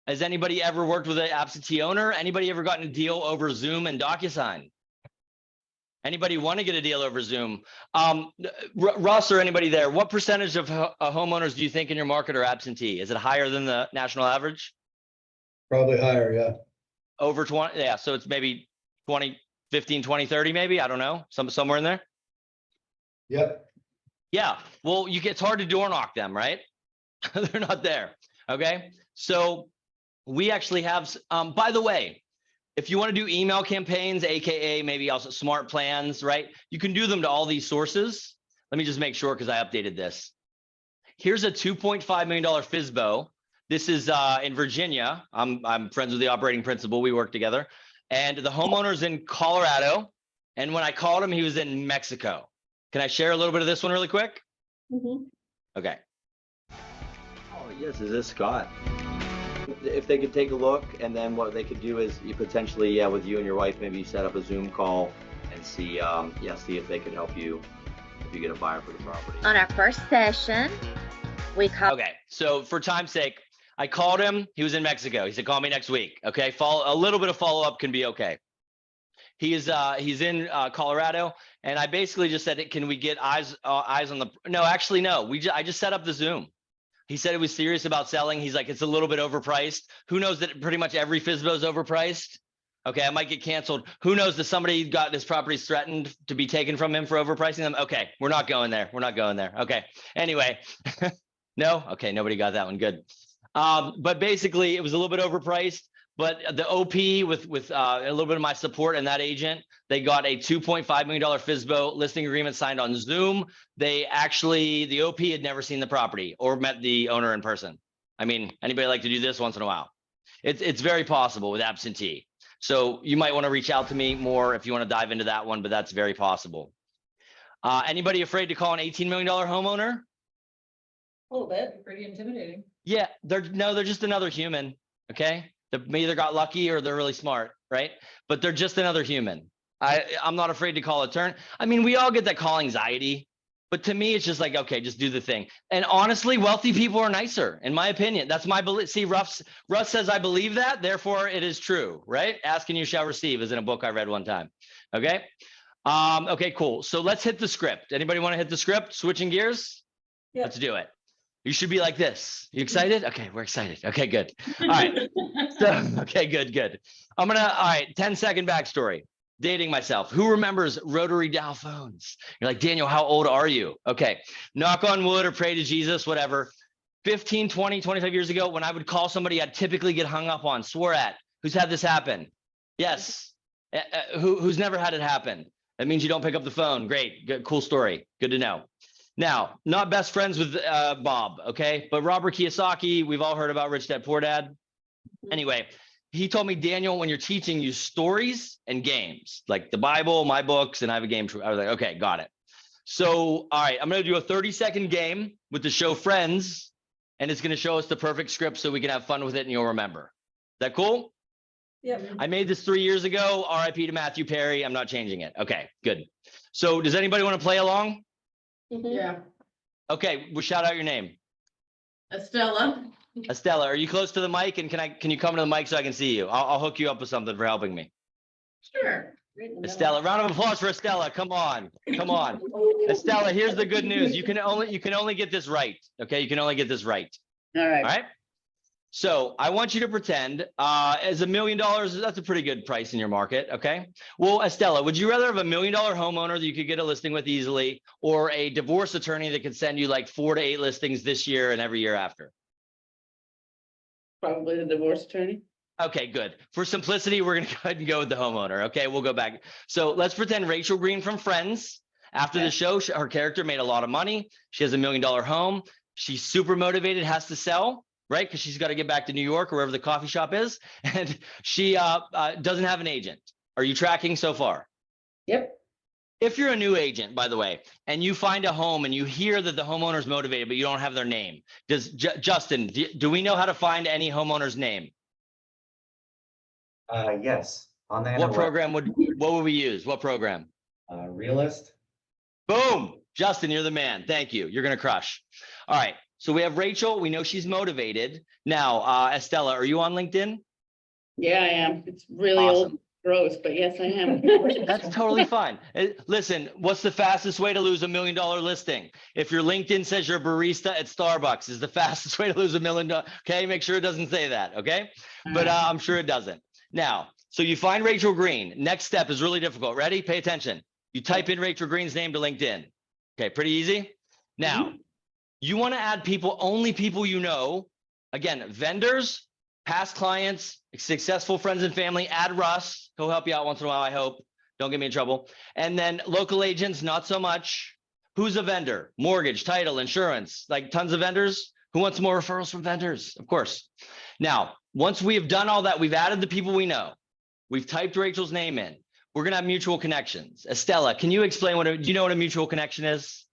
Has anybody ever worked with an absentee owner? Anybody ever gotten a deal over Zoom and DocuSign? Anybody want to get a deal over Zoom? Russ or anybody there, what percentage of homeowners do you think in your market are absentee? Is it higher than the national average? Probably higher, yeah. Over 20, yeah. So it's maybe 20, 15, 20, 30, maybe. I don't know. Somewhere in there. Yep. Yeah. Well, it's hard to door knock them, right? They're not there. Okay. So we actually have, by the way, if you want to do email campaigns, AKA maybe also smart plans, right? You can do them to all these sources. Let me just make sure because I updated this. Here's a $2.5 million FSBO. This is in Virginia. I'm friends with the operating principal. We work together. And the homeowner's in Colorado. And when I called him, he was in Mexico. Can I share a little bit of this one really quick? Okay. Oh, yes, is this Scott? If they could take a look, and then what they could do is you potentially, yeah, with you and your wife, maybe set up a Zoom call and see, see if they could help you if you get a buyer for the property. On our first session, we called. Okay, so for time's sake, I called him. He was in Mexico. He said, call me next week. Okay, a little bit of follow-up can be okay. He's in Colorado, and I basically just said, can we get eyes on the? No, actually, no. I just set up the Zoom. He said he was serious about selling. He's like, it's a little bit overpriced. Who knows that pretty much every FSBO is overpriced? Okay, I might get canceled. Who knows that somebody got his properties threatened to be taken from him for overpricing them? Okay, we're not going there. We're not going there. Okay, anyway, no? Okay, nobody got that one. Good. But basically, it was a little bit overpriced. But the OP with a little bit of my support and that agent, they got a $2.5 million FSBO listing agreement signed on Zoom. The OP had never seen the property or met the owner in person. I mean, anybody like to do this once in a while? It's very possible with absentee. So you might want to reach out to me more if you want to dive into that one, but that's very possible. Anybody afraid to call an $18 million homeowner? A little bit, pretty intimidating. Yeah, they're just another human, okay? They either got lucky or they're really smart, right? But they're just another human. I'm not afraid to call a turn. I mean, we all get that call anxiety, but to me, it's just like, okay, just do the thing. And honestly, wealthy people are nicer, in my opinion. That's my belief. See, Russ says I believe that, therefore it is true, right? Ask and you shall receive is in a book I read one time. Okay. Okay, cool. So let's hit the script. Anybody want to hit the script? Switching gears? Yep. Let's do it. You should be like this. You excited? Okay, we're excited. Okay, good. All right. So, okay, good. All right, 10-second backstory. Dating myself. Who remembers rotary dial phones? You're like, Daniel, how old are you? Okay, knock on wood or pray to Jesus, whatever. 15, 20, 25 years ago, when I would call somebody, I'd typically get hung up on, swore at. Who's had this happen? Yes. Who's never had it happen? That means you don't pick up the phone. Great, good, cool story. Good to know. Now, not best friends with Bob, okay? But Robert Kiyosaki, we've all heard about Rich Dad Poor Dad. Anyway, he told me, Daniel, when you're teaching, use stories and games, like the Bible, my books, and I have a game. I was like, okay, got it. So, all right, I'm going to do a 30-second game with the show Friends, and it's going to show us the perfect script so we can have fun with it and you'll remember. Is that cool? Yep. I made this 3 years ago. RIP to Matthew Perry. I'm not changing it. Okay, good. So does anybody want to play along? Yeah. Okay, well, shout out your name. Estella. Estella, are you close to the mic? And can you come to the mic so I can see you? I'll hook you up with something for helping me. Sure. Estella, round of applause for Estella. Come on. Estella, here's the good news. You can only get this right. Okay, you can only get this right. All right. All right. So I want you to pretend as $1 million, that's a pretty good price in your market, okay? Well, Estella, would you rather have $1 million homeowner that you could get a listing with easily, or a divorce attorney that could send you like 4 to 8 listings this year and every year after? Probably the divorce attorney. Okay, good. For simplicity, we're gonna go ahead and go with the homeowner, okay? We'll go back. So let's pretend Rachel Green from Friends. After the show, her character made a lot of money. She has $1 million home. She's super motivated, has to sell, right? Because she's got to get back to New York or wherever the coffee shop is. And she doesn't have an agent. Are you tracking so far? Yep. If you're a new agent, by the way, and you find a home and you hear that the homeowner's motivated, but you don't have their name, does Justin, do we know how to find any homeowner's name? Yes. On the What program what would we use? What program? Realist. Boom. Justin, you're the man. Thank you. You're going to crush. All right. So we have Rachel. We know she's motivated. Now, Estella, are you on LinkedIn? Yeah, I am. It's really Awesome. old, gross, but yes, I am. That's totally fine. Listen, what's the fastest way to lose $1 million listing? If your LinkedIn says you're a barista at Starbucks is the fastest way to lose $1 million. Okay, make sure it doesn't say that. Okay, but I'm sure it doesn't. Now, so you find Rachel Green. Next step is really difficult. Ready? Pay attention. You type in Rachel Green's name to LinkedIn. Okay, pretty easy. Now, you want to add people, only people you know. Again, vendors, past clients, successful friends and family. Add Russ. He'll help you out once in a while, I hope. Don't get me in trouble. And then local agents, not so much. Who's a vendor? Mortgage, title, insurance, like tons of vendors. Who wants more referrals from vendors? Of course. Now, once we have done all that, we've added the people we know. We've typed Rachel's name in. We're going to have mutual connections. Estella, can you explain do you know what a mutual connection is?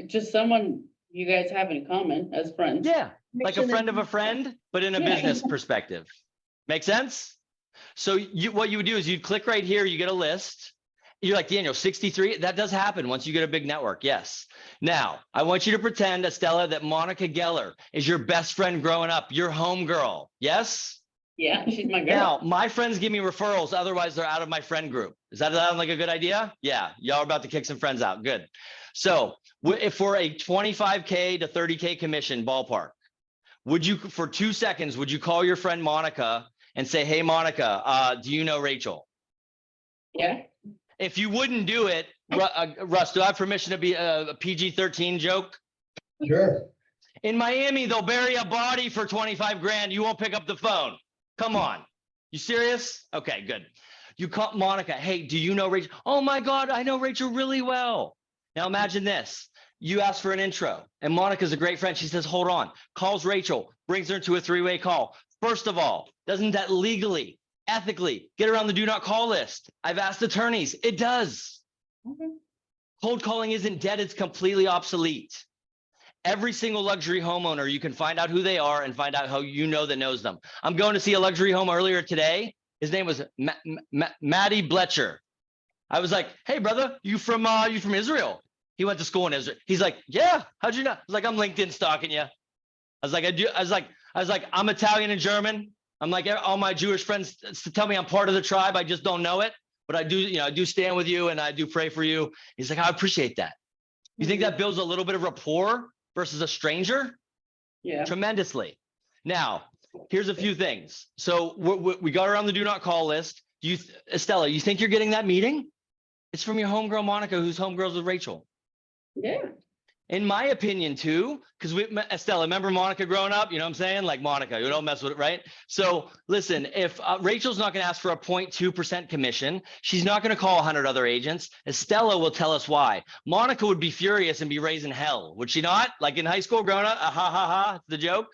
Just someone you guys have in common as friends. Yeah, like a friend of a friend, but in a business perspective. Make sense? So what you would do is you'd click right here, you get a list. You're like, Daniel, 63, that does happen once you get a big network, yes. Now, I want you to pretend, Estella, that Monica Geller is your best friend growing up, your home girl, yes? Yeah, she's my girl. Now, my friends give me referrals, otherwise they're out of my friend group. Does that sound like a good idea? Yeah, y'all are about to kick some friends out, good. So if for a 25K to 30K commission ballpark, would you, for 2 seconds, would you call your friend Monica and say, hey, Monica, do you know Rachel? Yeah. If you wouldn't do it, Russ, do I have permission to be a PG-13 joke? Sure. In Miami, they'll bury a body for 25 grand. You won't pick up the phone. Come on. You serious? Okay, good. You call Monica. Hey, do you know Rachel? Oh my God, I know Rachel really well. Now imagine this. You ask for an intro and Monica's a great friend. She says, hold on, calls Rachel, brings her to a 3-way call. First of all, doesn't that legally, ethically get her on the do not call list? I've asked attorneys, it does. Cold calling isn't dead, it's completely obsolete. Every single luxury homeowner, you can find out who they are and find out how you know that knows them. I'm going to see a luxury home earlier today. His name was Matty Bletcher. I was like, hey brother, you from Israel? He went to school in Israel. He's like, yeah, how'd you know? I was like, I'm LinkedIn stalking you. I was like, I'm Italian and German. I'm like, all my Jewish friends tell me I'm part of the tribe. I just don't know it, but I do stand with you and I do pray for you. He's like, I appreciate that. You think that builds a little bit of rapport versus a stranger? Yeah. Tremendously. Now, here's a few things. So we got her on the do not call list. Estella, you think you're getting that meeting? It's from your homegirl, Monica, who's homegirls with Rachel. Yeah. In my opinion, too, because Estella, remember Monica growing up? You know what I'm saying? Like Monica, you don't mess with it, right? So listen, if Rachel's not going to ask for a 0.2% commission, she's not going to call 100 other agents. Estella will tell us why. Monica would be furious and be raising hell, would she not? Like in high school growing up, ha ha ha, the joke.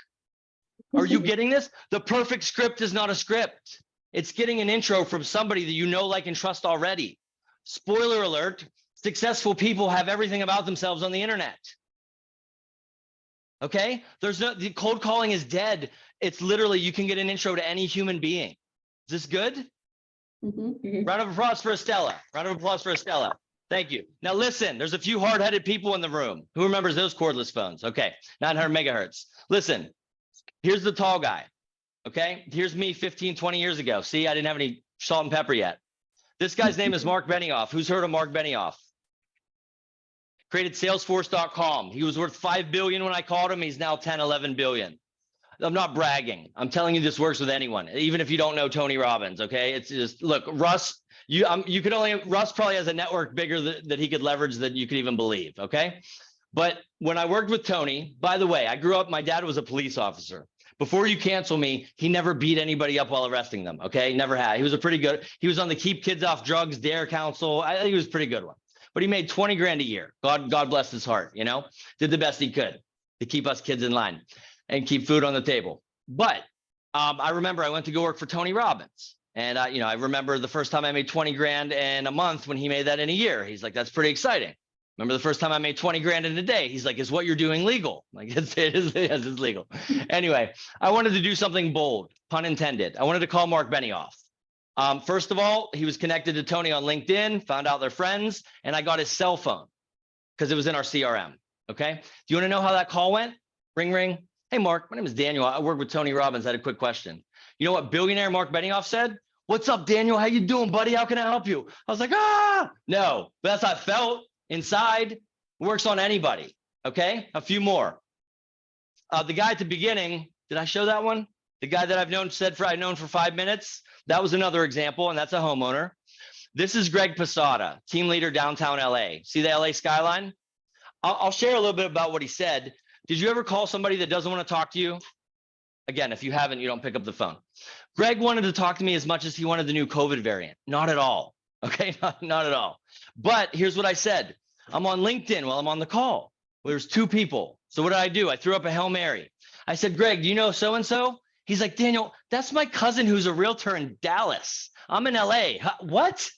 Are you getting this? The perfect script is not a script. It's getting an intro from somebody that you know, like, and trust already. Spoiler alert. Successful people have everything about themselves on the internet. Okay? The cold calling is dead. It's literally, you can get an intro to any human being. Is this good? Round of applause for Estella. Round of applause for Estella. Thank you. Now listen, there's a few hard-headed people in the room. Who remembers those cordless phones? Okay, 900 megahertz. Listen, here's the tall guy. Okay, here's me 15, 20 years ago. See, I didn't have any salt and pepper yet. This guy's name is Mark Benioff. Who's heard of Mark Benioff? Created Salesforce.com. He was worth 5 billion when I called him. He's now 10, 11 billion. I'm not bragging. I'm telling you this works with anyone, even if you don't know Tony Robbins. Okay, it's just, look, Russ. Russ probably has a network bigger that he could leverage than you could even believe. Okay, but when I worked with Tony, by the way, I grew up. My dad was a police officer. Before you cancel me, he never beat anybody up while arresting them. Okay, never had. He was he was on the Keep Kids Off Drugs Dare Council. I think he was a pretty good one. But he made 20 grand a year. God bless his heart, you know, did the best he could to keep us kids in line and keep food on the table. But I remember I went to go work for Tony Robbins. And, I remember the first time I made 20 grand in a month when he made that in a year. He's like, that's pretty exciting. Remember the first time I made 20 grand in a day? He's like, is what you're doing legal? Like, it is legal. Anyway, I wanted to do something bold, pun intended. I wanted to call Mark Benioff. First of all, he was connected to Tony on LinkedIn, found out they're friends, and I got his cell phone because it was in our CRM. Okay. Do you want to know how that call went? Ring, ring. Hey, Mark, my name is Daniel. I work with Tony Robbins. I had a quick question. You know what billionaire Mark Benioff said? What's up, Daniel? How you doing, buddy? How can I help you? I was like, no, but that's how I felt inside. Works on anybody. Okay. A few more. The guy at the beginning, did I show that one? The guy that I've known for 5 minutes. That was another example, and that's a homeowner. This is Greg Posada, team leader downtown LA. See the LA skyline? I'll share a little bit about what he said. Did you ever call somebody that doesn't want to talk to you? Again, if you haven't, you don't pick up the phone. Greg wanted to talk to me as much as he wanted the new COVID variant. Not at all. Okay, not at all. But here's what I said. I'm on LinkedIn while I'm on the call. Well, there's 2 people. So what did? I threw up a Hail Mary. I said, Greg, do you know so-and-so? He's like, Daniel, that's my cousin who's a realtor in Dallas. I'm in LA. What?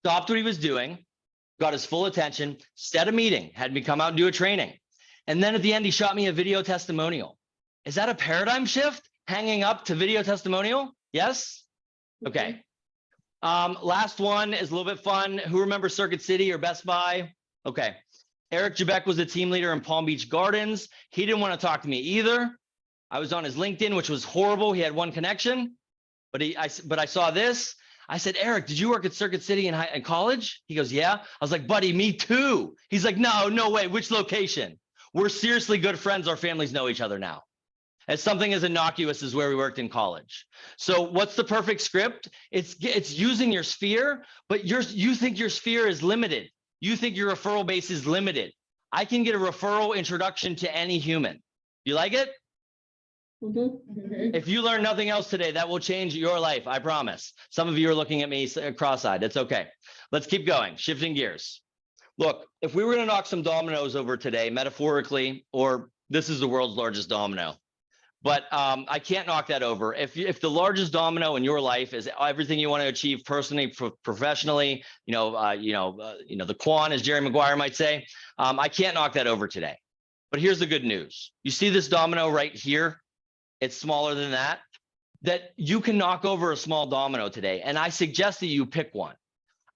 Stopped what he was doing, got his full attention, set a meeting, had me come out and do a training. And then at the end, he shot me a video testimonial. Is that a paradigm shift? Hanging up to video testimonial? Yes? Okay. Last one is a little bit fun. Who remembers Circuit City or Best Buy? Okay. Eric Jabek was a team leader in Palm Beach Gardens. He didn't want to talk to me either. I was on his LinkedIn, which was horrible. He had one connection, but I saw this. I said, Eric, did you work at Circuit City in college? He goes, yeah. I was like, buddy, me too. He's like, no way. Which location? We're seriously good friends. Our families know each other now. As something as innocuous as where we worked in college. So what's the perfect script? It's using your sphere, but you think your sphere is limited. You think your referral base is limited. I can get a referral introduction to any human. You like it? If you learn nothing else today, that will change your life. I promise. Some of you are looking at me cross-eyed. It's okay. Let's keep going. Shifting gears. Look, if we were going to knock some dominoes over today, metaphorically, or this is the world's largest domino, but I can't knock that over. If the largest domino in your life is everything you want to achieve personally, professionally, the Quan, as Jerry Maguire might say, I can't knock that over today. But here's the good news. You see this domino right here? It's smaller than that you can knock over a small domino today. And I suggest that you pick one.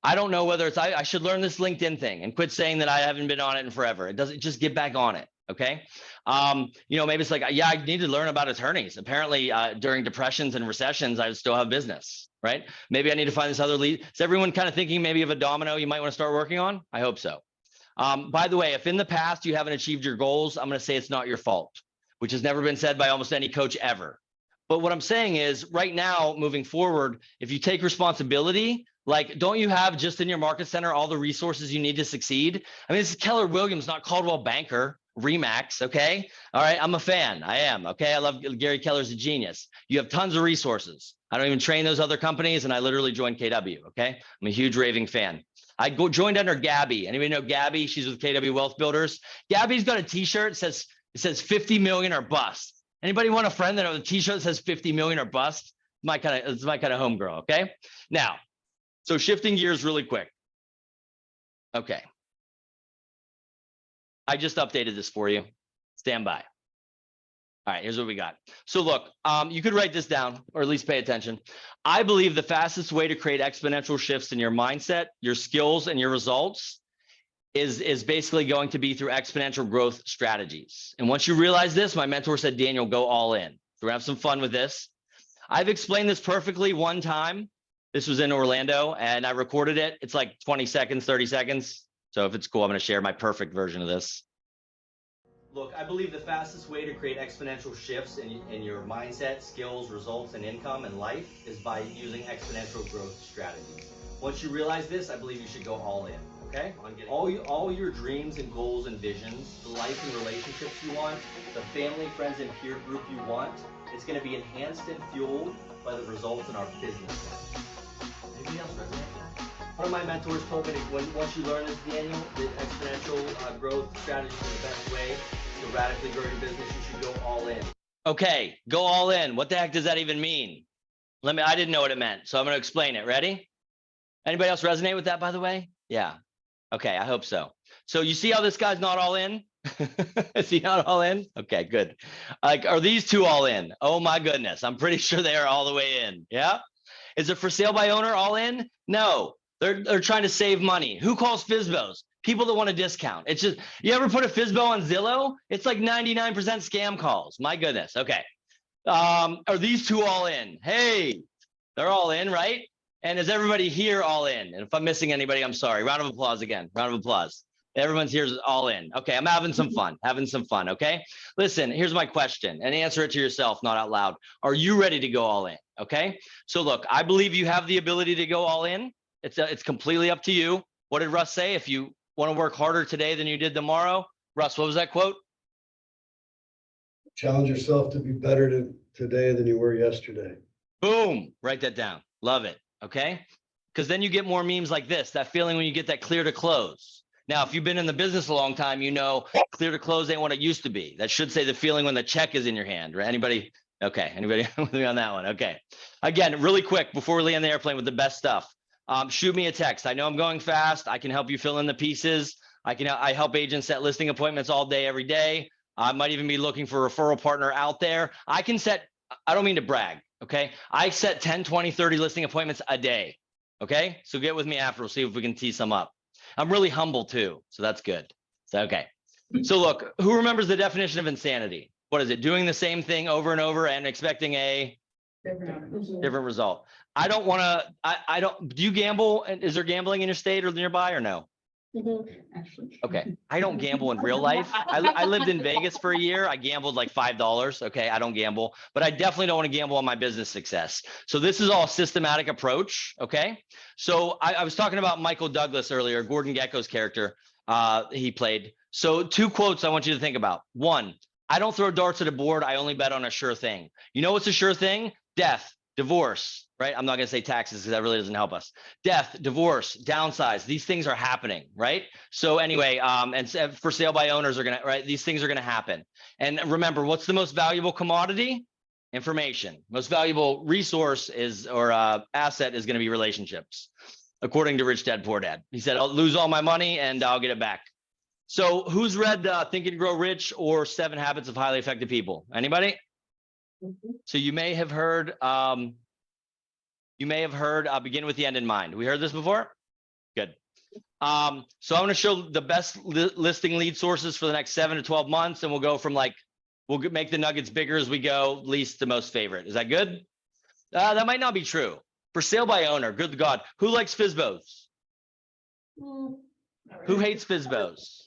I don't know whether it's, I should learn this LinkedIn thing and quit saying that I haven't been on it in forever. It doesn't, just get back on it. Okay. Maybe it's like, yeah, I need to learn about attorneys. Apparently during depressions and recessions, I still have business, right? Maybe I need to find this other lead. Is everyone kind of thinking maybe of a domino you might want to start working on? I hope so. By the way, if in the past you haven't achieved your goals, I'm going to say it's not your fault, which has never been said by almost any coach ever. But what I'm saying is right now, moving forward, if you take responsibility, like, don't you have just in your market center all the resources you need to succeed? I mean, this is Keller Williams, not Caldwell Banker, Remax, okay? All right, I'm a fan, I am, okay? I love Gary Keller's a genius. You have tons of resources. I don't even train those other companies, and I literally joined KW, okay? I'm a huge raving fan. I joined under Gabby. Anybody know Gabby? She's with KW Wealth Builders. Gabby's got a t-shirt, it says 50 million or bust. Anybody want a friend that has a t-shirt that says 50 million or bust? It's my kind of homegirl, okay? Now, so shifting gears really quick. Okay. I just updated this for you. Stand by. All right, here's what we got. So look, you could write this down or at least pay attention. I believe the fastest way to create exponential shifts in your mindset, your skills, and your results is basically going to be through exponential growth strategies. And once you realize this, my mentor said, Daniel, go all in. We're gonna have some fun with this. I've explained this perfectly one time. This was in Orlando and I recorded it. It's like 20 seconds, 30 seconds. So if it's cool, I'm gonna share my perfect version of this. Look, I believe the fastest way to create exponential shifts in your mindset, skills, results, and income and life is by using exponential growth strategies. Once you realize this, I believe you should go all in, okay? All your dreams and goals and visions, the life and relationships you want, the family, friends, and peer group you want, it's gonna be enhanced and fueled by the results in our business life. Anybody else resonate with that? One of my mentors told me that once you learn this, Daniel, the exponential growth strategy is the best way to radically grow your business. You should go all in. Okay, go all in. What the heck does that even mean? I didn't know what it meant, so I'm gonna explain it. Ready? Anybody else resonate with that, by the way? Yeah. Okay, I hope so. So you see how this guy's not all in? Is he not all in? Okay, good. Like, are these two all in? Oh my goodness, I'm pretty sure they are all the way in. Yeah. Is it for sale by owner all in? No, they're trying to save money. Who calls FSBOs? People that want a discount. It's just, you ever put a FSBO on Zillow? It's like 99% scam calls. My goodness. Okay. Are these two all in? Hey, they're all in, right? And is everybody here all in? And if I'm missing anybody, I'm sorry. Round of applause again. Round of applause. Everyone's here is all in. Okay, I'm having some fun. Okay? Listen, here's my question, and answer it to yourself, not out loud. Are you ready to go all in? Okay? So look, I believe you have the ability to go all in. It's completely up to you. What did Russ say? If you want to work harder today than you did tomorrow, Russ, what was that quote? Challenge yourself to be better today than you were yesterday. Boom, write that down. Love it. Okay? Because then you get more memes like this, that feeling when you get that clear to close. Now, if you've been in the business a long time, you know clear to close ain't what it used to be. That should say the feeling when the check is in your hand, right? Anybody? Okay, anybody with me on that one? Okay. Again, really quick, before we land the airplane with the best stuff, shoot me a text. I know I'm going fast. I can help you fill in the pieces. I help agents set listing appointments all day, every day. I might even be looking for a referral partner out there. I don't mean to brag, okay? I set 10, 20, 30 listing appointments a day, okay? So get with me after, we'll see if we can tee some up. I'm really humble too, so that's good. So, okay. So look, who remembers the definition of insanity? What is it? Doing the same thing over and over and expecting a different result. I don't want to, do you gamble? Is there gambling in your state or nearby or no? Okay. I don't gamble in real life. I lived in Vegas for a year. I gambled like $5. Okay. I don't gamble, but I definitely don't want to gamble on my business success. So this is all a systematic approach. Okay. So I was talking about Michael Douglas earlier, Gordon Gekko's character he played. So 2 quotes I want you to think about. 1, I don't throw darts at a board. I only bet on a sure thing. You know what's a sure thing? Death, divorce, right? I'm not going to say taxes because that really doesn't help us. Death, divorce, downsize. These things are happening, right? So anyway, and for sale by owners are going to, right? These things are going to happen. And remember, what's the most valuable commodity? Information. Most valuable resource asset is going to be relationships. According to Rich Dad Poor Dad, he said, I'll lose all my money and I'll get it back. So who's read Think and Grow Rich or 7 Habits of Highly Effective People? Anybody? So you may have heard begin with the end in mind. We heard this before? Good. So I'm going to show the best listing lead sources for the next 7 to 12 months. And we'll go from we'll make the nuggets bigger as we go, least to most favorite. Is that good? That might not be true. For sale by owner, good God. Who likes FSBOs? Who hates FSBOs?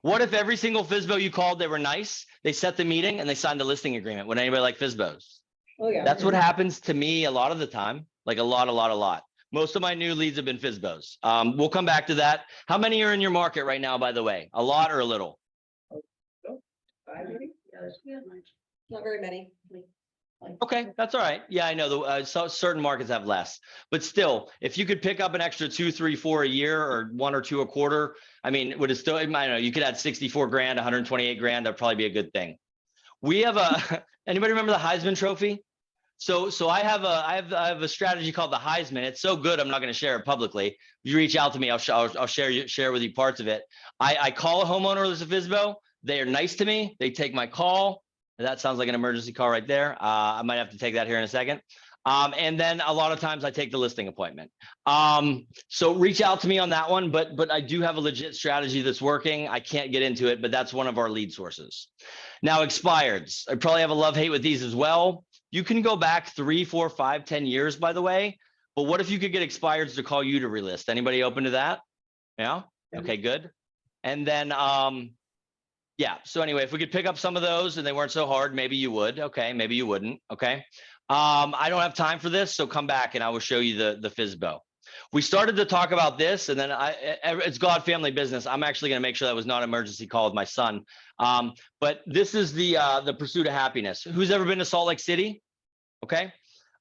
What if every single FSBO you called, they were nice, they set the meeting and they signed a listing agreement? Would anybody like FSBOs? Oh, yeah. That's what happens to me a lot of the time, like a lot. Most of my new leads have been FSBOs. We'll come back to that. How many are in your market right now, by the way? A lot or a little? Not very many. Okay, that's all right. Yeah, I know so certain markets have less, but still, if you could pick up an extra 2, 3, 4 a year or 1 or 2 a quarter, I mean, would it still, I don't know, you could add 64 grand, 128 grand, that'd probably be a good thing. We have anybody remember the Heisman Trophy? So I have a strategy called the Heisman. It's so good, I'm not going to share it publicly. If you reach out to me, I'll share with you parts of it. I call a homeowner that's a FSBO. They are nice to me. They take my call. That sounds like an emergency call right there. I might have to take that here in a second. And then a lot of times I take the listing appointment. So reach out to me on that one, but I do have a legit strategy that's working. I can't get into it, but that's one of our lead sources. Now, expireds. I probably have a love-hate with these as well. You can go back 3, 4, 5, 10 years, by the way. But what if you could get expireds to call you to relist? Anybody open to that? Yeah? Okay, good. And then, yeah. So anyway, if we could pick up some of those and they weren't so hard, maybe you would. Okay. Maybe you wouldn't. Okay. I don't have time for this. So come back and I will show you the FSBO. We started to talk about this and then it's God family business. I'm actually going to make sure that was not an emergency call with my son. But this is the pursuit of happiness. Who's ever been to Salt Lake City? Okay.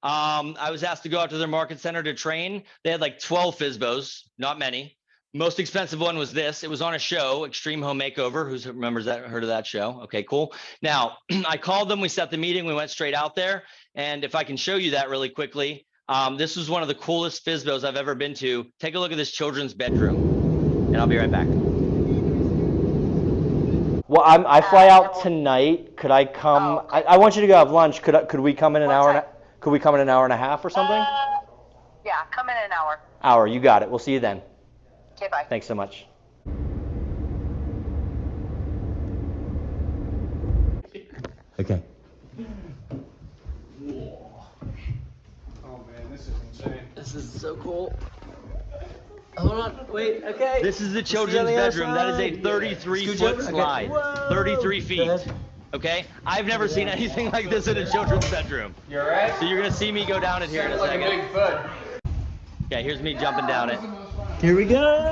I was asked to go out to their market center to train. They had like 12 FSBOs, not many. Most expensive one was this. It was on a show, Extreme Home Makeover. Who remembers that? Heard of that show? Okay, cool. Now, I called them. We set the meeting. We went straight out there. And if I can show you that really quickly, this was one of the coolest FSBOs I've ever been to. Take a look at this children's bedroom, and I'll be right back. Well, I fly out tonight. Could I come? Oh, okay. I want you to go have lunch. Could we come in an hour? Could we come in an hour and a half or something? Yeah, come in an hour. Hour. You got it. We'll see you then. Okay, bye. Thanks so much. Okay. Oh man, this is insane. This is so cool. Hold on, wait, okay. This is the children's bedroom. That is a 33-foot slide, 33 feet. Okay, I've never seen anything like this in a children's bedroom. You're right. So you're gonna see me go down it here in a second. Like a big foot. Okay, here's me jumping down it. Here we go.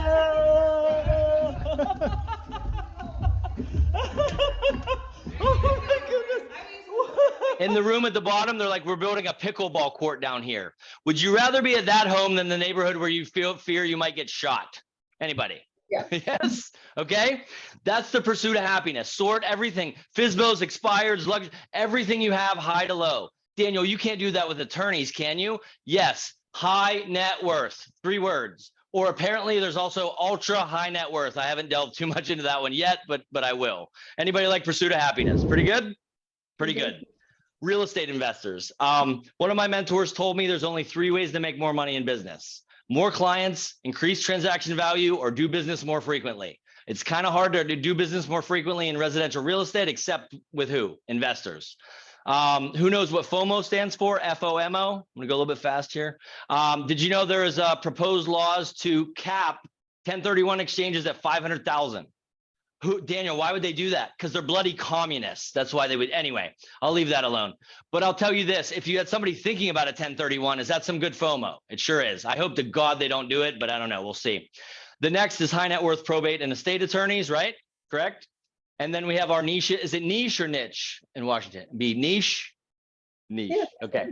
Oh my goodness. In the room at the bottom, they're like, we're building a pickleball court down here. Would you rather be at that home than the neighborhood where you fear you might get shot? Anybody? Yeah. Yes. Okay. That's the pursuit of happiness. Sort everything. FSBOs, expireds, luxury, everything you have high to low. Daniel, you can't do that with attorneys, can you? Yes. High net worth. 3 words. Or apparently there's also ultra high net worth. I haven't delved too much into that one yet, but I will. Anybody like pursuit of happiness? Pretty good? Pretty good. Real estate investors. One of my mentors told me there's only 3 ways to make more money in business. More clients, increase transaction value, or do business more frequently. It's kind of hard to do business more frequently in residential real estate, except with who? Investors. Who knows what FOMO stands for? FOMO. I'm gonna go a little bit fast here. Did you know there is proposed laws to cap 1031 exchanges at 500,000? Daniel, why would they do that? Because they're bloody communists. That's why they would. Anyway, I'll leave that alone. But I'll tell you this, if you had somebody thinking about a 1031, is that some good FOMO? It sure is. I hope to God they don't do it, but I don't know. We'll see. The next is high net worth probate and estate attorneys, right? Correct? And then we have our niche. Is it niche or niche in Washington? Be niche? Niche. Okay.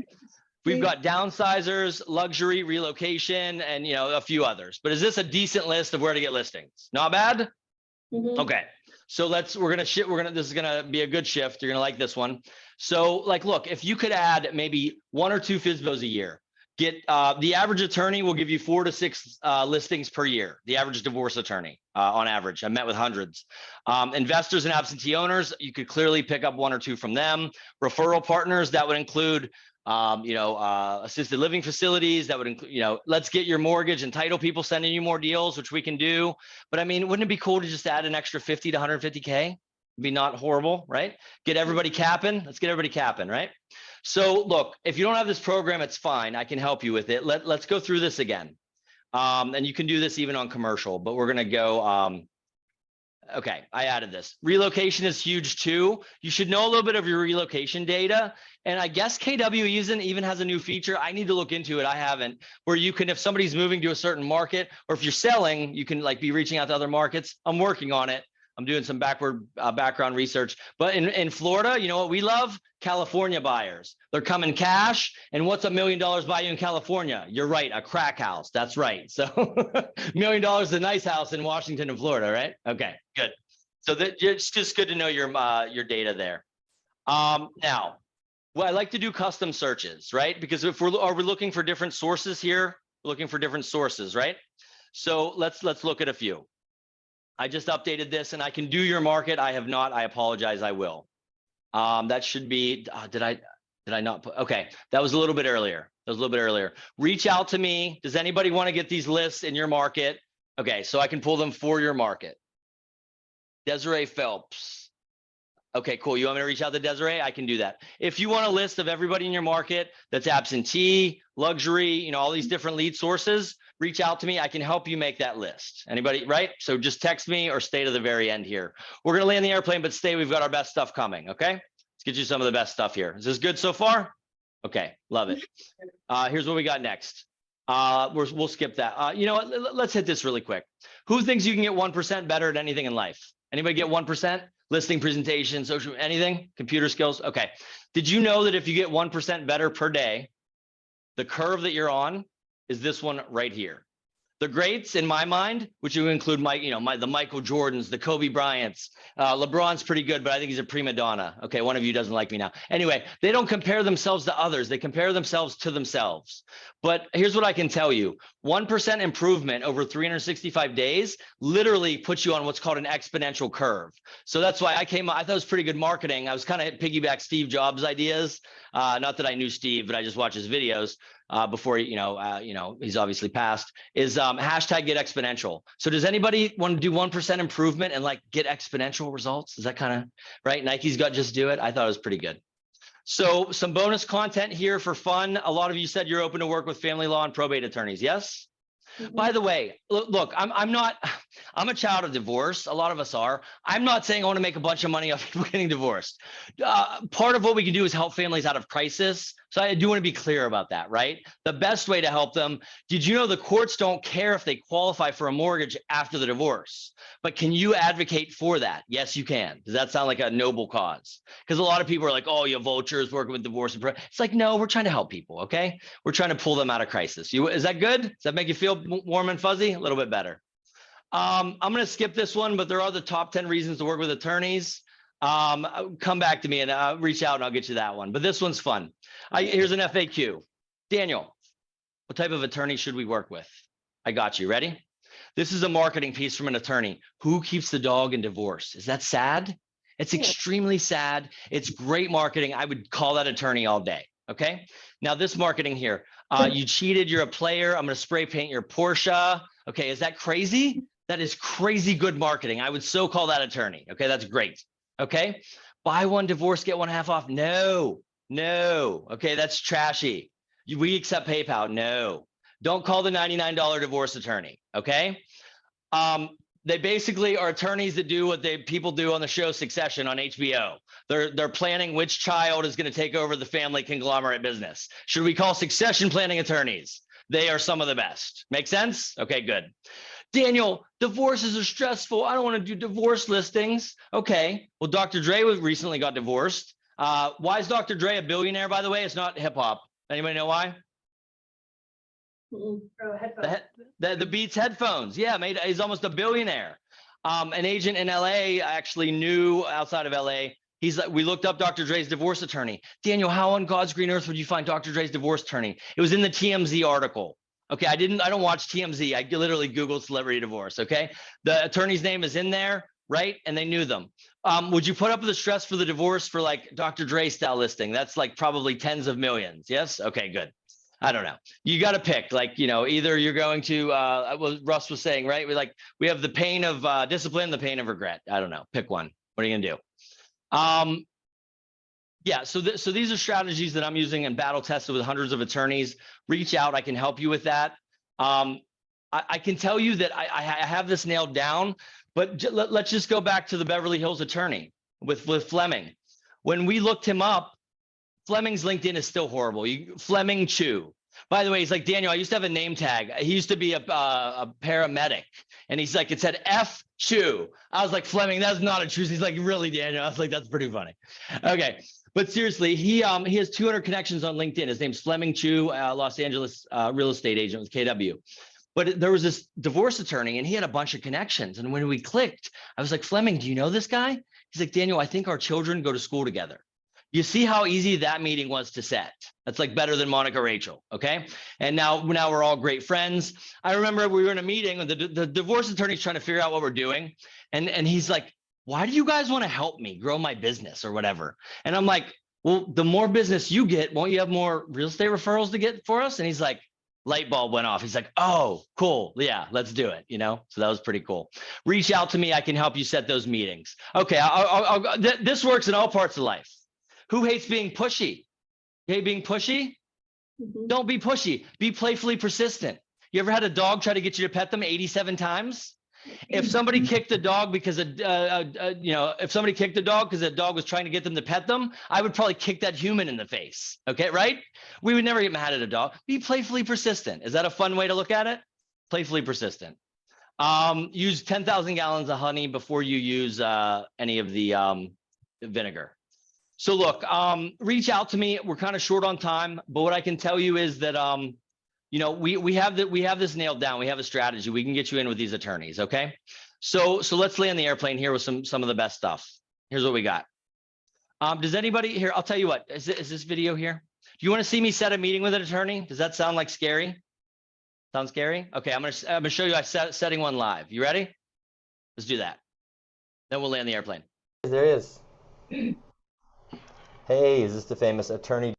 We've got downsizers, luxury, relocation, and a few others. But is this a decent list of where to get listings? Not bad? Mm-hmm. Okay. So this is gonna be a good shift. You're gonna like this one. So look, if you could add maybe 1 or 2 FSBOs a year, get the average attorney will give you 4 to 6 listings per year. The average divorce attorney on average. I met with hundreds. Investors and absentee owners, you could clearly pick up 1 or 2 from them. Referral partners, that would include assisted living facilities. That would include, let's get your mortgage and title people sending you more deals, which we can do. But I mean, wouldn't it be cool to just add an extra 50 to 150K? It'd be not horrible, right? Get everybody capping. Let's get everybody capping, right? So look, if you don't have this program, it's fine. I can help you with it. Let's go through this again. And you can do this even on commercial, but we're gonna go, okay, I added this. Relocation is huge too. You should know a little bit of your relocation data. And I guess KW even has a new feature. I need to look into it. I haven't, where you can, if somebody's moving to a certain market, or if you're selling, you can like be reaching out to other markets. I'm working on it. I'm doing some background research. But in Florida, you know what we love? California buyers. They're coming cash. And what's $1 million buy you in California? You're right, a crack house. That's right. So $1 million is a nice house in Washington and Florida, right? Okay, good. So it's just good to know your data there. Now, well, I like to do custom searches, right? Because if we're looking for different sources here, looking for different sources, right? So let's look at a few. I just updated this and I can do your market. I have not, I apologize, I will. That should be, did I not put, okay. That was a little bit earlier. That was a little bit earlier. Reach out to me. Does anybody want to get these lists in your market? Okay, so I can pull them for your market. Desiree Phelps. Okay, cool. You want me to reach out to Desiree? I can do that. If you want a list of everybody in your market that's absentee, luxury, you know, all these different lead sources, reach out to me. I can help you make that list. Anybody, right? So just text me or stay to the very end here. We're going to land the airplane, but stay. We've got our best stuff coming. Okay. Let's get you some of the best stuff here. Is this good so far? Okay. Love it. Here's what we got next. We'll skip that. You know what? Let's hit this really quick. Who thinks you can get 1% better at anything in life? Anybody get 1%? Listing, presentation, social, anything, computer skills. Okay. Did you know that if you get 1% better per day, the curve that you're on is this one right here? The greats in my mind, which would include the Michael Jordans, the Kobe Bryants, LeBron's pretty good, but I think he's a prima donna. Okay, one of you doesn't like me now. Anyway, they don't compare themselves to others. They compare themselves to themselves. But here's what I can tell you. 1% improvement over 365 days literally puts you on what's called an exponential curve. So that's why I thought it was pretty good marketing. I was kind of piggyback Steve Jobs ideas. Not that I knew Steve, but I just watched his videos before, he's obviously passed, is hashtag get exponential. So does anybody want to do 1% improvement and like get exponential results? Is that kind of right? Nike's got just do it. I thought it was pretty good. So some bonus content here for fun. A lot of you said you're open to work with family law and probate attorneys. Yes. Mm-hmm. By the way, look, I'm a child of divorce. A lot of us are. I'm not saying I want to make a bunch of money off people getting divorced. Part of what we can do is help families out of crisis. So I do want to be clear about that, right? The best way to help them. Did you know the courts don't care if they qualify for a mortgage after the divorce? But can you advocate for that? Yes, you can. Does that sound like a noble cause? Because a lot of people are like, oh, you vultures working with divorce. It's like, no, we're trying to help people, okay? We're trying to pull them out of crisis. Is that good? Does that make you feel warm and fuzzy? A little bit better. I'm going to skip this one, but there are the top 10 reasons to work with attorneys. Come back to me and reach out and I'll get you that one. But this one's fun. Here's an FAQ. Daniel, what type of attorney should we work with? I got you. Ready? This is a marketing piece from an attorney. Who keeps the dog in divorce? Is that sad? It's extremely sad. It's great marketing. I would call that attorney all day. Okay. Now this marketing here, you cheated. You're a player. I'm going to spray paint your Porsche. Okay. Is that crazy? That is crazy good marketing. I would so call that attorney. Okay. That's great. Okay. Buy one divorce, get one half off. No. Okay. That's trashy. We accept PayPal. No. Don't call the $99 divorce attorney. Okay. They basically are attorneys that do what people do on the show Succession on HBO. They're planning which child is going to take over the family conglomerate business. Should we call succession planning attorneys? They are some of the best. Make sense? Okay, good. Daniel, divorces are stressful. I don't want to do divorce listings. Okay. Well, Dr. Dre recently got divorced. Why is Dr. Dre a billionaire, by the way? It's not hip hop. Anybody know why? The Beats headphones. Yeah, he's almost a billionaire. An agent in LA actually knew outside of LA. We looked up Dr. Dre's divorce attorney. Daniel, how on God's green earth would you find Dr. Dre's divorce attorney? It was in the TMZ article. Okay, I don't watch TMZ. I literally Googled celebrity divorce. Okay, the attorney's name is in there, right? And they knew them. Would you put up with the stress for the divorce for like Dr. Dre style listing? That's like probably tens of millions. Yes. Okay, good. I don't know. You got to pick, like, either you're going to, what Russ was saying, right? We have the pain of discipline, the pain of regret. I don't know. Pick one. What are you going to do? Yeah. So these are strategies that I'm using and battle tested with hundreds of attorneys. Reach out. I can help you with that. I can tell you that I have this nailed down, but let's just go back to the Beverly Hills attorney with Fleming. When we looked him up, Fleming's LinkedIn is still horrible. Fleming Chu. By the way, he's like, Daniel, I used to have a name tag. He used to be a paramedic. And he's like, it said F Chu. I was like, Fleming, that's not a truth. He's like, really, Daniel? I was like, that's pretty funny. Okay. But seriously, he has 200 connections on LinkedIn. His name's Fleming Chu, Los Angeles real estate agent with KW. But there was this divorce attorney and he had a bunch of connections. And when we clicked, I was like, Fleming, do you know this guy? He's like, Daniel, I think our children go to school together. You see how easy that meeting was to set. That's like better than Monica Rachel, okay? And now we're all great friends. I remember we were in a meeting and the divorce attorney's trying to figure out what we're doing. And he's like, why do you guys want to help me grow my business or whatever? And I'm like, well, the more business you get, won't you have more real estate referrals to get for us? And he's like, light bulb went off. He's like, oh, cool. Yeah, let's do it. So that was pretty cool. Reach out to me. I can help you set those meetings. Okay. This works in all parts of life. Who hates being pushy? You hate being pushy? Don't be pushy. Be playfully persistent. You ever had a dog try to get you to pet them 87 times? If somebody kicked a dog because if somebody kicked a dog because the dog was trying to get them to pet them, I would probably kick that human in the face. Okay, right? We would never get mad at a dog. Be playfully persistent. Is that a fun way to look at it? Playfully persistent. Use 10,000 gallons of honey before you use any of the vinegar. So look, reach out to me. We're kind of short on time, but what I can tell you is that we have this nailed down. We have a strategy. We can get you in with these attorneys. Okay. So let's land the airplane here with some of the best stuff. Here's what we got. Does anybody here? I'll tell you what, is this video here? Do you want to see me set a meeting with an attorney? Does that sound like scary? Sound scary? Okay. I'm going to show you setting one live. You ready? Let's do that. Then we'll land the airplane. There he is. Hey, is this the famous attorney?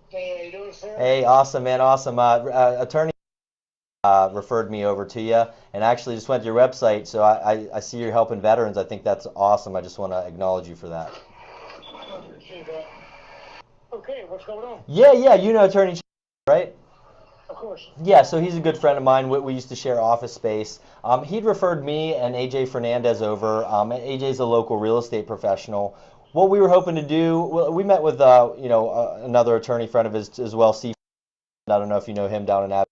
Hey, how you doing, sir? Hey, awesome, man, awesome. Attorney referred me over to you, and actually just went to your website, so I see you're helping veterans. I think that's awesome. I just want to acknowledge you for that. Okay, what's going on? Yeah, you know Attorney, right? Of course. Yeah, so he's a good friend of mine. We used to share office space. He'd referred me and AJ Fernandez over. AJ's a local real estate professional. What we were hoping to do, we met with another attorney friend of his as well, Steve. I don't know if you know him down in Ab.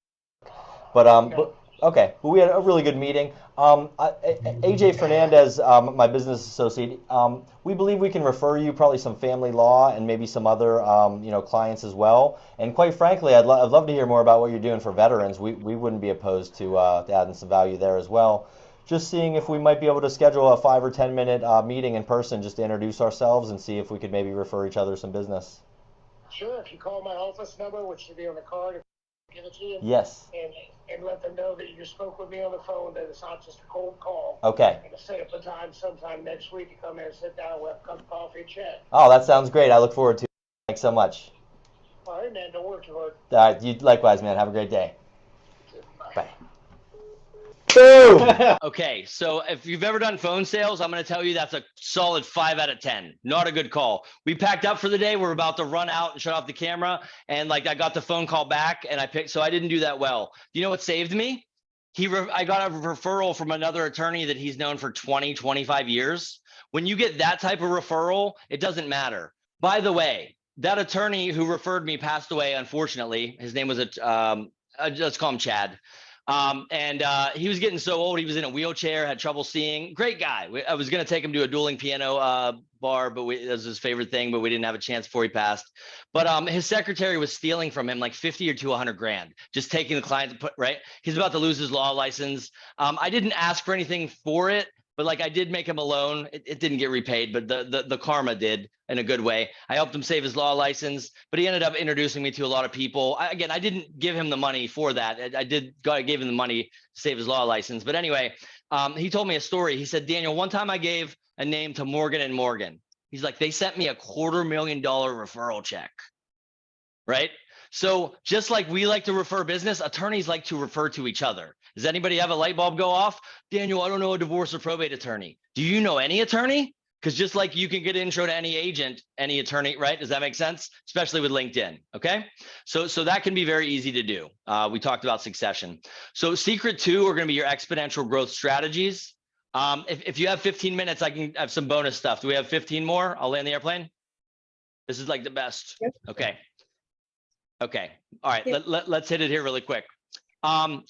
But we had a really good meeting. AJ Fernandez, my business associate, we believe we can refer you probably some family law and maybe some other clients as well. And quite frankly, I'd love to hear more about what you're doing for veterans. We wouldn't be opposed to adding some value there as well. Just seeing if we might be able to schedule a 5 or 10 minute meeting in person just to introduce ourselves and see if we could maybe refer each other some business. Sure, if you call my office number, which should be on the card, give it to you. Yes. And let them know that you spoke with me on the phone, that it's not just a cold call. Okay. And to set up a time sometime next week to come in and sit down, we'll have a cup of coffee and chat. Oh, that sounds great. I look forward to it. Thanks so much. All right, man, don't work too hard. All right, you likewise, man. Have a great day. Bye. Boom. Okay, so if you've ever done phone sales, I'm going to tell you that's a solid 5 out of 10. Not a good call. We packed up for the day. We're about to run out and shut off the camera. And I got the phone call back and so I didn't do that well. Do you know what saved me? I got a referral from another attorney that he's known for 20, 25 years. When you get that type of referral, it doesn't matter. By the way, that attorney who referred me passed away, unfortunately. His name was, let's call him Chad. He was getting so old, he was in a wheelchair, had trouble seeing. Great guy. I was going to take him to a dueling piano bar, but it was his favorite thing, but we didn't have a chance before he passed. But his secretary was stealing from him like 50 or 200 grand, just taking the client, right? He's about to lose his law license. I didn't ask for anything for it, but I did make him a loan. It didn't get repaid, but the karma did in a good way. I helped him save his law license, but he ended up introducing me to a lot of people. I didn't give him the money for that. I gave him the money to save his law license. But anyway, he told me a story. He said, Daniel, one time I gave a name to Morgan & Morgan. He's like, they sent me a $250,000 referral check, right? So just like we like to refer business, attorneys like to refer to each other. Does anybody have a light bulb go off? Daniel, I don't know a divorce or probate attorney. Do you know any attorney? Because just like you can get an intro to any agent, any attorney, right? Does that make sense? Especially with LinkedIn, okay? So that can be very easy to do. We talked about succession. So secret 2 are gonna be your exponential growth strategies. If you have 15 minutes, I can have some bonus stuff. Do we have 15 more? I'll land the airplane. This is like the best. Okay. Okay. All right. Let's hit it here really quick.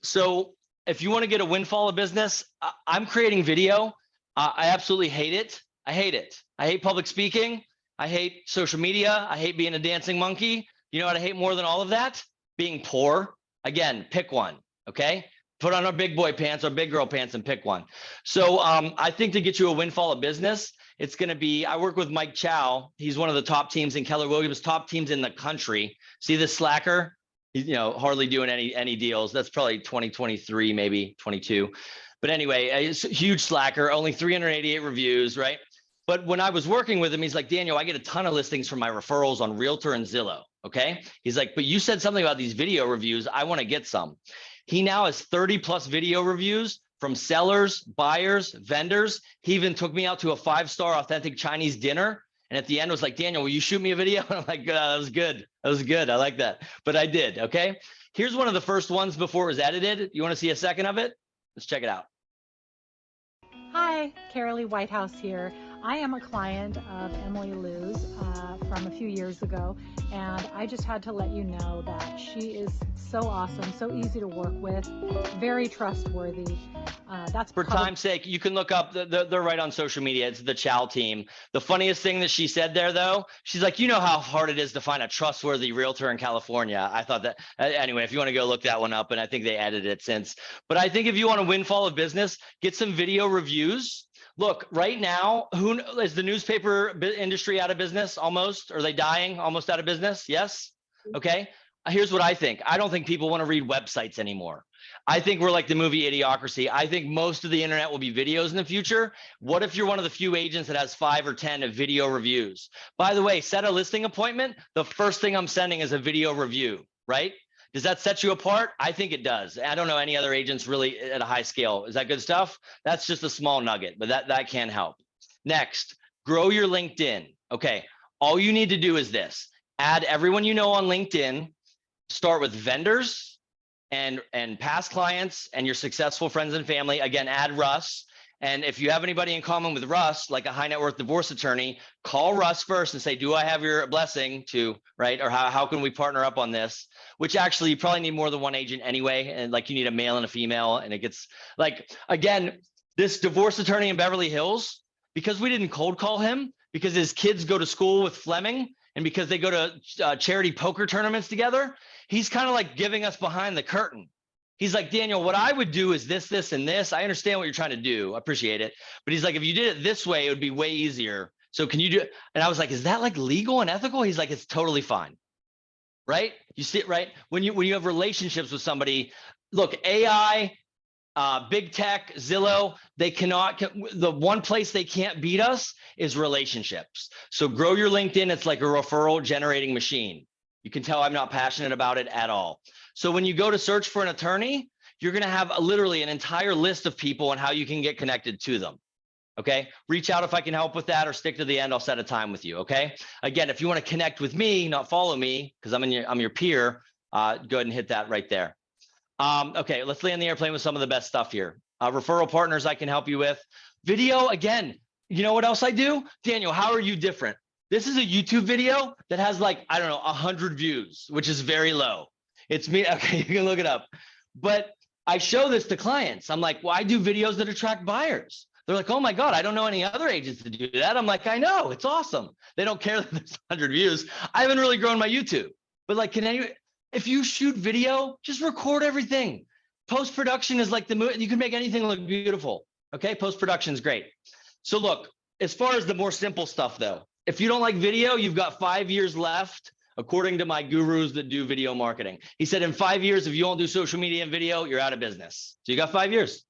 So if you want to get a windfall of business, I'm creating video. I absolutely hate it. I hate it. I hate public speaking. I hate social media. I hate being a dancing monkey. You know what I hate more than all of that? Being poor. Again, pick one. Okay. Put on our big boy pants or big girl pants and pick one. So I think to get you a windfall of business, it's going to be, I work with Mike Chow. He's one of the top teams in Keller Williams, top teams in the country. See this slacker? He's, you know, hardly doing any deals. That's probably 2023, maybe 22. But anyway, it's a huge slacker, only 388 reviews, right? But when I was working with him, he's like, Daniel, I get a ton of listings from my referrals on Realtor and Zillow. Okay. He's like, but you said something about these video reviews. I want to get some. He now has 30 plus video reviews from sellers, buyers, vendors. He even took me out to a 5-star authentic Chinese dinner. And at the end was like, Daniel, will you shoot me a video? And I'm like, that was good. That was good. I like that. But I did. Okay. Here's one of the first ones before it was edited. You want to see a second of it? Let's check it out. Hi, Carolee Whitehouse here. I am a client of Emily Lou's from a few years ago, and I just had to let you know that she is so awesome, so easy to work with, very trustworthy. That's for time's sake, you can look up, they're right on social media. It's the Chow team. The funniest thing that she said there, though, she's like, you know how hard it is to find a trustworthy realtor in California. I thought that, anyway, if you want to go look that one up, and I think they edited it since. But I think if you want a windfall of business, get some video reviews. Look, right now, who is the newspaper industry out of business almost? Are they dying almost out of business? Yes. Okay. Here's what I think. I don't think people want to read websites anymore. I think we're like the movie Idiocracy. I think most of the internet will be videos in the future. What if you're one of the few agents that has 5 or 10 of video reviews? By the way, set a listing appointment. The first thing I'm sending is a video review, right? Does that set you apart? I think it does. I don't know any other agents really at a high scale. Is that good stuff? That's just a small nugget, but that can help. Next, grow your LinkedIn. Okay, all you need to do is this. Add everyone you know on LinkedIn. Start with vendors and past clients and your successful friends and family. Again, add Russ. And if you have anybody in common with Russ, like a high net worth divorce attorney, call Russ first and say, do I have your blessing to, right? Or how can we partner up on this? Which actually you probably need more than one agent anyway. And like you need a male and a female, and it gets like, again, this divorce attorney in Beverly Hills, because we didn't cold call him, because his kids go to school with Fleming and because they go to charity poker tournaments together, he's kind of like giving us behind the curtain. He's like, Daniel, what I would do is this, this, and this. I understand what you're trying to do. I appreciate it. But he's like, if you did it this way, it would be way easier. So can you do it? And I was like, is that like legal and ethical? He's like, it's totally fine. Right? You see it, right? When you have relationships with somebody, look, AI, big tech, Zillow, the one place they can't beat us is relationships. So grow your LinkedIn. It's like a referral generating machine. You can tell I'm not passionate about it at all. So when you go to search for an attorney, you're going to have literally an entire list of people and how you can get connected to them. Okay. Reach out if I can help with that, or stick to the end. I'll set a time with you. Okay. Again, if you want to connect with me, not follow me, because I'm your peer, go ahead and hit that right there. Okay. Let's land the airplane with some of the best stuff here. Referral partners I can help you with. Video, again, you know what else I do? Daniel, how are you different? This is a YouTube video that has like, I don't know, 100 views, which is very low. It's me. Okay, you can look it up. But I show this to clients. I'm like, well, I do videos that attract buyers. They're like, oh my God, I don't know any other agents to do that. I'm like, I know, it's awesome. They don't care that there's 100 views. I haven't really grown my YouTube. But like, if you shoot video, just record everything. Post-production is like you can make anything look beautiful. Okay, post-production is great. So look, as far as the more simple stuff though, if you don't like video, you've got 5 years left, according to my gurus that do video marketing. He said in 5 years, if you don't do social media and video, you're out of business. So you got 5 years.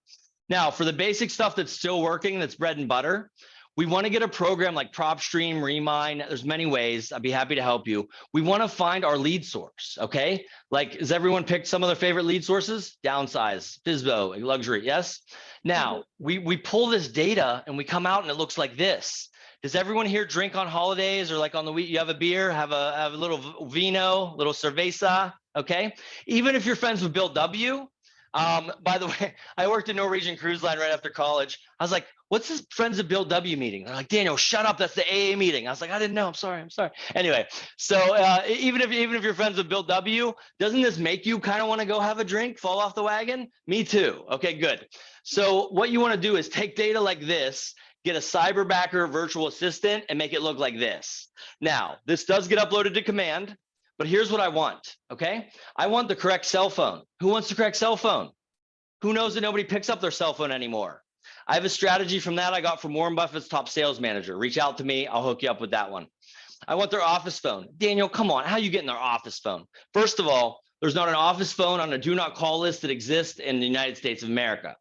Now, for the basic stuff that's still working, that's bread and butter, we want to get a program like PropStream, Remine. There's many ways. I'd be happy to help you. We want to find our lead source, okay? Like, has everyone picked some of their favorite lead sources? Downsize, FSBO, luxury, yes? Now, we pull this data and we come out and it looks like this. Does everyone here drink on holidays or like on the week? You have a beer, have a little vino, little cerveza. Okay. Even if you're friends with Bill W. By the way, I worked at Norwegian Cruise Line right after college. I was like, what's this Friends of Bill W meeting? They're like, Daniel, shut up. That's the AA meeting. I was like, I didn't know. I'm sorry. Anyway, so even if you're friends with Bill W, doesn't this make you kind of want to go have a drink, fall off the wagon? Me too. Okay, good. So what you want to do is take data like this, get a cyberbacker virtual assistant and make it look like this. Now, this does get uploaded to command. But here's what I want, okay? I want the correct cell phone. Who wants the correct cell phone? Who knows that nobody picks up their cell phone anymore? I have a strategy from that I got from Warren Buffett's top sales manager. Reach out to me, I'll hook you up with that one. I want their office phone. Daniel, come on, how are you getting their office phone? First of all, there's not an office phone on a do not call list that exists in the United States of America.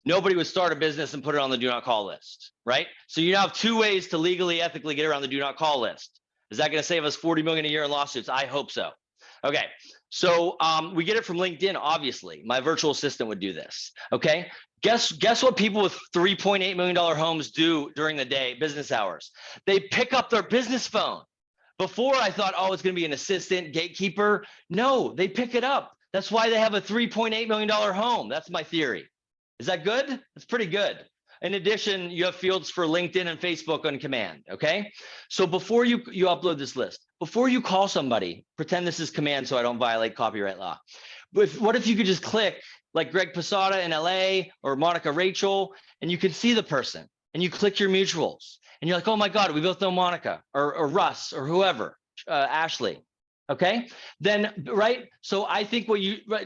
Nobody would start a business and put it on the do not call list, right? So you now have two ways to legally, ethically get around the do not call list. Is that going to save us 40 million a year in lawsuits? I hope so. Okay. So we get it from LinkedIn, obviously. My virtual assistant would do this. Okay. Guess what people with $3.8 million homes do during the day, business hours? They pick up their business phone. Before I thought, oh, it's going to be an assistant, gatekeeper. No, they pick it up. That's why they have a $3.8 million home. That's my theory. Is that good? That's pretty good. In addition, you have fields for LinkedIn and Facebook on command, okay? So before you upload this list, before you call somebody, pretend this is command so I don't violate copyright law. But what if you could just click like Greg Posada in LA or Monica Rachel, and you can see the person and you click your mutuals and you're like, oh my God, we both know Monica or Russ or whoever, Ashley, okay? Then, right? So I think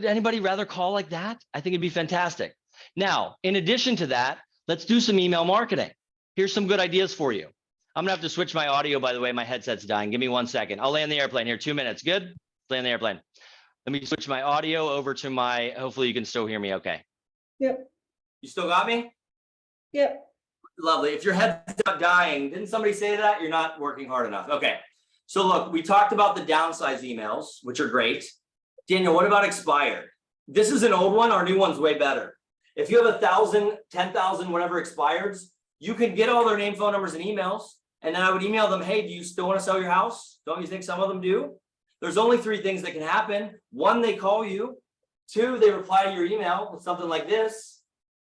anybody rather call like that? I think it'd be fantastic. Now, in addition to that, let's do some email marketing. Here's some good ideas for you. I'm gonna have to switch my audio, by the way, my headset's dying. Give me 1 second. I'll land the airplane here, 2 minutes, good? Land the airplane. Let me switch my audio over to hopefully you can still hear me okay. Yep. You still got me? Yep. Lovely. If your head's not dying, didn't somebody say that? You're not working hard enough. Okay. So look, we talked about the downsize emails, which are great. Daniel, what about expired? This is an old one, our new one's way better. If you have 1,000, 10,000, whatever expireds, you can get all their name, phone numbers, and emails. And then I would email them, hey, do you still want to sell your house? Don't you think some of them do? There's only 3 things that can happen. 1, they call you. 2, they reply to your email with something like this.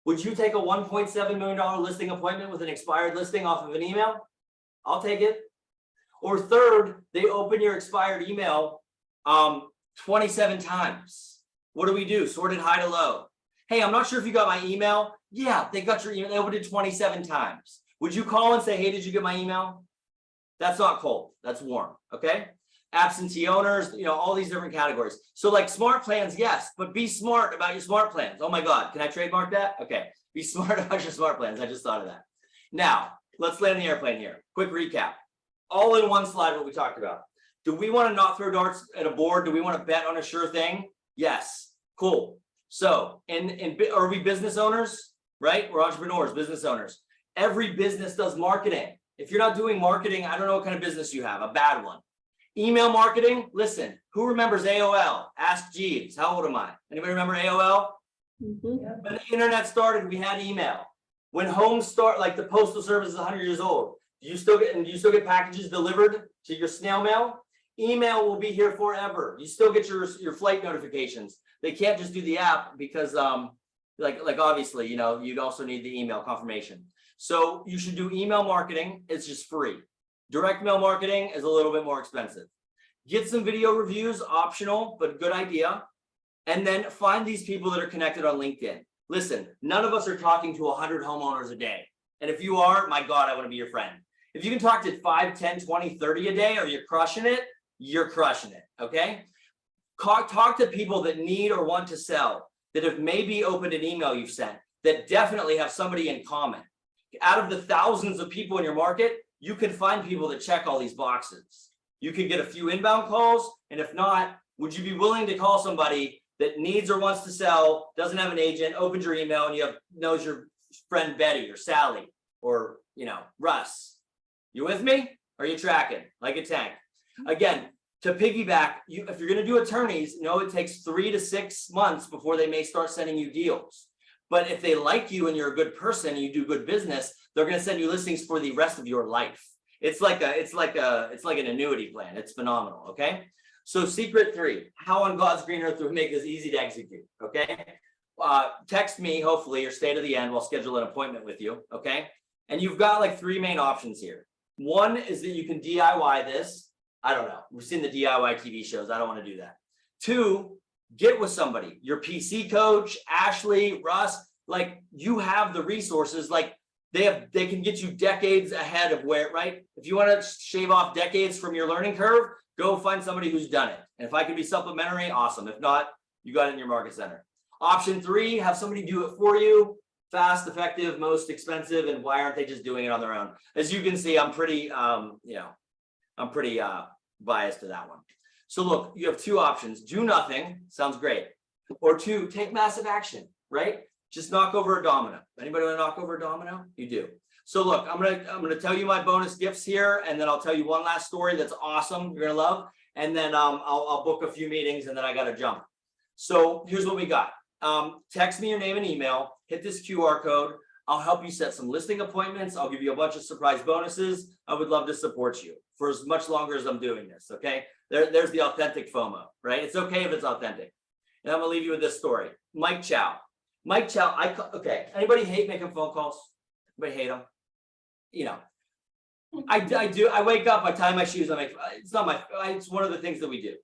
Would you take a $1.7 million listing appointment with an expired listing off of an email? I'll take it. Or 3rd, they open your expired email 27 times. What do? Sort it high to low. Hey, I'm not sure if you got my email. Yeah, they got your email. They opened it 27 times. Would you call and say, hey, did you get my email? That's not cold. That's warm. Okay. Absentee owners, all these different categories. So like smart plans, yes, but be smart about your smart plans. Oh my God. Can I trademark that? Okay. Be smart about your smart plans. I just thought of that. Now, let's land the airplane here. Quick recap. All in one slide, what we talked about. Do we want to not throw darts at a board? Do we want to bet on a sure thing? Yes. Cool. So, are we business owners, right? We're entrepreneurs, business owners. Every business does marketing. If you're not doing marketing, I don't know what kind of business you have, a bad one. Email marketing, listen, who remembers AOL? Ask Jeeves, how old am I? Anybody remember AOL? When the internet started, we had email. When homes start, like the postal service is 100 years old, do you still get packages delivered to your snail mail? Email will be here forever. You still get your flight notifications. They can't just do the app because like obviously, you'd also need the email confirmation. So you should do email marketing. It's just free. Direct mail marketing is a little bit more expensive. Get some video reviews, optional, but good idea. And then find these people that are connected on LinkedIn. Listen, none of us are talking to 100 homeowners a day. And if you are, my God, I want to be your friend. If you can talk to 5, 10, 20, 30 a day, or you're crushing it, you're crushing it, okay? Talk to people that need or want to sell, that have maybe opened an email you've sent, that definitely have somebody in common. Out of the thousands of people in your market, you can find people that check all these boxes. You can get a few inbound calls, and if not, would you be willing to call somebody that needs or wants to sell, doesn't have an agent, opens your email, and knows your friend Betty or Sally or Russ? You with me? Are you tracking like a tank? Again, to piggyback, if you're going to do attorneys, it takes 3 to 6 months before they may start sending you deals. But if they like you and you're a good person and you do good business, they're going to send you listings for the rest of your life. It's like an annuity plan. It's phenomenal. Okay. So secret 3, how on God's green earth do we make this easy to execute? Okay. Text me, hopefully, or stay to the end. We'll schedule an appointment with you. Okay. And you've got like 3 main options here. One is that you can DIY this. I don't know. We've seen the DIY TV shows. I don't want to do that. 2, get with somebody, your PC coach, Ashley, Russ, like you have the resources, like they can get you decades ahead of where, right? If you want to shave off decades from your learning curve, go find somebody who's done it. And if I can be supplementary, awesome. If not, you got it in your market center. Option 3, have somebody do it for you. Fast, effective, most expensive, and why aren't they just doing it on their own? As you can see, I'm pretty, I'm pretty biased to that one. So look, you have 2 options. Do nothing, sounds great. Or 2, take massive action, right? Just knock over a domino. Anybody want to knock over a domino? You do. So look, I'm gonna tell you my bonus gifts here, and then I'll tell you one last story that's awesome, you're gonna love, and then I'll book a few meetings, and then I gotta jump. So here's what we got. Text me your name and email, hit this QR code. I'll help you set some listing appointments. I'll give you a bunch of surprise bonuses. I would love to support you for as much longer as I'm doing this, okay? There's the authentic FOMO, right? It's okay if it's authentic. And I'm gonna leave you with this story. Mike Chow. Mike Chow, okay, anybody hate making phone calls? Anybody hate them? You know, I do. I wake up, I tie my shoes, it's one of the things that we do.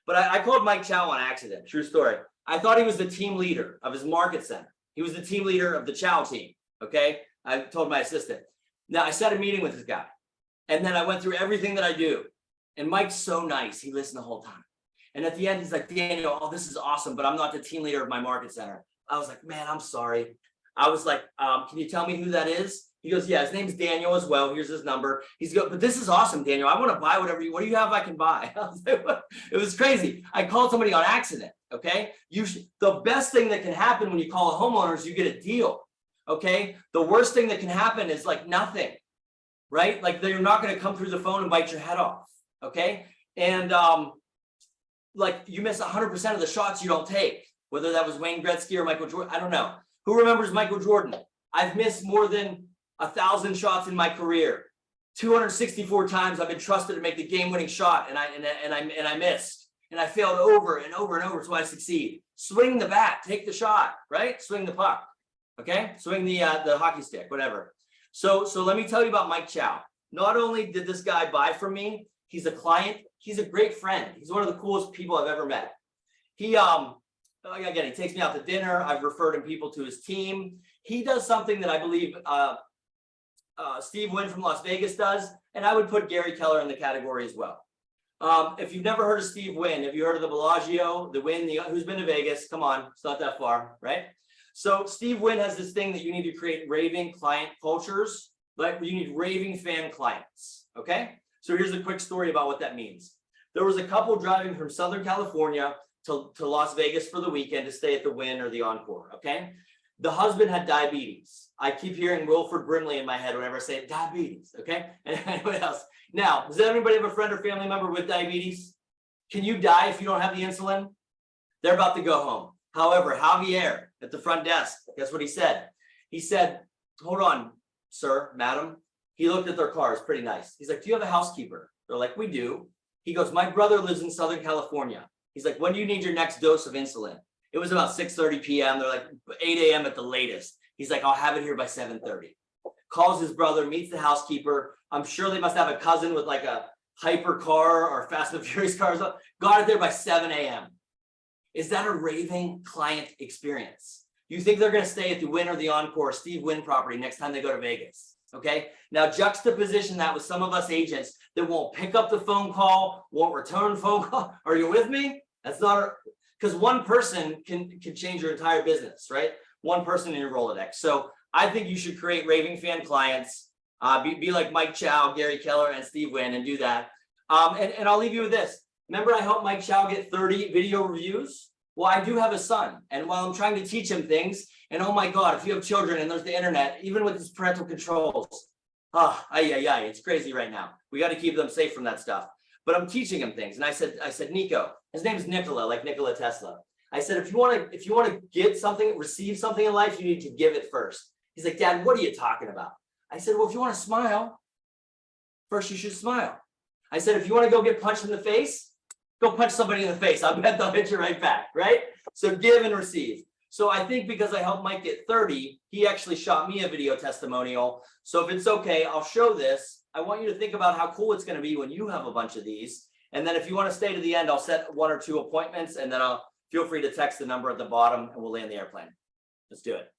But I called Mike Chow on accident, true story. I thought he was the team leader of his market center. He was the team leader of the Chow team, okay? I told my assistant. Now, I set a meeting with this guy, and then I went through everything that I do. And Mike's so nice, he listened the whole time. And at the end, he's like, Daniel, oh, this is awesome, but I'm not the team leader of my market center. I was like, man, I'm sorry. I was like, can you tell me who that is? He goes, yeah, his name's Daniel as well. Here's his number. He's go, but this is awesome, Daniel. I want to buy what do you have I can buy? I was like, it was crazy. I called somebody on accident. Okay. The best thing that can happen when you call a homeowner is you get a deal. Okay. The worst thing that can happen is like nothing, right? Like they're not going to come through the phone and bite your head off. Okay. And like you miss 100% of the shots you don't take, whether that was Wayne Gretzky or Michael Jordan. I don't know. Who remembers Michael Jordan? I've missed more than 1,000 shots in my career. 264 times I've been trusted to make the game-winning shot, and I missed, and I failed over and over and over. So I succeed. Swing the bat, take the shot, right? Swing the puck, okay? Swing the hockey stick, whatever. So let me tell you about Mike Chow. Not only did this guy buy from me, he's a client. He's a great friend. He's one of the coolest people I've ever met. He again, he takes me out to dinner. I've referred people to his team. He does something that I believe Steve Wynn from Las Vegas does, and I would put Gary Keller in the category as well. If you've never heard of Steve Wynn, have you heard of the Bellagio, the Wynn, who's been to Vegas? Come on, it's not that far, right? So Steve Wynn has this thing that you need to create raving client cultures, like you need raving fan clients, okay? So here's a quick story about what that means. There was a couple driving from Southern California to Las Vegas for the weekend to stay at the Wynn or the Encore, okay? The husband had diabetes. I keep hearing Wilford Brimley in my head whenever I say diabetes, okay? And anyone else? Now, does anybody have a friend or family member with diabetes? Can you die if you don't have the insulin? They're about to go home. However, Javier at the front desk, guess what he said? He said, hold on, sir, madam. He looked at their car, it's pretty nice. He's like, do you have a housekeeper? They're like, we do. He goes, my brother lives in Southern California. He's like, when do you need your next dose of insulin? It was about 6:30 p.m. They're like 8 a.m. at the latest. He's like, I'll have it here by 7:30. Calls his brother, meets the housekeeper. I'm sure they must have a cousin with like a hyper car or Fast and Furious cars. Got it there by 7 a.m. Is that a raving client experience? You think they're going to stay at the Wynn or the Encore Steve Wynn property next time they go to Vegas? Okay. Now juxtaposition that with some of us agents that won't pick up the phone call, won't return phone call. Are you with me? That's not because one person can change your entire business, right? One person in your Rolodex. So I think you should create raving fan clients, be like Mike Chow, Gary Keller, and Steve Wynn, and do that. And I'll leave you with this. Remember, I helped Mike Chow get 30 video reviews. Well, I do have a son, and while I'm trying to teach him things, and oh my God, if you have children and there's the internet, even with his parental controls, it's crazy right now. We got to keep them safe from that stuff. But I'm teaching him things, and I said, Nico, his name is Nikola, like Nikola Tesla. I said, if you want to get something, receive something in life, you need to give it first. He's like, Dad, what are you talking about? I said, well, if you want to smile, first you should smile. I said, if you want to go get punched in the face, go punch somebody in the face. I bet they'll hit you right back, right? So give and receive. So I think because I helped Mike get 30, he actually shot me a video testimonial. So if it's okay, I'll show this. I want you to think about how cool it's going to be when you have a bunch of these. And then if you want to stay to the end, I'll set 1 or 2 appointments, and then I'll feel free to text the number at the bottom and we'll land the airplane. Let's do it.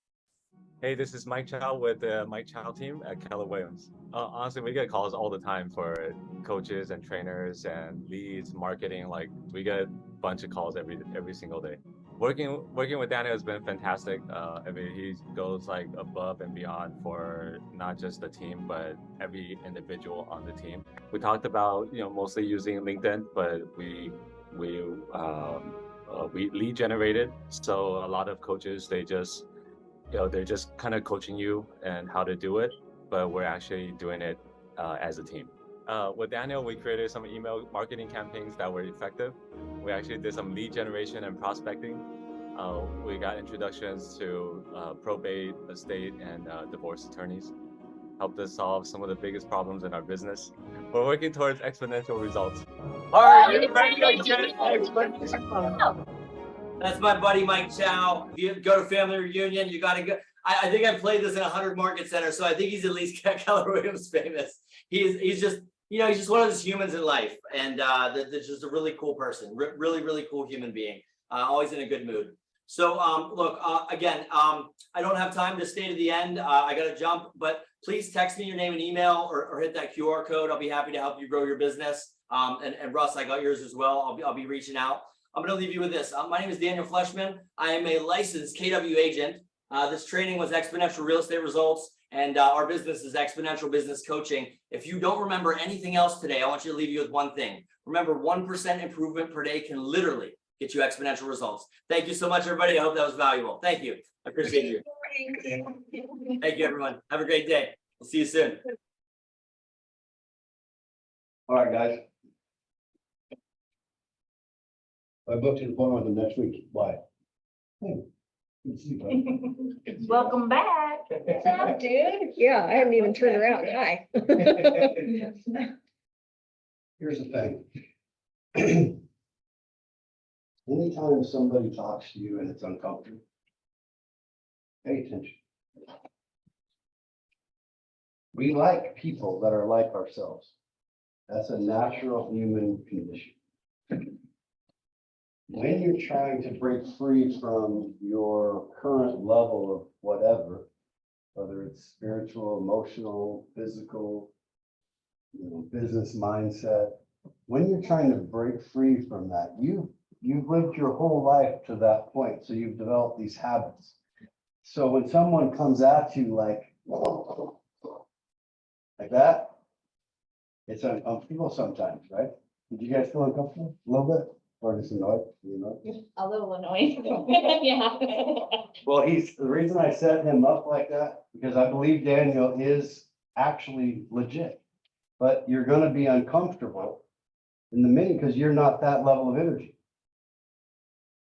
Hey, this is Mike Chow with the Mike Chow team at KWNCW. Honestly, we get calls all the time for coaches and trainers and leads, marketing. Like we get a bunch of calls every single day. Working with Daniel has been fantastic. I mean, he goes like above and beyond for not just the team, but every individual on the team. We talked about mostly using LinkedIn, but we lead generated. So a lot of coaches, they're just kind of coaching you and how to do it, but we're actually doing it as a team. With Daniel, we created some email marketing campaigns that were effective. We actually did some lead generation and prospecting. We got introductions to probate, estate, and divorce attorneys. Helped us solve some of the biggest problems in our business. We're working towards exponential results. Are you ready to get exponential? That's my buddy Mike Chow. If you go to family reunion, you got to go. I think I played this in 100 market centers, so I think he's at least Keller Williams famous. He's just he's just one of those humans in life, and that's just a really cool person, really cool human being. Always in a good mood. So look, again, I don't have time to stay to the end. I got to jump, but please text me your name and email or hit that QR code. I'll be happy to help you grow your business. And Russ, I got yours as well. I'll be reaching out. I'm going to leave you with this. My name is Daniel Fleshman. I am a licensed KW agent. This training was Exponential Real Estate Results, and our business is Exponential Business Coaching. If you don't remember anything else today, I want you to leave you with one thing. Remember, 1% improvement per day can literally get you exponential results. Thank you so much, everybody. I hope that was valuable. Thank you. I appreciate you. Thank you, everyone. Have a great day. We'll see you soon. All right, guys. I booked an appointment with them next week. Why? Hey, good to see you, bud. Welcome back. What's up, dude? Yeah, I haven't even turned around. Hi. Here's the thing. Anytime somebody talks to you and it's uncomfortable, pay attention. We like people that are like ourselves. That's a natural human condition. When you're trying to break free from your current level of whatever, whether it's spiritual, emotional, physical, business mindset, when you're trying to break free from that, you've lived your whole life to that point. So you've developed these habits. So when someone comes at you like that, it's uncomfortable sometimes, right? Did you guys feel uncomfortable a little bit? Or just annoyed? A little annoying. Yeah. Well, the reason I set him up like that, because I believe Daniel is actually legit. But you're going to be uncomfortable in the minute because you're not that level of energy.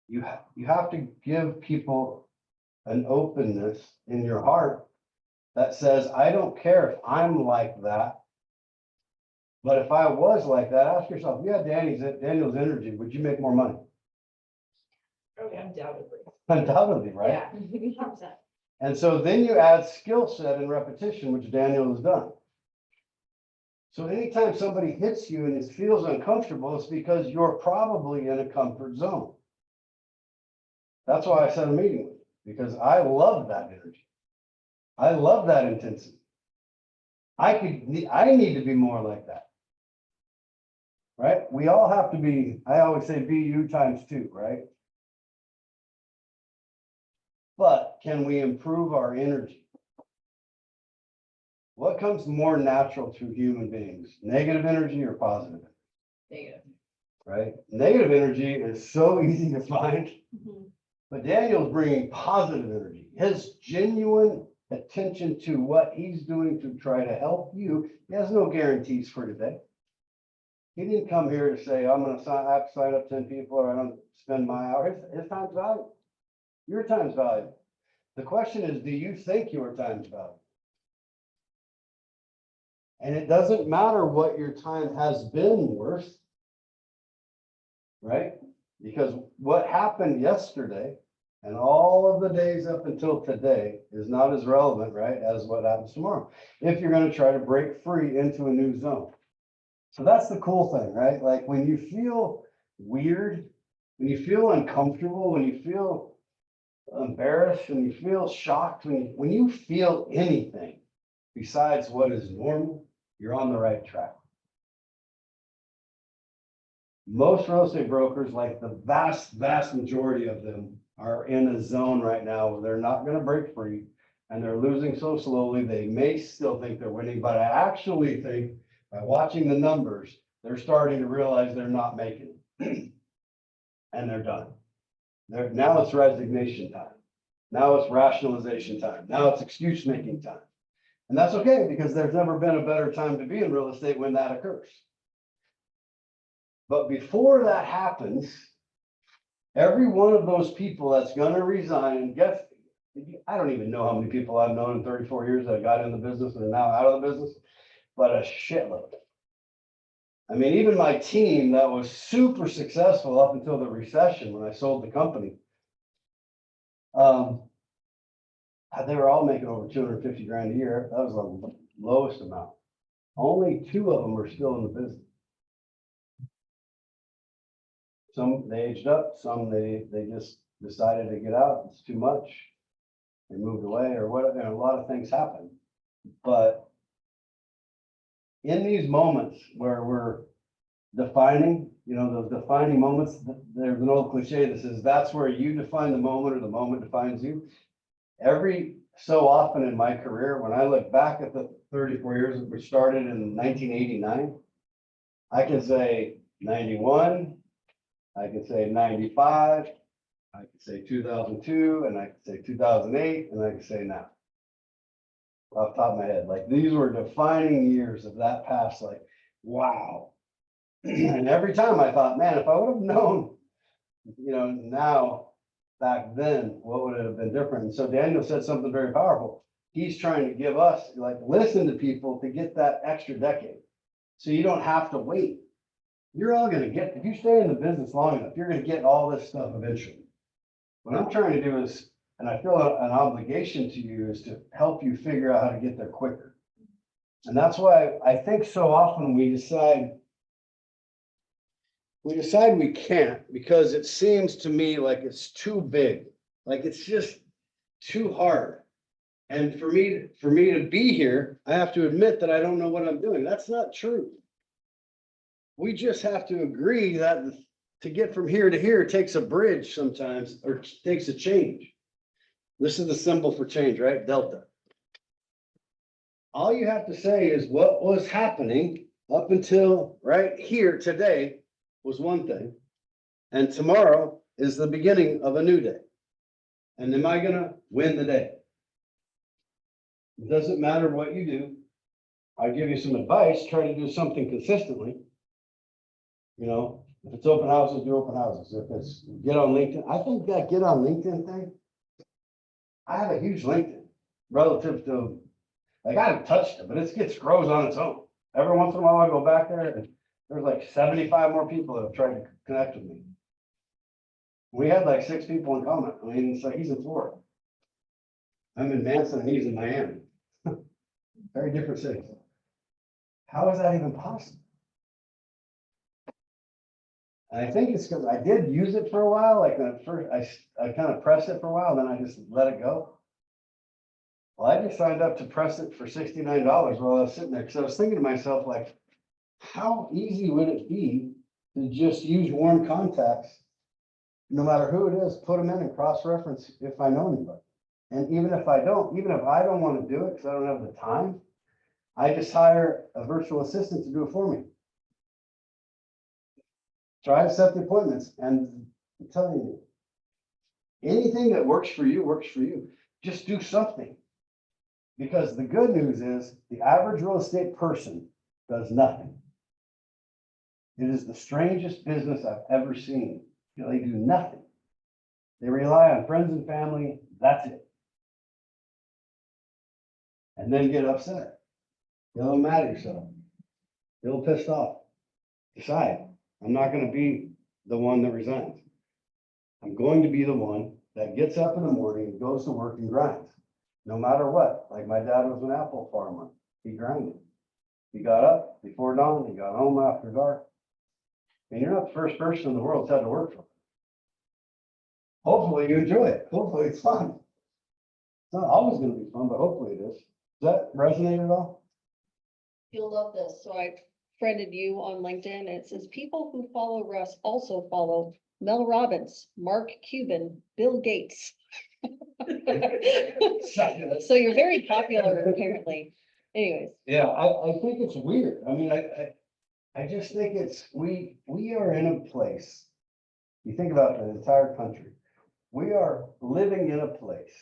You have to give people an openness in your heart that says, I don't care if I'm like that. But if I was like that, ask yourself, if you had Daniel's energy, would you make more money? Oh, yeah, undoubtedly. Undoubtedly, right? Yeah. And so then you add skill set and repetition, which Daniel has done. So anytime somebody hits you and it feels uncomfortable, it's because you're probably in a comfort zone. That's why I set a meeting with you, because I love that energy. I love that intensity. I need to be more like that. Right? We all have to be, I always say be you times 2, right? But can we improve our energy? What comes more natural to human beings? Negative energy or positive energy? Negative. Right? Negative energy is so easy to find. But Daniel's bringing positive energy. His genuine attention to what he's doing to try to help you. He has no guarantees for today. He didn't come here to say, I'm gonna sign, I have to sign up 10 people or I don't spend my hour. His time's valuable. Your time's valuable. The question is, do you think your time's valuable? And it doesn't matter what your time has been worth, right? Because what happened yesterday and all of the days up until today is not as relevant, right, as what happens tomorrow, if you're going to try to break free into a new zone. So that's the cool thing, right? Like when you feel weird, when you feel uncomfortable, when you feel embarrassed, when you feel shocked, when you feel anything besides what is normal, you're on the right track. Most real estate brokers, like the vast majority of them, are in a zone right now where they're not going to break free and they're losing so slowly. They may still think they're winning, but I actually think by watching the numbers, they're starting to realize they're not making it. And they're done. Now it's resignation time. Now it's rationalization time. Now it's excuse making time. And that's okay, because there's never been a better time to be in real estate when that occurs. But before that happens, every one of those people that's going to resign, and guess, I don't even know how many people I've known in 34 years that got in the business and are now out of the business, but a shitload. I mean, even my team that was super successful up until the recession when I sold the company, they were all making over 250 grand a year. That was the lowest amount. Only 2 of them are still in the business. Some they aged up, some they just decided to get out. It's too much. They moved away or whatever. A lot of things happen. But in these moments where we're defining, those defining moments, there's an old cliche that says that's where you define the moment or the moment defines you. Every so often in my career, when I look back at the 34 years, which started in 1989, I can say 91, I can say 95, I can say 2002, and I can say 2008, and I can say now. Off the top of my head, like these were defining years of that past, like, wow. And every time I thought, man, if I would have known, now back then, what would it have been different? And so Daniel said something very powerful. He's trying to give us, like, listen to people to get that extra decade. So you don't have to wait. You're all going to get, if you stay in the business long enough, you're going to get all this stuff eventually. What I'm trying to do is, and I feel an obligation to you, is to help you figure out how to get there quicker. And that's why I think so often we decide we can't, because it seems to me like it's too big, like it's just too hard. And for me to be here, I have to admit that I don't know what I'm doing. That's not true. We just have to agree that to get from here to here takes a bridge sometimes, or takes a change. This is the symbol for change, right? Delta. All you have to say is what was happening up until right here today was one thing, and tomorrow is the beginning of a new day. And am I gonna win the day? It doesn't matter what you do. I give you some advice, try to do something consistently. If it's open houses, do open houses. If it's get on LinkedIn, I think that get on LinkedIn thing, I have a huge LinkedIn relative to, like, I haven't touched it, but it grows on its own. Every once in a while I go back there and there's like 75 more people that have tried to connect with me. We had like 6 people in comment. I mean, it's like he's in Florida. I'm in Manson and he's in Miami. Very different cities. How is that even possible? And I think it's because I did use it for a while. Like at first, I kind of pressed it for a while, then I just let it go. Well, I just signed up to press it for $69 while I was sitting there, because I was thinking to myself, like, how easy would it be to just use warm contacts, no matter who it is, put them in and cross-reference if I know anybody. And even if I don't want to do it because I don't have the time, I just hire a virtual assistant to do it for me. Try to set the appointments, and I'm telling you, anything that works for you works for you. Just do something. Because the good news is the average real estate person does nothing. It is the strangest business I've ever seen. You know, they do nothing. They rely on friends and family, that's it. And then get upset. Get a little mad at yourself. Get a little pissed off. Decide, I'm not gonna be the one that resigns. I'm going to be the one that gets up in the morning and goes to work and grinds. No matter what, like my dad was an apple farmer, he grinded. He got up before dawn, he got home after dark. And you're not the first person in the world that's had to work for him. Hopefully you enjoy it. Hopefully it's fun. It's not always gonna be fun, but hopefully it is. Does that resonate at all? You'll love this. So I friended you on LinkedIn and it says people who follow Russ also follow Mel Robbins, Mark Cuban, Bill Gates. So you're very popular apparently. Anyways. Yeah, I think it's weird. I mean, I just think we are in a place. You think about the entire country. We are living in a place.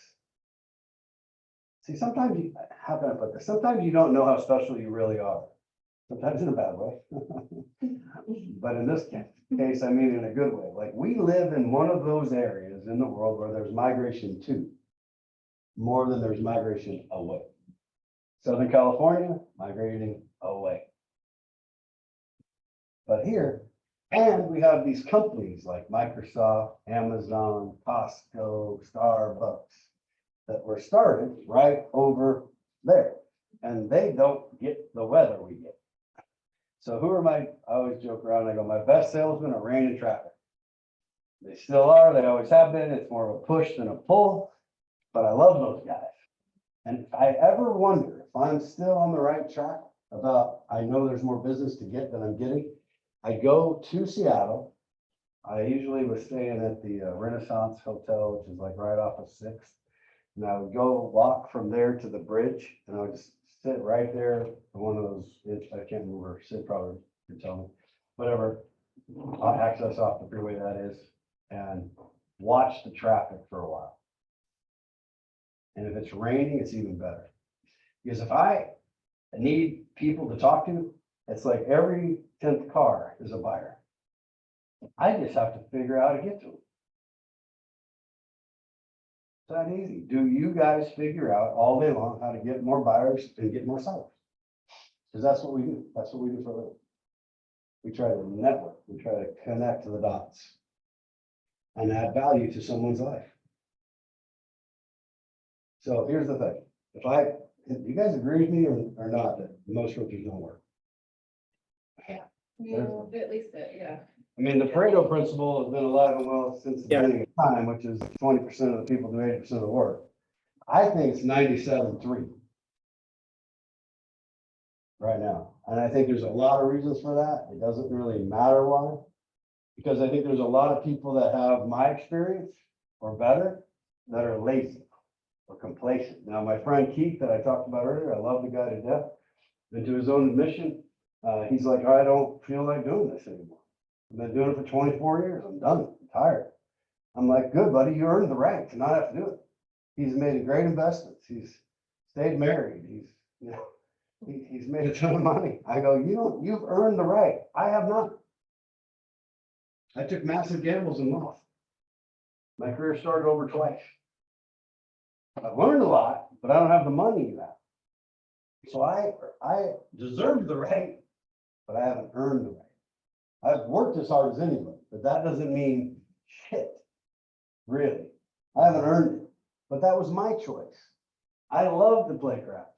See, sometimes how can I put this? Sometimes you don't know how special you really are. Sometimes in a bad way. But in this case, I mean in a good way. Like we live in one of those areas in the world where there's migration to more than there's migration away. Southern California, migrating away. But here, and we have these companies like Microsoft, Amazon, Costco, Starbucks that were started right over there. And they don't get the weather we get. So who are I always joke around, I go, my best salesmen are rain and traffic. They still are, they always have been. It's more of a push than a pull, but I love those guys. And if I ever wonder if I'm still on the right track about, I know there's more business to get than I'm getting, I go to Seattle. I usually was staying at the Renaissance Hotel, which is like right off of 6th. And I would go walk from there to the bridge and I would just sit right there on one of those, I can't remember, Sid probably could tell me, whatever, access off the freeway that is, and watch the traffic for a while. And if it's raining, it's even better. Because if I need people to talk to, it's like every 10th car is a buyer. I just have to figure out how to get to them. It's that easy. Do you guys figure out all day long how to get more buyers and get more sellers? Because that's what we do. That's what we do for a living. We try to network. We try to connect the dots and add value to someone's life. So here's the thing. If you guys agree with me or not that most realtors don't work? Well, at least it, yeah. I mean, the Pareto principle has been alive and well since the beginning of time, which is 20% of the people do 80% of the work. I think it's 97-3 right now. And I think there's a lot of reasons for that. It doesn't really matter why. Because I think there's a lot of people that have my experience or better that are lazy or complacent. Now, my friend Keith that I talked about earlier, I love the guy to death. And to his own admission, he's like, I don't feel like doing this anymore. I've been doing it for 24 years. I'm done. I'm tired. I'm like, good, buddy. You earned the right to not have to do it. He's made great investments. He's stayed married. He's made a ton of money. I go, you've earned the right. I have not. I took massive gambles and lost. My career started over twice. I've learned a lot, but I don't have the money now. So I deserve the right, but I haven't earned the right. I've worked as hard as anybody, but that doesn't mean shit, really. I haven't earned it, but that was my choice. I love to play craps.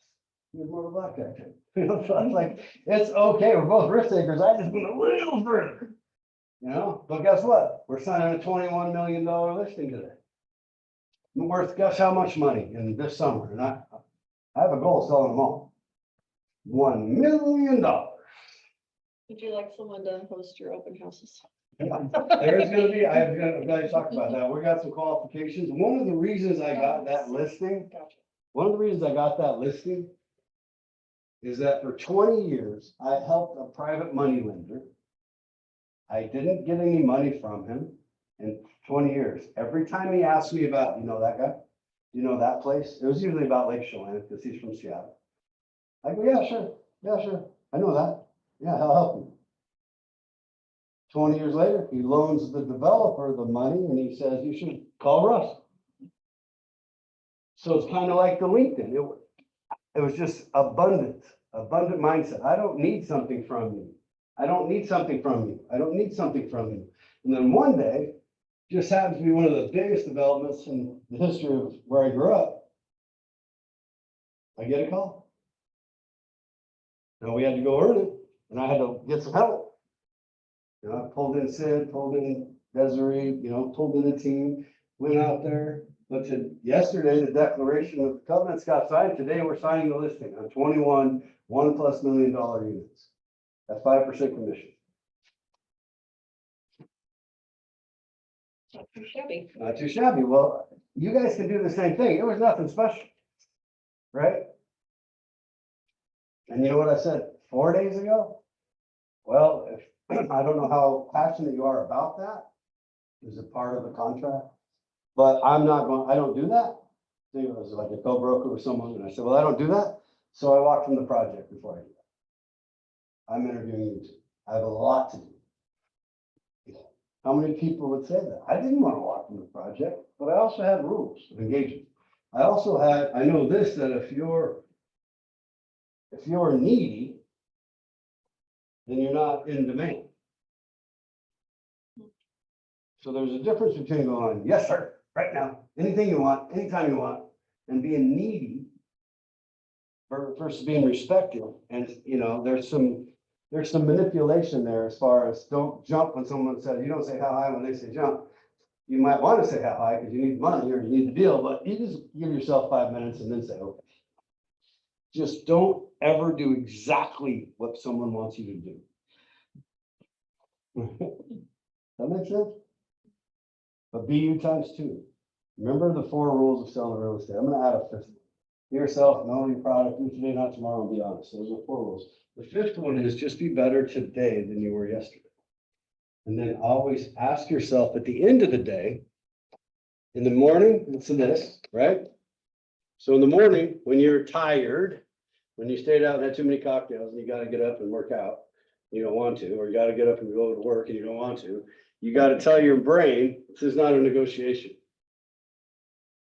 He was more of a black guy too. You know, so I was like, it's okay, we're both risk takers. I just went a little further, you know? But guess what? We're signing a $21 million listing today. I'm worth, guess how much money in this summer? And I have a goal of selling them all. $1 million. Would you like someone to host your open houses? There's gonna be, I'm glad you talked about that. We got some qualifications. One of the reasons I got that listing, is that for 20 years, I helped a private money lender. I didn't get any money from him in 20 years. Every time he asked me about, you know that guy? You know that place? It was usually about Lake Chelan because he's from Seattle. I go, yeah, sure. I know that. Yeah, I'll help you. 20 years later, he loans the developer the money and he says, you should call Russ. So it's kind of like the LinkedIn. It was just abundant mindset. I don't need something from you. I don't need something from you. I don't need something from you. And then one day, just happens to be one of the biggest developments in the history of where I grew up. I get a call. Now we had to go earn it, and I had to get some help. You know, I pulled in Sid, pulled in Desiree, you know, pulled in the team, went out there. Looked at yesterday, the declaration of the covenants got signed. Today, we're signing the listing on 21 $1+ million units at 5% commission. Not too shabby. Not too shabby. Well, you guys can do the same thing. It was nothing special, right? And you know what I said 4 days ago? Well, if I don't know how passionate you are about that. Is it part of the contract? But I'm not going, I don't do that. I think it was like a co-broker with someone, and I said, well, I don't do that. So I walked from the project before I do that. I'm interviewing you too. I have a lot to do. How many people would say that? I didn't want to walk from the project, but I also had rules of engagement. I also had, I know this, that if you're needy, then you're not in demand. So there's a difference between going, yes, sir, right now, anything you want, anytime you want, and being needy versus being respected. And, you know, there's some manipulation there as far as don't jump when someone says, you don't say how high when they say jump. You might want to say how high because you need money or you need the deal, but you just give yourself 5 minutes and then say, okay. Just don't ever do exactly what someone wants you to do. That makes sense? But BU ×2. Remember the 4 rules of selling real estate. I'm going to add a 5th. Be yourself, know your product, do today, not tomorrow, and be honest. Those are 4 rules. The 5th one is just be better today than you were yesterday. And then always ask yourself at the end of the day, in the morning, listen to this, right? So in the morning, when you're tired, when you stayed out and had too many cocktails and you got to get up and work out, you don't want to, or you got to get up and go to work and you don't want to, you got to tell your brain, this is not a negotiation.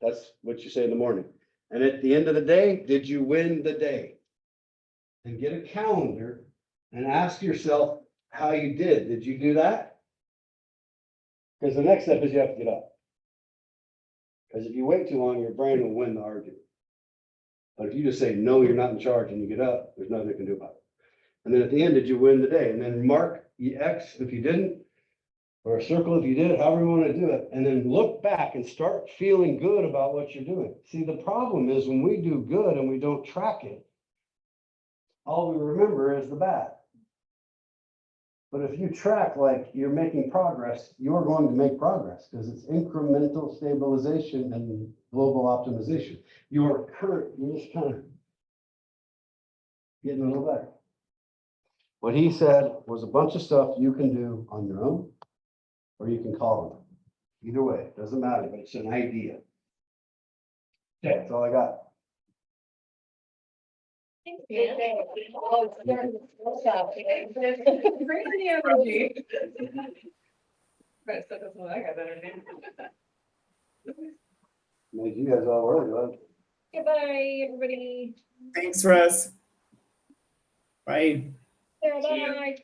That's what you say in the morning. And at the end of the day, did you win the day? And get a calendar and ask yourself how you did. Did you do that? Because the next step is you have to get up. Because if you wait too long, your brain will win the argument. But if you just say, no, you're not in charge, and you get up, there's nothing you can do about it. And then at the end, did you win the day? And then mark X if you didn't, or a circle if you did, however you want to do it. And then look back and start feeling good about what you're doing. See, the problem is when we do good and we don't track it, all we remember is the bad. But if you track like you're making progress, you're going to make progress because it's incremental stabilization and global optimization. You're just kind of getting a little better. What he said was a bunch of stuff you can do on your own, or you can call them. Either way, it doesn't matter, but it's an idea. Okay, that's all I got. Thanks, man. Oh, it's starting to slow down. Crazy energy. But so does I got energy. Made you guys all worried, right? Goodbye, everybody. Thanks, Russ. Bye. Bye.